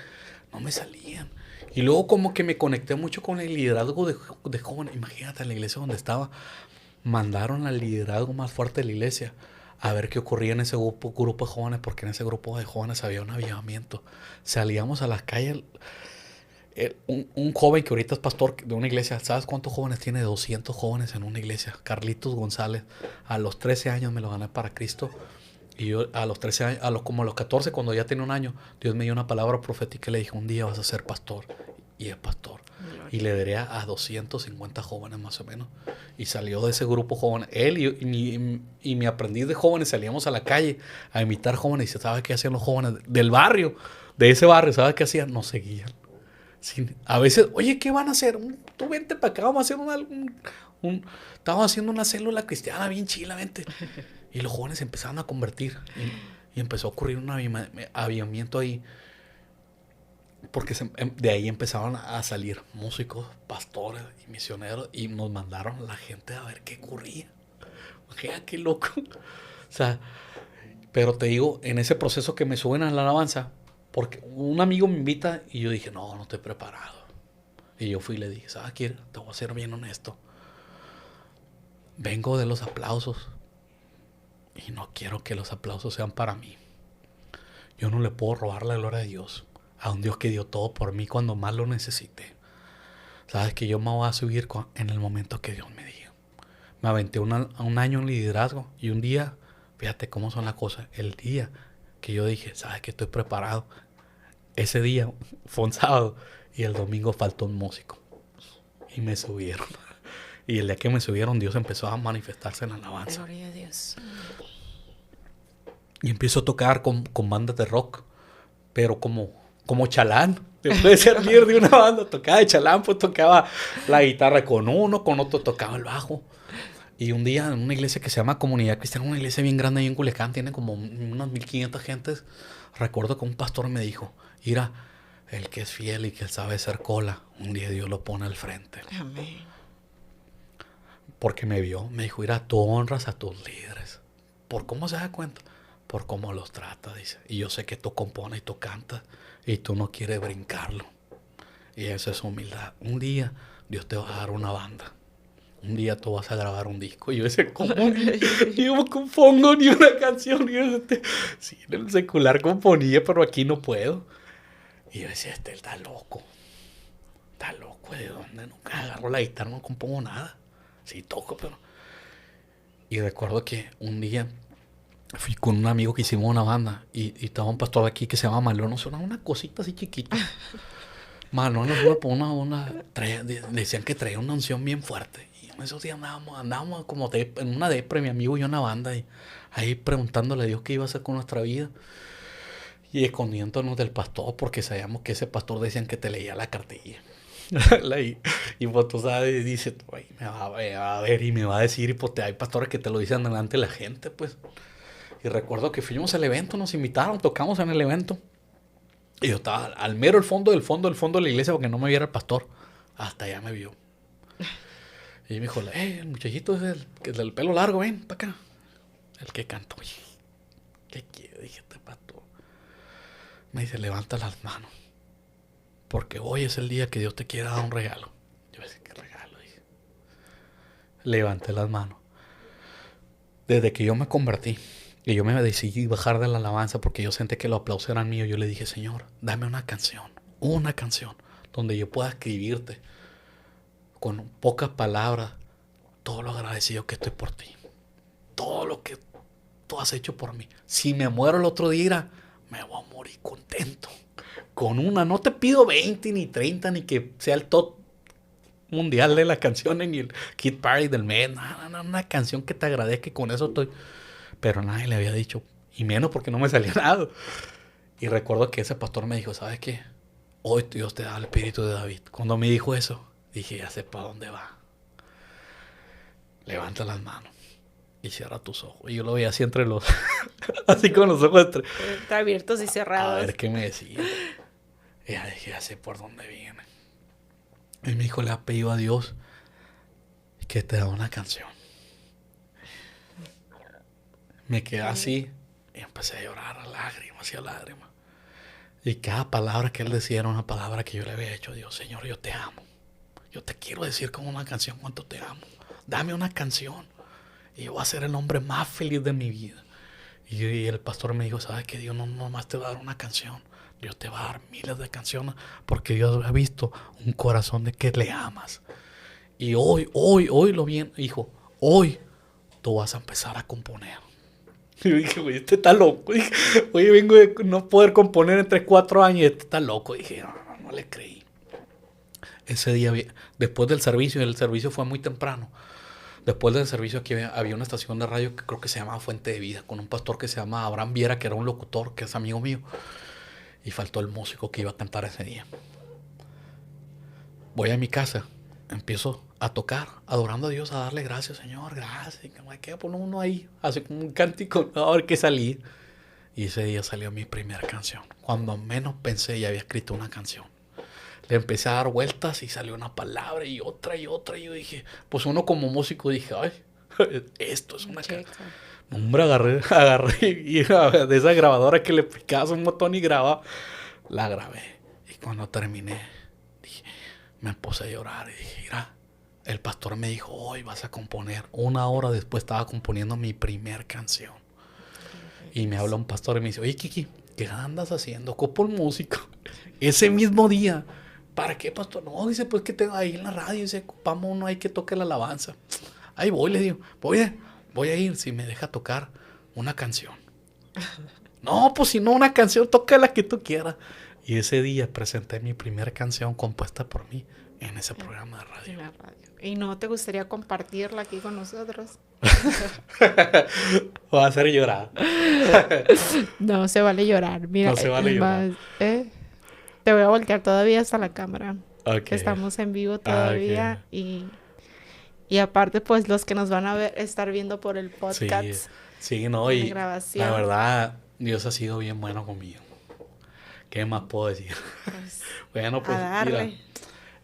no me salían. Y luego como que me conecté mucho con el liderazgo de jóvenes. Imagínate, en la iglesia donde estaba, mandaron al liderazgo más fuerte de la iglesia a ver qué ocurría en ese grupo de jóvenes, porque en ese grupo de jóvenes había un avivamiento. Salíamos a las calles. Un joven que ahorita es pastor de una iglesia, ¿sabes cuántos jóvenes tiene? 200 jóvenes en una iglesia. Carlitos González, a los 13 años me lo gané para Cristo. Y yo a los 13 años, como a los 14, cuando ya tenía un año, Dios me dio una palabra profética y le dije, un día vas a ser pastor. Y es pastor. Y le daré a 250 jóvenes más o menos. Y salió de ese grupo joven. Él y mi aprendiz de jóvenes salíamos a la calle a imitar jóvenes. Y dice, ¿sabes qué hacían los jóvenes del barrio? De ese barrio, ¿sabes qué hacían? Nos seguían. A veces, oye, ¿qué van a hacer? Tú vente para acá, vamos a hacer estábamos haciendo una célula cristiana bien chila, vente. Y los jóvenes empezaron a convertir. Y empezó a ocurrir un avivamiento ahí. Porque de ahí empezaron a salir músicos, pastores y misioneros. Y nos mandaron la gente a ver qué ocurría. Oye, qué loco. O sea, pero te digo, en ese proceso que me suben a la alabanza, porque un amigo me invita y yo dije, no estoy preparado. Y yo fui y le dije, ¿sabes qué? Te voy a ser bien honesto. Vengo de los aplausos. y no quiero que los aplausos sean para mí. Yo no le puedo robar la gloria a Dios, a un Dios que dio todo por mí cuando más lo necesité. Sabes que yo me voy a subir en el momento que Dios me diga. Me aventé un año en liderazgo y un día, fíjate cómo son las cosas, el día que yo dije, sabes que estoy preparado, ese día fue un sábado y el domingo faltó un músico y me subieron. Y el día que me subieron, Dios empezó a manifestarse en alabanza. Gloria a Dios. Y empiezo a tocar con bandas de rock, pero como chalán. Después de ser líder de una banda, tocaba de chalán, pues tocaba la guitarra con uno, con otro tocaba el bajo. Y un día en una iglesia que se llama Comunidad Cristiana, una iglesia bien grande ahí en Culiacán, tiene como unas 1500 gentes. Recuerdo que un pastor me dijo, mira, el que es fiel y que sabe ser cola, un día Dios lo pone al frente. Amén. Porque me vio, me dijo, mira, tú honras a tus líderes. ¿Por cómo se da cuenta? Por cómo los trata, dice. Y yo sé que tú compones y tú cantas y tú no quieres brincarlo. Y eso es humildad. Un día Dios te va a dar una banda. Un día tú vas a grabar un disco. Y yo decía, ¿cómo? Yo no compongo ni una canción. Y yo decía, sí, en el secular componía, pero aquí no puedo. Y yo decía, este está loco. Está loco, ¿de dónde? Nunca agarro la guitarra, no compongo nada. Sí toco, pero... Y recuerdo que un día fui con un amigo que hicimos una banda y estaba un pastor aquí que se llama Malón, una cosita así chiquita. Malón decían que traía una unción bien fuerte. Y en esos días andábamos como en una depre, mi amigo y yo en una banda, y ahí preguntándole a Dios qué iba a hacer con nuestra vida. Y escondiéndonos del pastor porque sabíamos que ese pastor decían que te leía la cartilla. Y pues tú sabes, dice, me va a ver y me va a decir, y pues hay pastores que te lo dicen delante de la gente, pues. Y recuerdo que fuimos al evento, nos invitaron, tocamos en el evento. Y yo estaba al mero el fondo del fondo de la iglesia porque no me viera el pastor. Hasta allá me vio. Y me dijo, el muchachito es el del pelo largo, ven, para acá. El que cantó. ¿Qué quiere? Dije, este pastor. Me dice, levanta las manos. Porque hoy es el día que Dios te quiere dar un regalo. Yo decía, ¿qué regalo? Dije. Levanté las manos. Desde que yo me convertí y yo me decidí bajar de la alabanza porque yo sentí que los aplausos eran míos, yo le dije, Señor, dame una canción donde yo pueda escribirte con pocas palabras todo lo agradecido que estoy por ti. Todo lo que tú has hecho por mí. Si me muero el otro día, me voy a morir contento. Con una, no te pido 20 ni 30 ni que sea el top mundial de las canciones ni el Kid Party del mes. No, una canción que te agradezca y con eso estoy. Pero nadie le había dicho, y menos porque no me salía nada. Y recuerdo que ese pastor me dijo, ¿sabes qué? Hoy Dios te da el espíritu de David. Cuando me dijo eso, dije, ya sé para dónde va. Levanta las manos y cierra tus ojos. Y yo lo veía así entre los... así con los ojos abiertos y cerrados. A ver qué me decía. Y ya dije, ya sé por dónde viene. Y mi hijo le ha pedido a Dios que te da una canción. Me quedé así y empecé a llorar, lágrimas y lágrimas. Y cada palabra que él decía era una palabra que yo le había hecho a Dios. Señor, yo te amo. Yo te quiero decir con una canción cuánto te amo. Dame una canción y yo voy a ser el hombre más feliz de mi vida. Y el pastor me dijo, ¿sabes qué? Dios no nomás te va a dar una canción. Dios te va a dar miles de canciones porque Dios ha visto un corazón de que le amas. Y hoy lo bien, hijo, hoy tú vas a empezar a componer. Y yo dije, güey, este está loco. Dije, oye, vengo de no poder componer en 3-4 años y este está loco. Y dije, no le creí. Ese día, después del servicio, el servicio fue muy temprano. Después del servicio aquí había una estación de radio que creo que se llamaba Fuente de Vida, con un pastor que se llama Abraham Viera, que era un locutor, que es amigo mío. Y faltó el músico que iba a cantar ese día. Voy a mi casa, empiezo a tocar, adorando a Dios, a darle gracias, Señor, gracias. Y me queda por uno ahí, así como un cántico, a ver qué salía. Y ese día salió mi primera canción. Cuando menos pensé, ya había escrito una canción. Le empecé a dar vueltas y salió una palabra y otra y otra. Y yo dije, pues uno como músico dije, ay, esto es una canción. Hombre, agarré y de esa grabadora que le picabas un botón y grababa, la grabé. Y cuando terminé, dije, me puse a llorar y dije, mira, el pastor me dijo, hoy vas a componer. 1 hora después estaba componiendo mi primer canción. Y me habla un pastor y me dice, oye, Kiki, ¿qué andas haciendo? Ocupo un músico. Ese mismo día. ¿Para qué, pastor? No, dice, pues que tengo ahí en la radio. Dice, ocupamos uno ahí que toque la alabanza. Ahí voy, le digo, voy a ir si me deja tocar una canción. No, pues si no una canción, toca la que tú quieras. Y ese día presenté mi primera canción compuesta por mí en ese programa de radio. En la radio. ¿Y no te gustaría compartirla aquí con nosotros? Va a hacer llorar. No se vale llorar. Mira, No se vale llorar. Te voy a voltear todavía hasta la cámara. Okay. Estamos en vivo todavía. Okay. Y aparte, pues, los que nos van a ver, estar viendo por el podcast. Sí, no, y grabación. La verdad, Dios ha sido bien bueno conmigo. ¿Qué más puedo decir? Pues, bueno, pues, a darle. mira,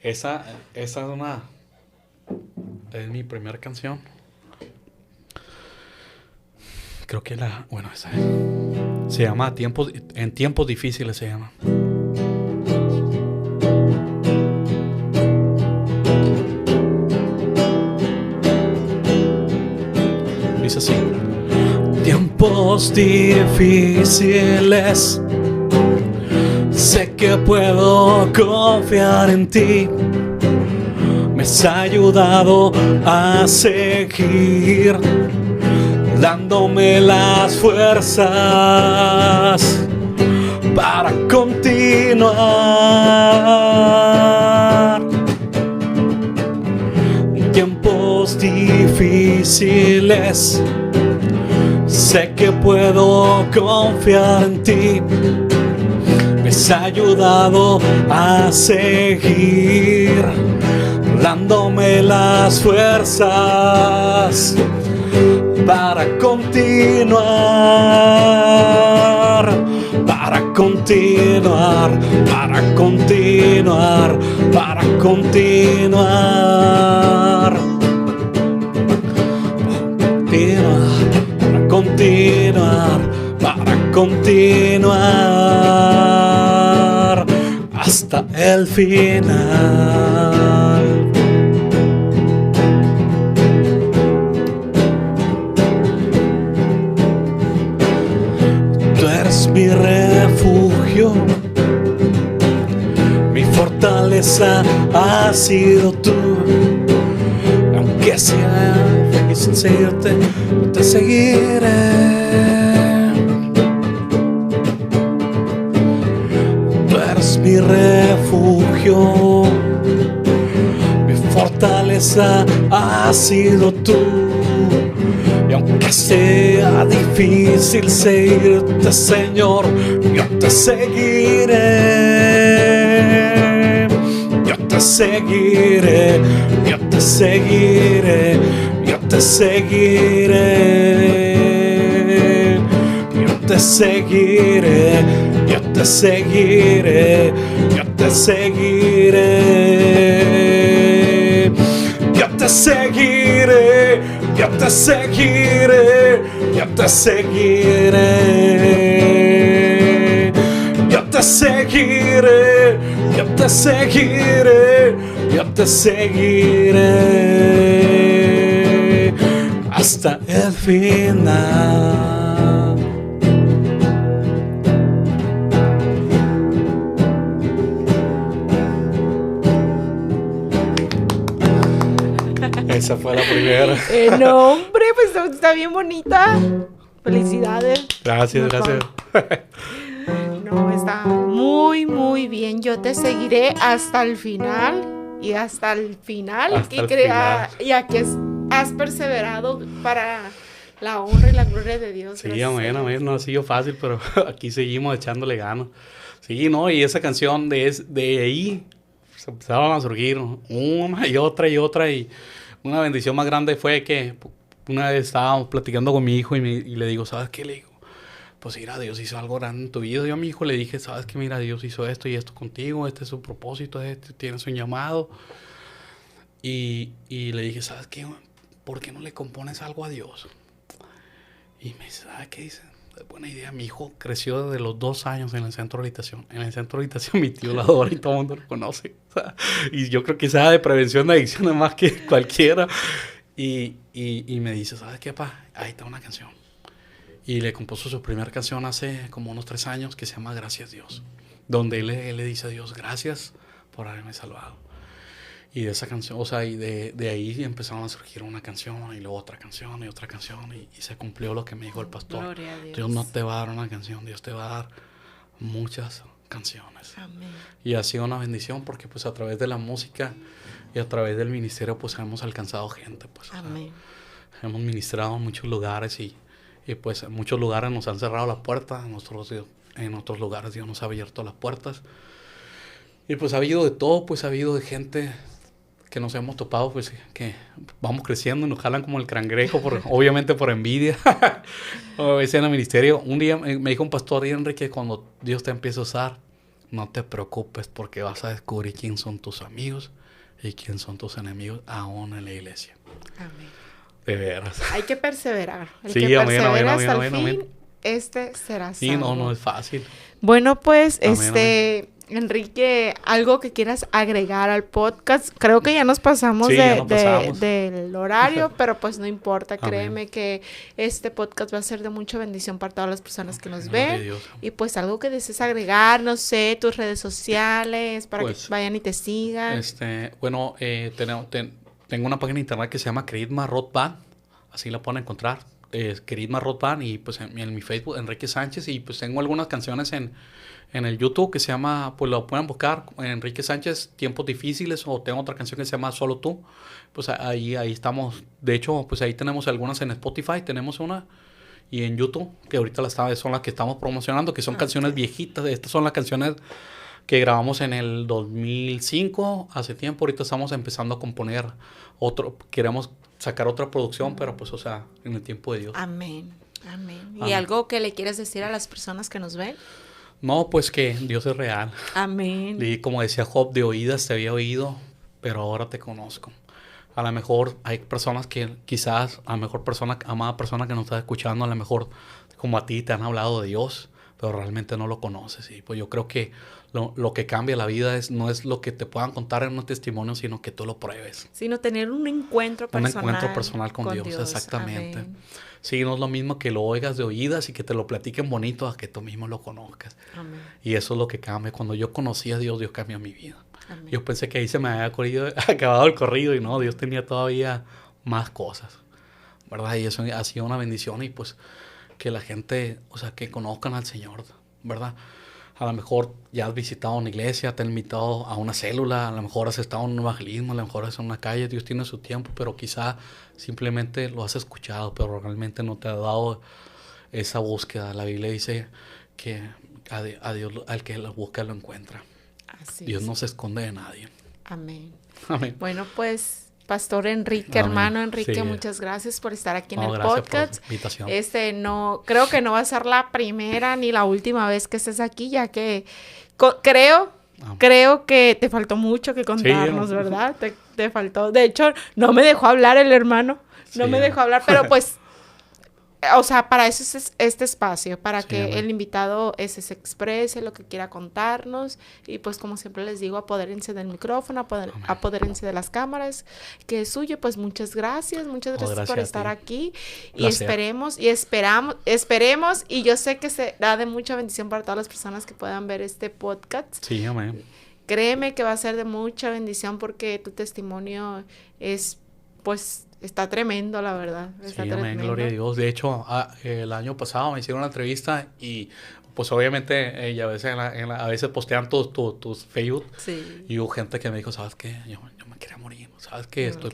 esa es mi primera canción. Creo que esa es. Se llama En tiempos difíciles se llama. Dice así. Tiempos difíciles, sé que puedo confiar en ti. Me has ayudado a seguir, dándome las fuerzas para continuar. Tiempos difíciles, sé que puedo confiar en ti. Me has ayudado a seguir, dándome las fuerzas para continuar, para continuar, para continuar, para continuar, para continuar, para continuar hasta el final. Mi refugio, mi fortaleza ha sido tú. Aunque sea difícil seguirte, te seguiré. Tú eres mi refugio, mi fortaleza ha sido tú. Y aunque sea difícil seguirte, Señor, yo te seguiré. Yo te seguiré, yo te seguiré, yo te seguiré. Yo te seguiré, yo te seguiré, yo te seguiré. Yo te seguiré, yo te seguiré, yo te seguiré. Yo te seguiré, yo te seguiré, yo te seguiré hasta el final. Esa fue la primera. No, hombre, pues está bien bonita. Felicidades. Gracias, gracias. No, está muy, muy bien. Yo te seguiré hasta el final. Y hasta el final. Hasta y el crea, y aquí has perseverado para la honra y la gloria de Dios. Sí, amén, amén. No ha sido fácil, pero aquí seguimos echándole ganas. Sí, no, y esa canción de ahí se empezaron a surgir una y otra y otra. Y una bendición más grande fue que una vez estábamos platicando con mi hijo y le digo, ¿sabes qué? Le digo, pues mira, Dios hizo algo grande en tu vida. Yo a mi hijo le dije, ¿sabes qué? Mira, Dios hizo esto y esto contigo. Este es su propósito, tienes un llamado. Y le dije, ¿sabes qué? ¿Por qué no le compones algo a Dios? Y me dice, ¿sabes qué dice? Buena idea. Mi hijo creció desde los 2 años en el centro de habitación. En el centro de habitación mi tío lo adora y todo el mundo lo conoce. O sea, y yo creo que sabe de prevención de adicciones más que cualquiera. Y me dice, ¿sabes qué, papá? Ahí está una canción. Y le compuso su primera canción hace como unos 3 años que se llama Gracias Dios. Donde él le dice a Dios, gracias por haberme salvado. Y de esa canción, o sea, y de ahí empezaron a surgir una canción y luego otra canción y otra canción. Y se cumplió lo que me dijo el pastor. Gloria a Dios. Dios no te va a dar una canción, Dios te va a dar muchas canciones. Amén. Y ha sido una bendición porque pues a través de la música y a través del ministerio pues hemos alcanzado gente. Pues, Amén. o sea, hemos ministrado en muchos lugares y pues en muchos lugares nos han cerrado la puerta, en otros lugares Dios nos ha abierto las puertas. Y pues ha habido de todo, pues ha habido de gente que nos hemos topado, pues que vamos creciendo y nos jalan como el cangrejo, obviamente por envidia. A veces en el ministerio, un día me dijo un pastor, Enrique, cuando Dios te empiece a usar, no te preocupes porque vas a descubrir quién son tus amigos y quién son tus enemigos aún en la iglesia. Amén. De veras. Hay que perseverar. El Sí, que amén, persevera amén, hasta el amén, fin, amén. será Sí, salvo. no es fácil. Bueno, pues, Amén, Enrique, algo que quieras agregar al podcast. Creo que ya nos pasamos, Sí, ya nos pasamos. del horario, pero pues no importa. Amén. Créeme que este podcast va a ser de mucha bendición para todas las personas que nos Gloria a ven. Dios. Y pues algo que desees agregar, no sé, tus redes sociales, para Pues, que vayan y te sigan. Bueno, tengo una página de internet que se llama Keritma Rock Band, así la pueden encontrar, Keritma Rock Band, y pues en mi Facebook, Enrique Sánchez, y pues tengo algunas canciones en el YouTube que se llama, pues lo pueden buscar, Enrique Sánchez, Tiempos Difíciles, o tengo otra canción que se llama Solo Tú, pues ahí estamos, de hecho, pues ahí tenemos algunas en Spotify, tenemos una, y en YouTube, que ahorita son las que estamos promocionando, que son canciones viejitas, estas son las canciones que grabamos en el 2005, hace tiempo. Ahorita estamos empezando a componer queremos sacar otra producción, pero pues, o sea, en el tiempo de Dios. Amén, amén. ¿Y Amén. algo que le quieres decir a las personas que nos ven? No, pues que Dios es real. Amén. Y como decía Job, de oídas te había oído, pero ahora te conozco. A lo mejor hay personas que quizás, a lo mejor amada persona que nos está escuchando, a lo mejor como a ti te han hablado de Dios, pero realmente no lo conoces. Y pues yo creo que lo que cambia la vida no es lo que te puedan contar en un testimonio, sino que tú lo pruebes. Sino tener un encuentro personal. Un encuentro personal con Dios, exactamente. Amén. Sí, no es lo mismo que lo oigas de oídas y que te lo platiquen bonito a que tú mismo lo conozcas. Amén. Y eso es lo que cambia. Cuando yo conocí a Dios, Dios cambió mi vida. Amén. Yo pensé que ahí se me había acabado el corrido y no, Dios tenía todavía más cosas, ¿verdad? Y eso ha sido una bendición y pues que la gente, o sea, que conozcan al Señor, ¿verdad? A lo mejor ya has visitado una iglesia, te han invitado a una célula, a lo mejor has estado en un evangelismo, a lo mejor has en una calle, Dios tiene su tiempo, pero quizá simplemente lo has escuchado, pero realmente no te ha dado esa búsqueda. La Biblia dice que a Dios, al que lo busca lo encuentra. Así Dios es. no se esconde de nadie. Amén. Amén. Bueno, pues, Pastor Enrique, Amén. hermano Enrique, Sí. muchas gracias por estar aquí en el Gracias podcast. por la invitación. No, creo que no va a ser la primera ni la última vez que estés aquí, ya que creo que te faltó mucho que contarnos, Sí. ¿verdad? Te faltó. De hecho, no me dejó hablar el hermano. No Sí. me dejó hablar, pero pues, o sea, para eso es este espacio, para Sí, que amén. el invitado se exprese lo que quiera contarnos y pues como siempre les digo, apodérense del micrófono, apodérense de las cámaras, que es suyo. Pues muchas gracias Gracias por a estar ti. aquí y Placer. esperemos y yo sé que será de mucha bendición para todas las personas que puedan ver este podcast. Sí, amén. Créeme que va a ser de mucha bendición porque tu testimonio está tremendo, la verdad. Está Sí, amén, tremendo. gloria a Dios. De hecho, el año pasado me hicieron una entrevista y pues obviamente a veces postean tus Facebook Sí. y hubo gente que me dijo, ¿sabes qué? Yo me quería morir, ¿sabes qué? tú.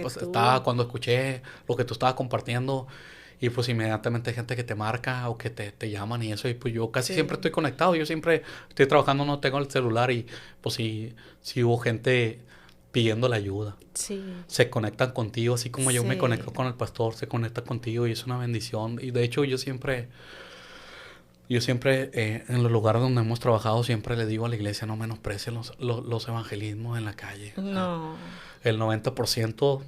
Cuando escuché lo que tú estabas compartiendo y pues inmediatamente hay gente que te marca o que te llaman y eso y pues yo casi Sí. siempre estoy conectado, yo siempre estoy trabajando, no tengo el celular y pues sí hubo gente pidiendo la ayuda. Sí. Se conectan contigo, así como yo me Sí. conecto con el pastor, se conecta contigo y es una bendición. Y de hecho yo siempre en los lugares donde hemos trabajado, siempre le digo a la iglesia, no menosprecie los evangelismos en la calle. No. El 90%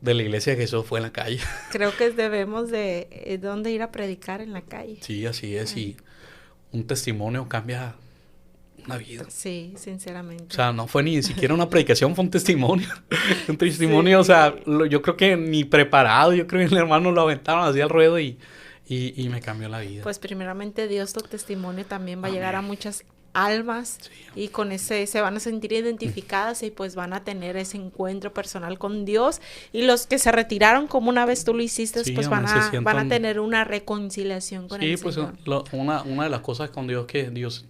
de la iglesia de Jesús fue en la calle. Creo que debemos de dónde ir a predicar en la calle. Sí, así es. Y un testimonio cambia una vida. Sí, sinceramente. O sea, no fue ni siquiera una predicación, fue un testimonio. Un testimonio, sí. O sea, yo creo que ni preparado, yo creo que el hermano lo aventaron así al ruedo y y me cambió la vida. Pues primeramente Dios, tu testimonio también va a Amén. llegar a muchas almas Sí. y con ese se van a sentir identificadas y pues van a tener ese encuentro personal con Dios, y los que se retiraron como una vez tú lo hiciste, Sí, pues amén, se van a sientan- tener una reconciliación con Sí, el pues Señor. una de las cosas con Dios que Dios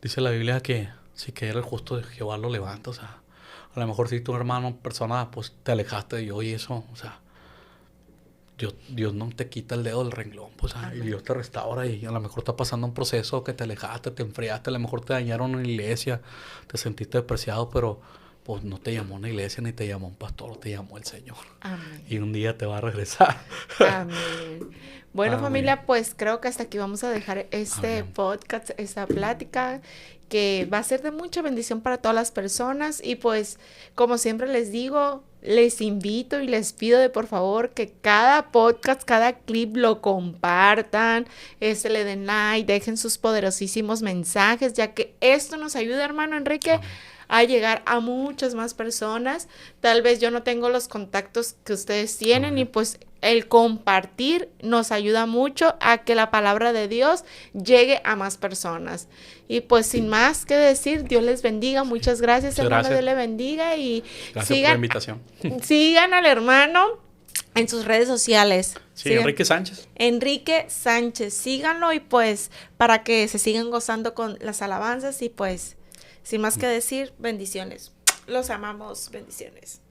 dice en la Biblia que si que era el justo de Jehová lo levanta, o sea, a lo mejor si tu hermano, persona, pues te alejaste de Dios y eso, o sea, Dios no te quita el dedo del renglón, pues, y Dios te restaura, y a lo mejor está pasando un proceso que te alejaste, te enfriaste, a lo mejor te dañaron en la iglesia, te sentiste despreciado, pero pues no te llamó una iglesia ni te llamó un pastor, te llamó el Señor. Amén. Y un día te va a regresar. Amén. Bueno, Amén. familia, pues creo que hasta aquí vamos a dejar este Amén. podcast, esta plática, que va a ser de mucha bendición para todas las personas. Y pues, como siempre les digo, les invito y les pido de por favor que cada podcast, cada clip lo compartan, le den like, dejen sus poderosísimos mensajes, ya que esto nos ayuda, hermano Enrique, Amén. a llegar a muchas más personas. Tal vez yo no tengo los contactos que ustedes tienen, y pues el compartir nos ayuda mucho a que la palabra de Dios llegue a más personas. Y pues sin más que decir, Dios les bendiga. Muchas gracias, Muchas hermano. gracias. Dios le bendiga y Gracias por la invitación. sigan al hermano en sus redes sociales. Sí, Sigan- Enrique Sánchez. Enrique Sánchez, síganlo, y pues para que se sigan gozando con las alabanzas. Y pues sin más que decir, bendiciones. Los amamos, bendiciones.